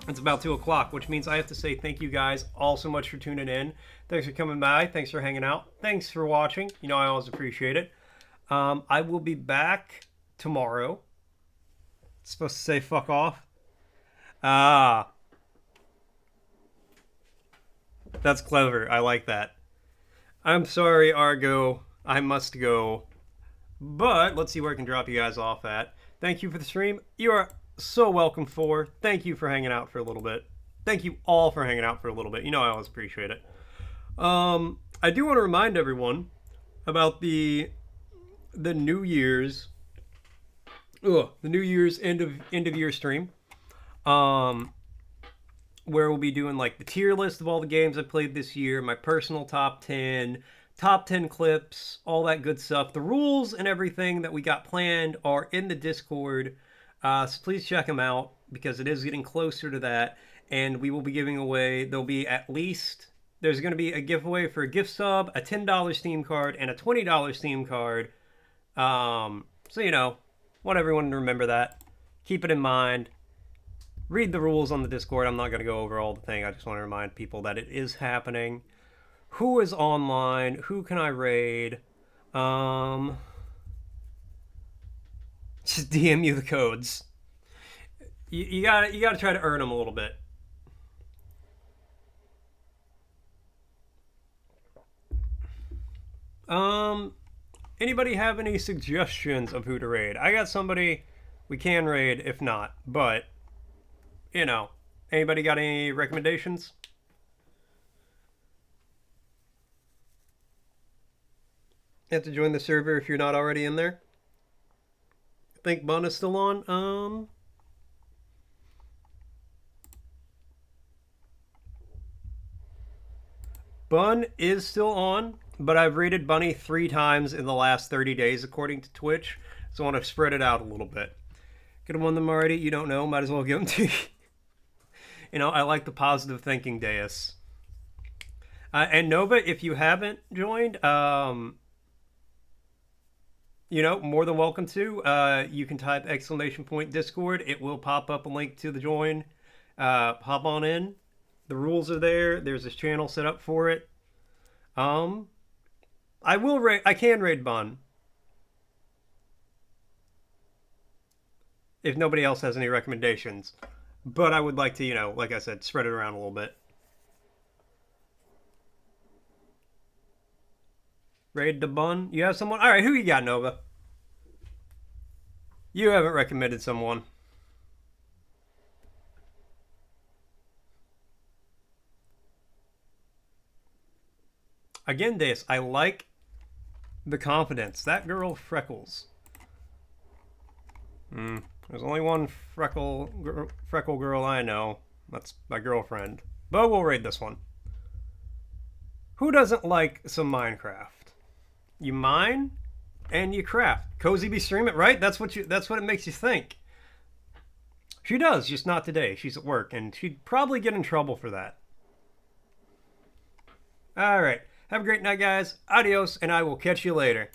it's about 2 o'clock, which means I have to say thank you guys all so much for tuning in. Thanks for coming by. Thanks for hanging out. Thanks for watching. You know, I always appreciate it. I will be back tomorrow. It's supposed to say fuck off. Ah. That's clever. I like that. I'm sorry, Argo. I must go. But let's see where I can drop you guys off at. Thank you for the stream. You are so welcome for. Thank you for hanging out for a little bit. Thank you all for hanging out for a little bit. You know I always appreciate it. I do want to remind everyone about the New Year's the New Year's end of year stream. Where we'll be doing like the tier list of all the games I played this year, my personal top 10 clips, all that good stuff. The rules and everything that we got planned are in the Discord, so please check them out because it is getting closer to that, and we will be giving away, there's going to be a giveaway for a gift sub, a $10 Steam card, and a $20 Steam card. So, you know, want everyone to remember that. Keep it in mind. Read the rules on the Discord. I'm not going to go over all the thing. I just want to remind people that it is happening. Who is online? Who can I raid? Just DM you the codes. You gotta try to earn them a little bit. Anybody have any suggestions of who to raid? I got somebody we can raid if not, but you know, anybody got any recommendations? You have to join the server if you're not already in there. I think Bun is still on. Bun is still on, but I've rated Bunny 3 times in the last 30 days according to Twitch, so I want to spread it out a little bit. Could have won them already, you don't know, might as well give them to you. You know, I like the positive thinking, Deus. And Nova, if you haven't joined, you know, more than welcome to. You can type !Discord. It will pop up a link to the join. Hop on in. The rules are there. There's this channel set up for it. I can raid Bun. If nobody else has any recommendations. But I would like to, you know, like I said, spread it around a little bit. Raid the bun. You have someone? All right, who you got, Nova? You haven't recommended someone. Again, Dace, I like the confidence. That girl Freckles. There's only one freckle girl I know. That's my girlfriend. But we'll raid this one. Who doesn't like some Minecraft? You mine and you craft. Cozy be stream it, right? That's what it makes you think. She does, just not today. She's at work, and she'd probably get in trouble for that. All right. Have a great night, guys. Adios, and I will catch you later.